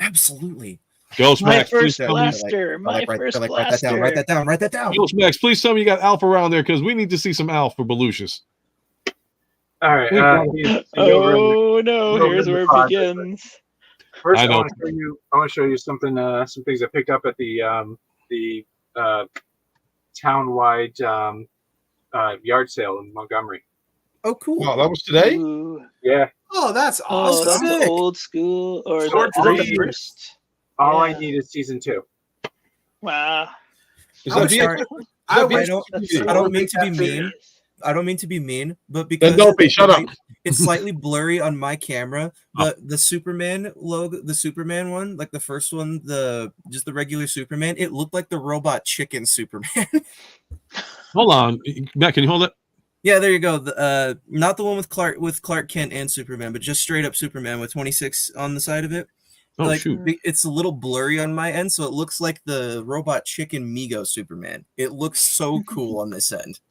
K: Absolutely.
A: Ghost
D: My
A: Max,
D: first
A: please tell me.
D: blaster. My first blaster.
K: Write that down.
A: Ghost Max, please tell me you got Alpha around there because we need to see some Alpha for Belucius.
G: All right.
D: Oh no! Here's where it begins.
G: First, I want to show you something. Some things I picked up at the town-wide yard sale in Montgomery.
K: Oh, cool!
A: Wow, that was today.
D: Ooh.
G: Yeah.
F: Oh, that's awesome.
D: Oh, that's the old school, or is that the first?
G: All I need is season 2.
D: Wow.
K: I don't mean to be mean. I don't mean to be mean, but because
A: don't be. Shut up.
K: It's slightly blurry on my camera. But the Superman logo, the Superman one, like the first one, just the regular Superman, it looked like the robot chicken Superman.
A: Hold on, Matt. Can you hold it?
K: Yeah, there you go. Not the one with Clark Kent and Superman, but just straight up Superman with 26 on the side of it.
A: Oh,
K: like
A: shoot.
K: It's a little blurry on my end, so it looks like the robot chicken Mego Superman. It looks so cool on this end.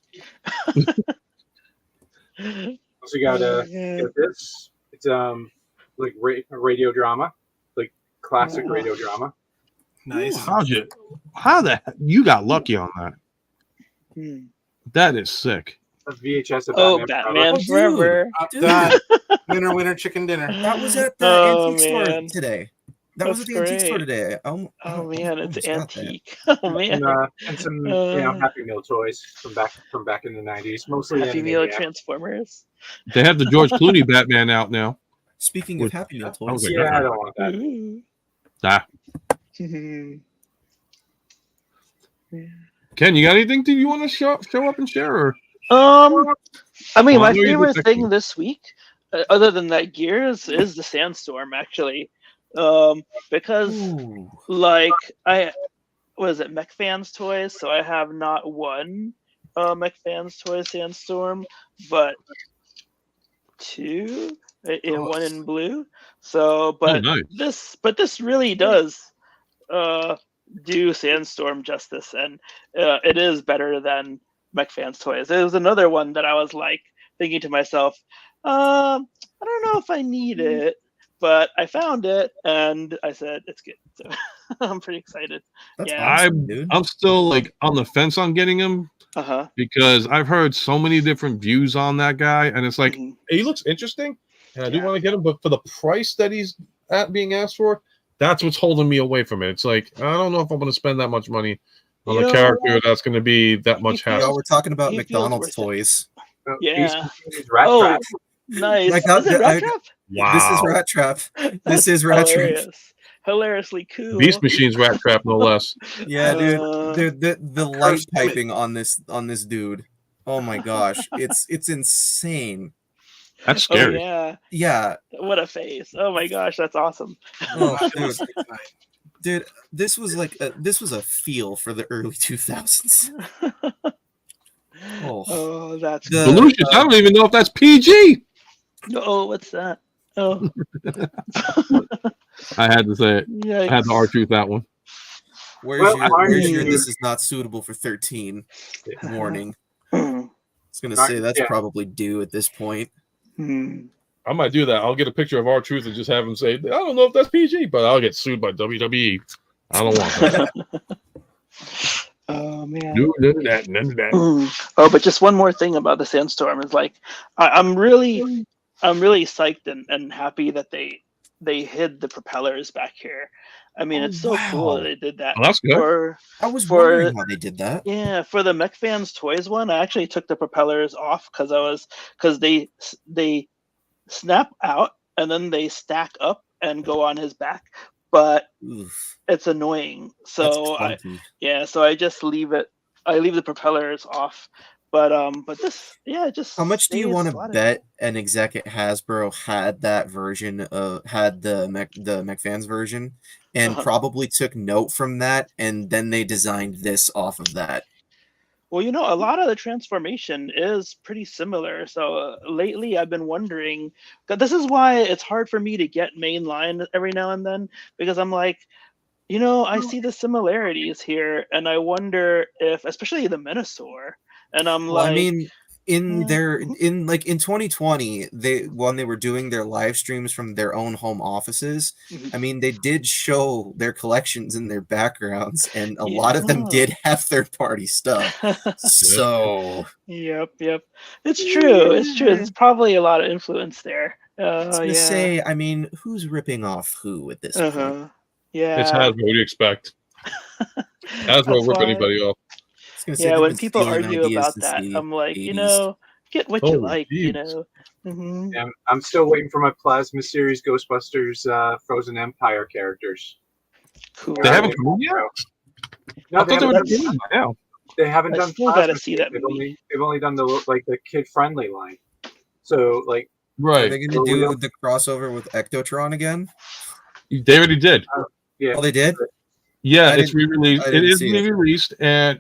G: Also got this. It's like radio drama, like classic radio drama.
F: Nice.
A: How the heck you got lucky on that? That is sick.
G: A VHS
D: of Batman Forever.
F: Winner, chicken dinner.
K: That was at the antique store today. That was at the antique store today.
D: Oh man, it's antique. Oh
G: man, and some Happy Meal toys from back in the 90s, mostly
D: Happy Meal Transformers.
A: They have the George Clooney Batman out now.
K: Speaking of Happy Meal toys,
G: I don't want that.
A: Ken, you got anything you want to show up and share? Or?
D: I mean, my favorite thing this week, other than that gear, is the Sandstorm actually. Because like MechFans toys, so I have not one MechFans toy Sandstorm, but 2, one in blue. So this really does do Sandstorm justice, and it is better than MechFans toys. It was another one that I was like thinking to myself, I don't know if I need it. But I found it, and I said it's good. So I'm pretty excited.
K: That's
A: awesome, dude. I'm still like on the fence on getting him because I've heard so many different views on that guy, and it's like he looks interesting, and I do want to get him, but for the price that he's being asked for, that's what's holding me away from it. It's like I don't know if I'm going to spend that much money on a character that's going to be that much hassle.
K: We're talking about McDonald's toys.
D: Yeah.
G: Rat Trap.
D: Nice. Is it Rat Trap?
A: Wow.
K: This is Rat Trap. This is Rat Trap.
D: Hilariously cool.
A: Beast Machine's Rat Trap, no less.
K: Yeah, dude. The light piping on this dude. Oh my gosh, it's insane.
A: That's scary.
D: Oh, yeah.
K: Yeah.
D: What a face. Oh my gosh, that's awesome.
K: Oh, dude, this was a feel for the early 2000s.
D: Oh, that's
A: Delicious. I don't even know if that's PG.
D: Oh, what's that? Oh,
A: I had to say it.
D: yikes.
A: I had to R-truth that one.
K: Where's
G: Well,
K: your this is not suitable for 13 warning? I was gonna say that's probably due at this point.
A: I might do that. I'll get a picture of R-truth and just have him say, I don't know if that's PG, but I'll get sued by WWE. I don't want that.
D: Oh man.
A: No, none of that. None of that.
D: Oh, but just one more thing about the Sandstorm is like I'm really psyched and happy that they hid the propellers back here. I mean, it's so cool that they did that.
A: Oh, that's good.
K: I was wondering how they did that.
D: Yeah, for the Mech Fans Toys one, I actually took the propellers off because they snap out and then they stack up and go on his back, but it's annoying. So I just leave it. I leave the propellers off. But this, just
K: how much do you want to bet an exec at Hasbro had that version had the Mech Fans version and probably took note from that, and then they designed this off of that?
D: Well, a lot of the transformation is pretty similar. So lately I've been wondering, this is why it's hard for me to get mainline every now and then, because I'm like, I see the similarities here, and I wonder if, especially the Minosaur, and I'm like,
K: I mean, in 2020, when they were doing their live streams from their own home offices, I mean, they did show their collections in their backgrounds, and a lot of them did have third-party stuff. So,
D: yep, it's true. It's true. There's probably a lot of influence there.
K: I was gonna say, I mean, who's ripping off who at this point?
D: Yeah,
A: it's Hasbro. What do you expect? Hasbro rip anybody off.
D: Yeah, when people argue about that, I'm like, 80s. Get what you like,
G: Yeah, I'm still waiting for my Plasma Series Ghostbusters Frozen Empire characters.
D: Cool.
A: They haven't come yet?
G: No,
A: I thought they were doing it now.
G: They haven't done
D: still gotta see that
G: movie. They've only done the kid-friendly line. So,
A: right.
K: Are they going to do the crossover with Ectotron again?
A: They already did.
G: Yeah.
K: Oh, they did?
A: Yeah, it's re-released. It is re-released, and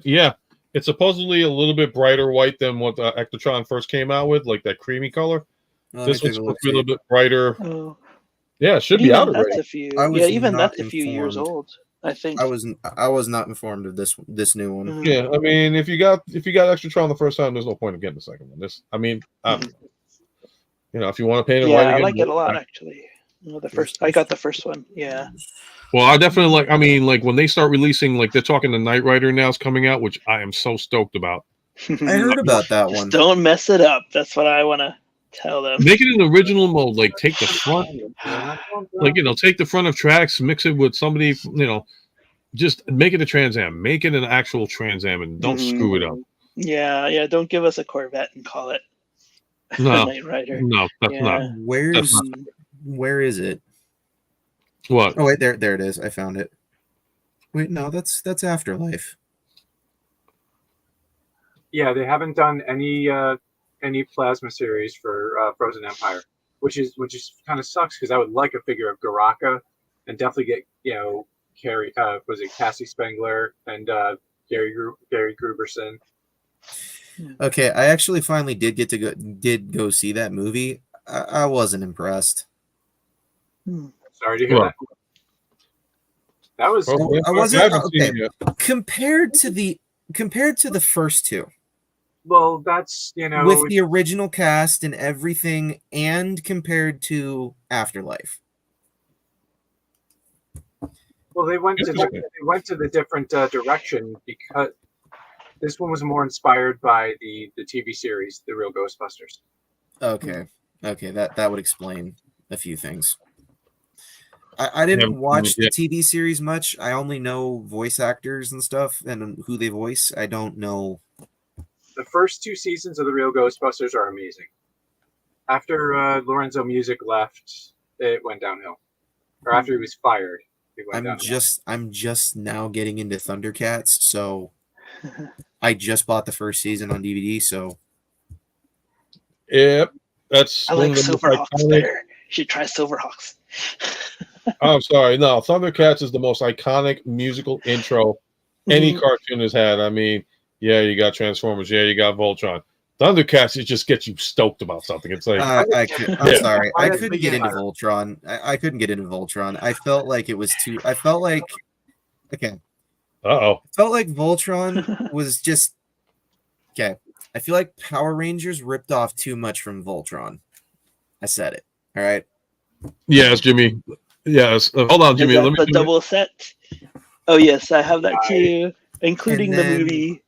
A: it's supposedly a little bit brighter white than what Ectotron first came out with, like that creamy color. This one's supposed to be a little bit brighter. Oh. Yeah, it should be out already.
D: That's a few years old. I think
K: I was not informed of this new one.
A: Yeah, I mean, if you got Ectotron the first time, there's no point in getting the second one. If you want to paint it white,
D: I like it a lot actually. I got the first one. Yeah.
A: Well, I definitely like. I mean, like when they start releasing, like they're talking the Knight Rider now is coming out, which I am so stoked about.
K: I heard about that one.
D: Don't mess it up. That's what I want to tell them.
A: Make it in original mode. Like take the front, take the front of tracks, mix it with somebody, just make it a Trans Am. Make it an actual Trans Am, and don't screw it up.
D: Yeah. Don't give us a Corvette and call it Knight Rider.
A: No, that's not.
K: Where is it?
A: What?
K: Oh wait, there it is. I found it. Wait, no, that's Afterlife.
G: Yeah, they haven't done any Plasma series for Frozen Empire, which is kind of sucks because I would like a figure of Garaka and definitely get Carrie Cassie Spengler and Gary Gruberson.
K: Okay, I actually finally did go see that movie. I wasn't impressed.
G: Sorry to hear that. That was
K: I wasn't okay. Compared to the first two.
G: Well, that's
K: with the original cast and everything, and compared to Afterlife.
G: Well, they went to the different direction because this one was more inspired by the TV series, The Real Ghostbusters.
K: Okay, that would explain a few things. I didn't watch the TV series much. I only know voice actors and stuff and who they voice. I don't know.
G: The first 2 seasons of The Real Ghostbusters are amazing. After Lorenzo Music left, it went downhill. Or after he was fired, it went downhill.
K: I'm just now getting into Thundercats, so I just bought the first season on DVD, so
A: yep. I
D: like Silverhawks better. You should try Silverhawks.
A: I'm sorry. No, Thundercats is the most iconic musical intro any cartoon has had. I mean, Yeah, you got Transformers. Yeah, you got Voltron. Thundercats, it just gets you stoked about something. It's like
K: I'm sorry, I couldn't get into Voltron. I couldn't get into Voltron. I felt like it was too. I felt like okay.
A: Uh-oh.
K: I felt like Voltron was just okay. I feel like Power Rangers ripped off too much from Voltron. I said it. All right.
A: Yes, Jimmy. Yes. Hold on, Jimmy. Let me
D: the double set. Oh yes, I have that too, including the movie.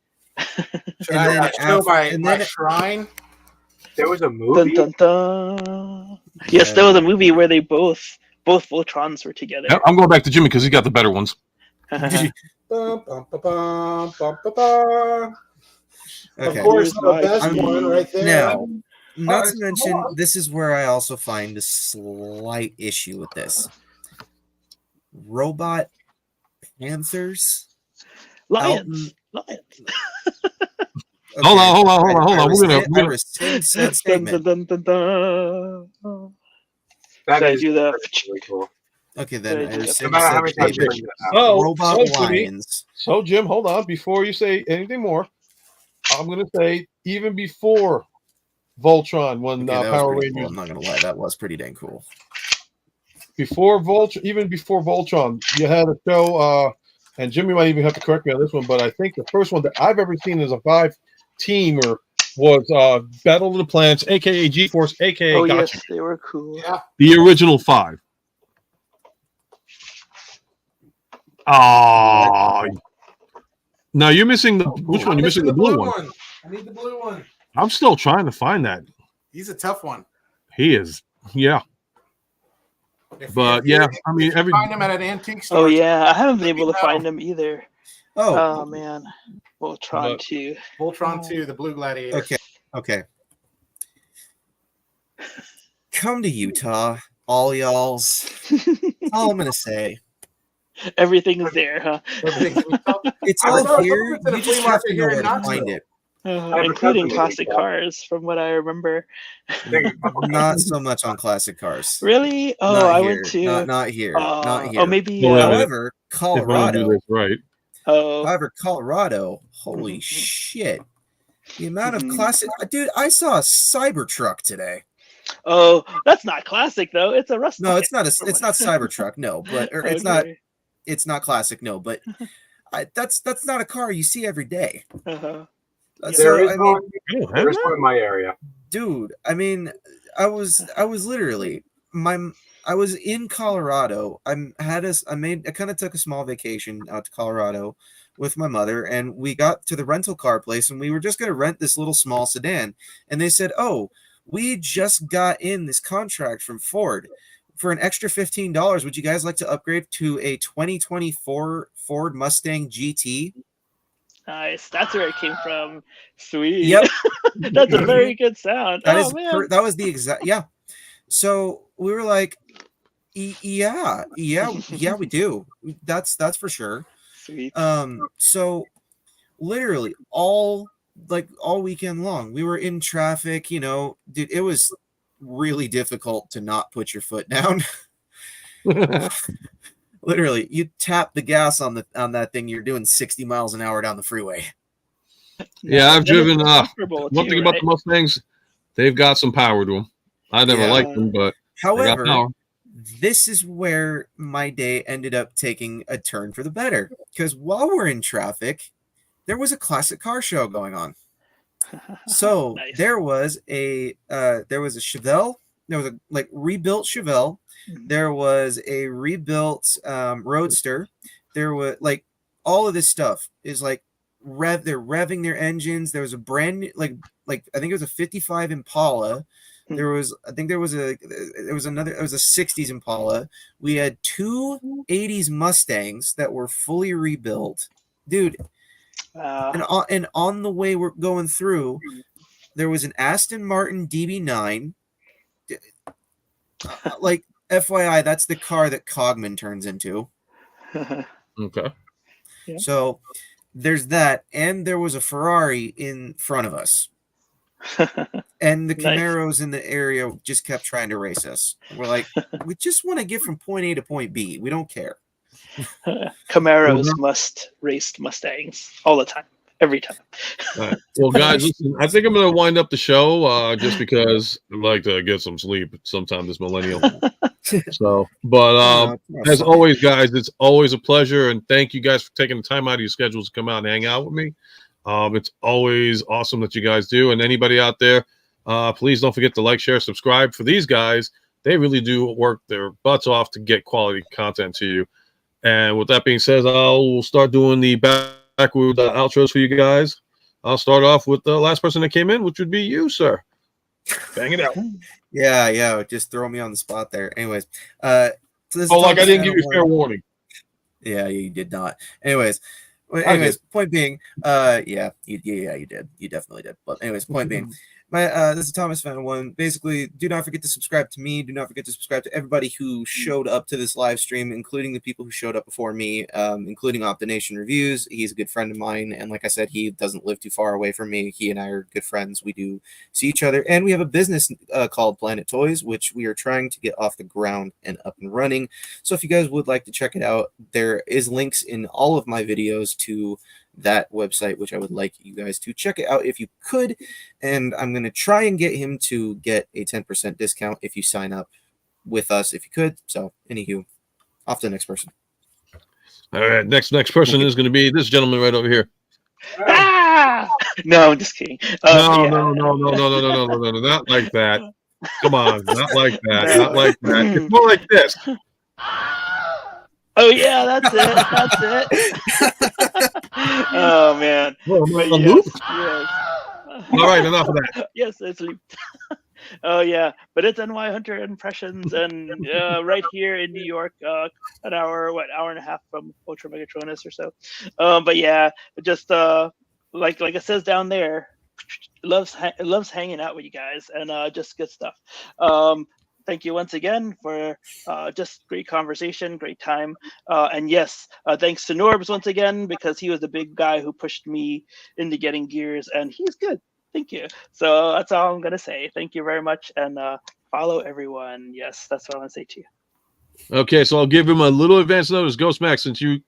F: Should I show my shrine?
G: There was a movie.
D: Dun, dun, dun. Yes, there was a movie where they both Voltrons were together.
A: I'm going back to Jimmy because he got the better ones.
F: Okay.
K: Okay.
F: Of course, the best one right there.
K: Now, not to mention, this is where I also find a slight issue with this. Robot Panthers.
D: Lions.
K: Okay.
A: Hold on.
K: I rescind said statement.
D: Should I do the?
G: Really cool.
K: Okay, then I rescind
G: No matter how
K: said
G: many times you
K: statement.
G: bring that up.
K: Robot
A: Jimmy,
K: Lions.
A: So, Jim, hold on. Before you say anything more, I'm going to say even before Voltron, when
K: Okay, that was
A: Power
K: pretty
A: Rangers,
K: cool. I'm not gonna lie, that was pretty dang cool.
A: even before Voltron, you had a show, and Jimmy might even have to correct me on this one, but I think the first one that I've ever seen as a 5-teamer was Battle of the Planets, aka G-Force, aka
D: Oh
A: Gotcha.
D: yes, they were cool.
F: Yeah.
A: The original 5. Oh, now you're missing the which one? You're missing the blue one.
F: I need the blue one.
A: I'm still trying to find that.
F: He's a tough one.
A: He is, yeah. But yeah, I mean,
F: if you find him at an antique store.
D: Oh yeah, I haven't been able to find them either.
K: Oh,
D: Oh man, Voltron 2.
F: Voltron 2, the Blue Gladiator.
K: okay. Come to Utah, all y'alls. That's all I'm gonna say.
D: Everything is there, huh?
K: It's
F: I
K: all
F: remember
K: here.
F: something
K: You
F: to the flea
K: just have
F: market
K: to know
F: here in
K: where to
F: Knoxville.
K: find it.
D: Including classic cars, from what I remember.
K: Not so much on classic cars.
D: Really? Oh,
K: Not
D: I
K: here.
D: went to
K: not here. Not here.
D: Oh, maybe.
K: However,
A: If I'm gonna do
K: Colorado.
A: this right.
D: Oh.
K: However, Colorado. Holy shit! The amount of classic. Dude, I saw a Cybertruck today.
D: Oh, that's not classic though. It's a rust.
K: No, it's not. It's not Cybertruck. No, but it's not. It's not classic. No, but that's not a car you see every day.
D: Uh-huh.
K: So I mean,
G: there is one in my area,
K: dude. I mean, I was literally I was in Colorado. I kind of took a small vacation out to Colorado with my mother, and we got to the rental car place, and we were just going to rent this little small sedan, and they said, "Oh, we just got in this contract from Ford for an extra $15. Would you guys like to upgrade to a 2024 Ford Mustang GT?"
D: Nice. That's where it came from. Sweet.
K: Yep.
D: That's a very good sound.
K: That
D: oh
K: is
D: man.
K: that was the exact So we were like, yeah, we do. That's for sure.
D: Sweet.
K: So literally all weekend long, we were in traffic, dude, it was really difficult to not put your foot down. Literally, you tap the gas on that thing, you're doing 60 miles an hour down the freeway.
A: Yeah, I've driven. One
D: too,
A: thing about the Mustangs, they've got some power to them. I never liked them, but
K: however,
A: they got power.
K: This is where my day ended up taking a turn for the better, because while we're in traffic, there was a classic car show going on. So
D: Nice.
K: there was a Chevelle, there was a rebuilt Chevelle, there was a rebuilt Roadster, there was all of this stuff is they're revving their engines. There was a brand new, I think it was a 55 Impala. There was a 60s Impala. We had two 80s Mustangs that were fully rebuilt, dude. And on the way we're going through, there was an Aston Martin DB9. FYI, that's the car that Cogman turns into.
A: Okay.
D: Yeah.
K: So there's that, and there was a Ferrari in front of us. And the Camaros in the area just kept trying to race us. We're like, we just want to get from point A to point B. We don't care.
D: Camaros must race Mustangs all the time. every time.
A: All right. Well, guys, listen, I think I'm going to wind up the show just because I like to get some sleep sometime this millennial. So, but as always, guys, it's always a pleasure, and thank you guys for taking the time out of your schedules to come out and hang out with me. It's always awesome that you guys do, and anybody out there, please don't forget to like, share, subscribe. For these guys, they really do work their butts off to get quality content to you. And with that being said, I'll start doing the backward outros for you guys. I'll start off with the last person that came in, which would be you, sir. Bang it out.
K: Yeah, just throw me on the spot there. Anyways,
A: so I didn't give you fair warning.
K: Yeah, you did not. Anyways, point being, you did. You definitely did. But anyways, point being, this is Thomas Fan One. Basically, do not forget to subscribe to me. Do not forget to subscribe to everybody who showed up to this live stream, including the people who showed up before me, including Optination Reviews. He's a good friend of mine, and like I said, he doesn't live too far away from me. He and I are good friends. We do see each other, and we have a business called Planet Toys, which we are trying to get off the ground and up and running. So if you guys would like to check it out, there is links in all of my videos to that website, which I would like you guys to check it out if you could. And I'm going to try and get him to get a 10% discount if you sign up with us, if you could. So, anywho, off to the next person.
A: All right, next person is going to be this gentleman right over here.
D: Ah! No, I'm just kidding.
A: No, not like that. Come on, not like that. Not like that. It's more like this.
D: Oh yeah, that's it. Oh man.
A: Well,
D: yes.
A: All right, enough of that.
D: Yes, it's looped. Oh yeah, but it's NyHunter Impressions, and right here in New York, an hour and a half from Ultra Megatronus or so. But yeah, just like it says down there, loves hanging out with you guys, and just good stuff. Thank you once again for just great conversation, great time. And yes, thanks to Norbs once again, because he was the big guy who pushed me into getting gears, and he's good. Thank you. So that's all I'm going to say. Thank you very much, and follow everyone. Yes, that's what I want to say to you.
A: Okay, so I'll give him a little advance notice. Ghost Max, since you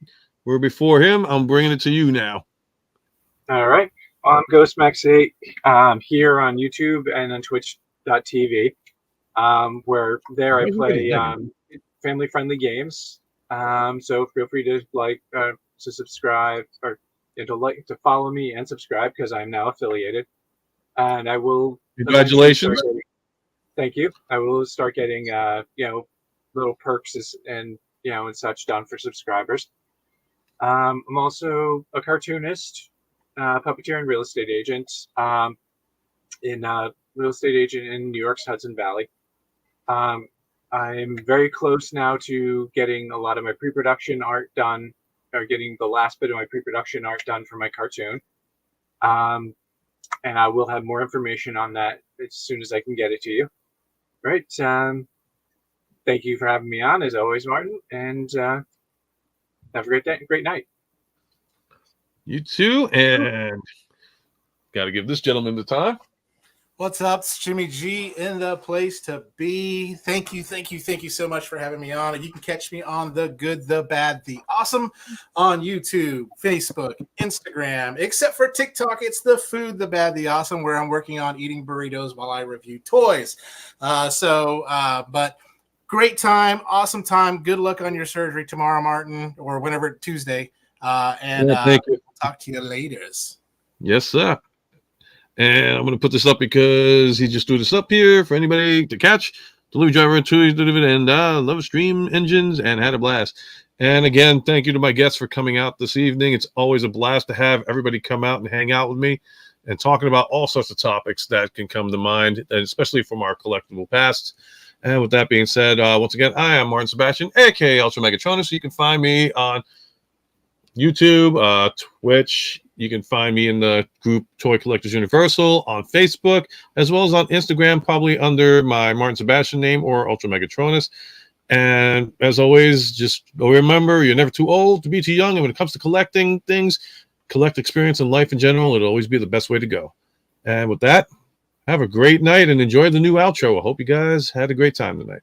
A: were before him, I'm bringing it to you now.
G: All right. I'm Ghost Max 8 here on YouTube and on Twitch.tv. Where there I play family-friendly games. So feel free to to subscribe or to follow me and subscribe because I'm now affiliated. And I will.
A: Congratulations!
G: Thank you. I will start getting little perks and and such done for subscribers. I'm also a cartoonist, puppeteer, and real estate agent. Real estate agent in New York's Hudson Valley. I'm very close now to getting a lot of my pre-production art done, or getting the last bit of my pre-production art done for my cartoon. And I will have more information on that as soon as I can get it to you. Right. Thank you for having me on, as always, Martin, and have a great day, great night.
A: You too, and got to give this gentleman the time.
F: What's up? It's Jimmy G in the place to be. Thank you so much for having me on. And you can catch me on The Good, the Bad, the Awesome on YouTube, Facebook, Instagram, except for TikTok. It's The Food, the Bad, the Awesome, where I'm working on eating burritos while I review toys. But great time, awesome time. Good luck on your surgery tomorrow, Martin, or whenever, Tuesday. Thank you. Talk to you later.
A: Yes, sir. And I'm going to put this up because he just threw this up here for anybody to catch. Delivery driver, and love stream engines and had a blast. And again, thank you to my guests for coming out this evening. It's always a blast to have everybody come out and hang out with me and talking about all sorts of topics that can come to mind, and especially from our collectible past. And with that being said, once again, I am Martin Sebastian, aka Ultra Megatronus. So you can find me on YouTube, Twitch. You can find me in the group Toy Collectors Universal on Facebook, as well as on Instagram, probably under my Martin Sebastian name or Ultra Megatronus. And as always, just remember, you're never too old to be too young. And when it comes to collecting things, collect experience in life in general, it'll always be the best way to go. And with that, have a great night and enjoy the new outro. I hope you guys had a great time tonight.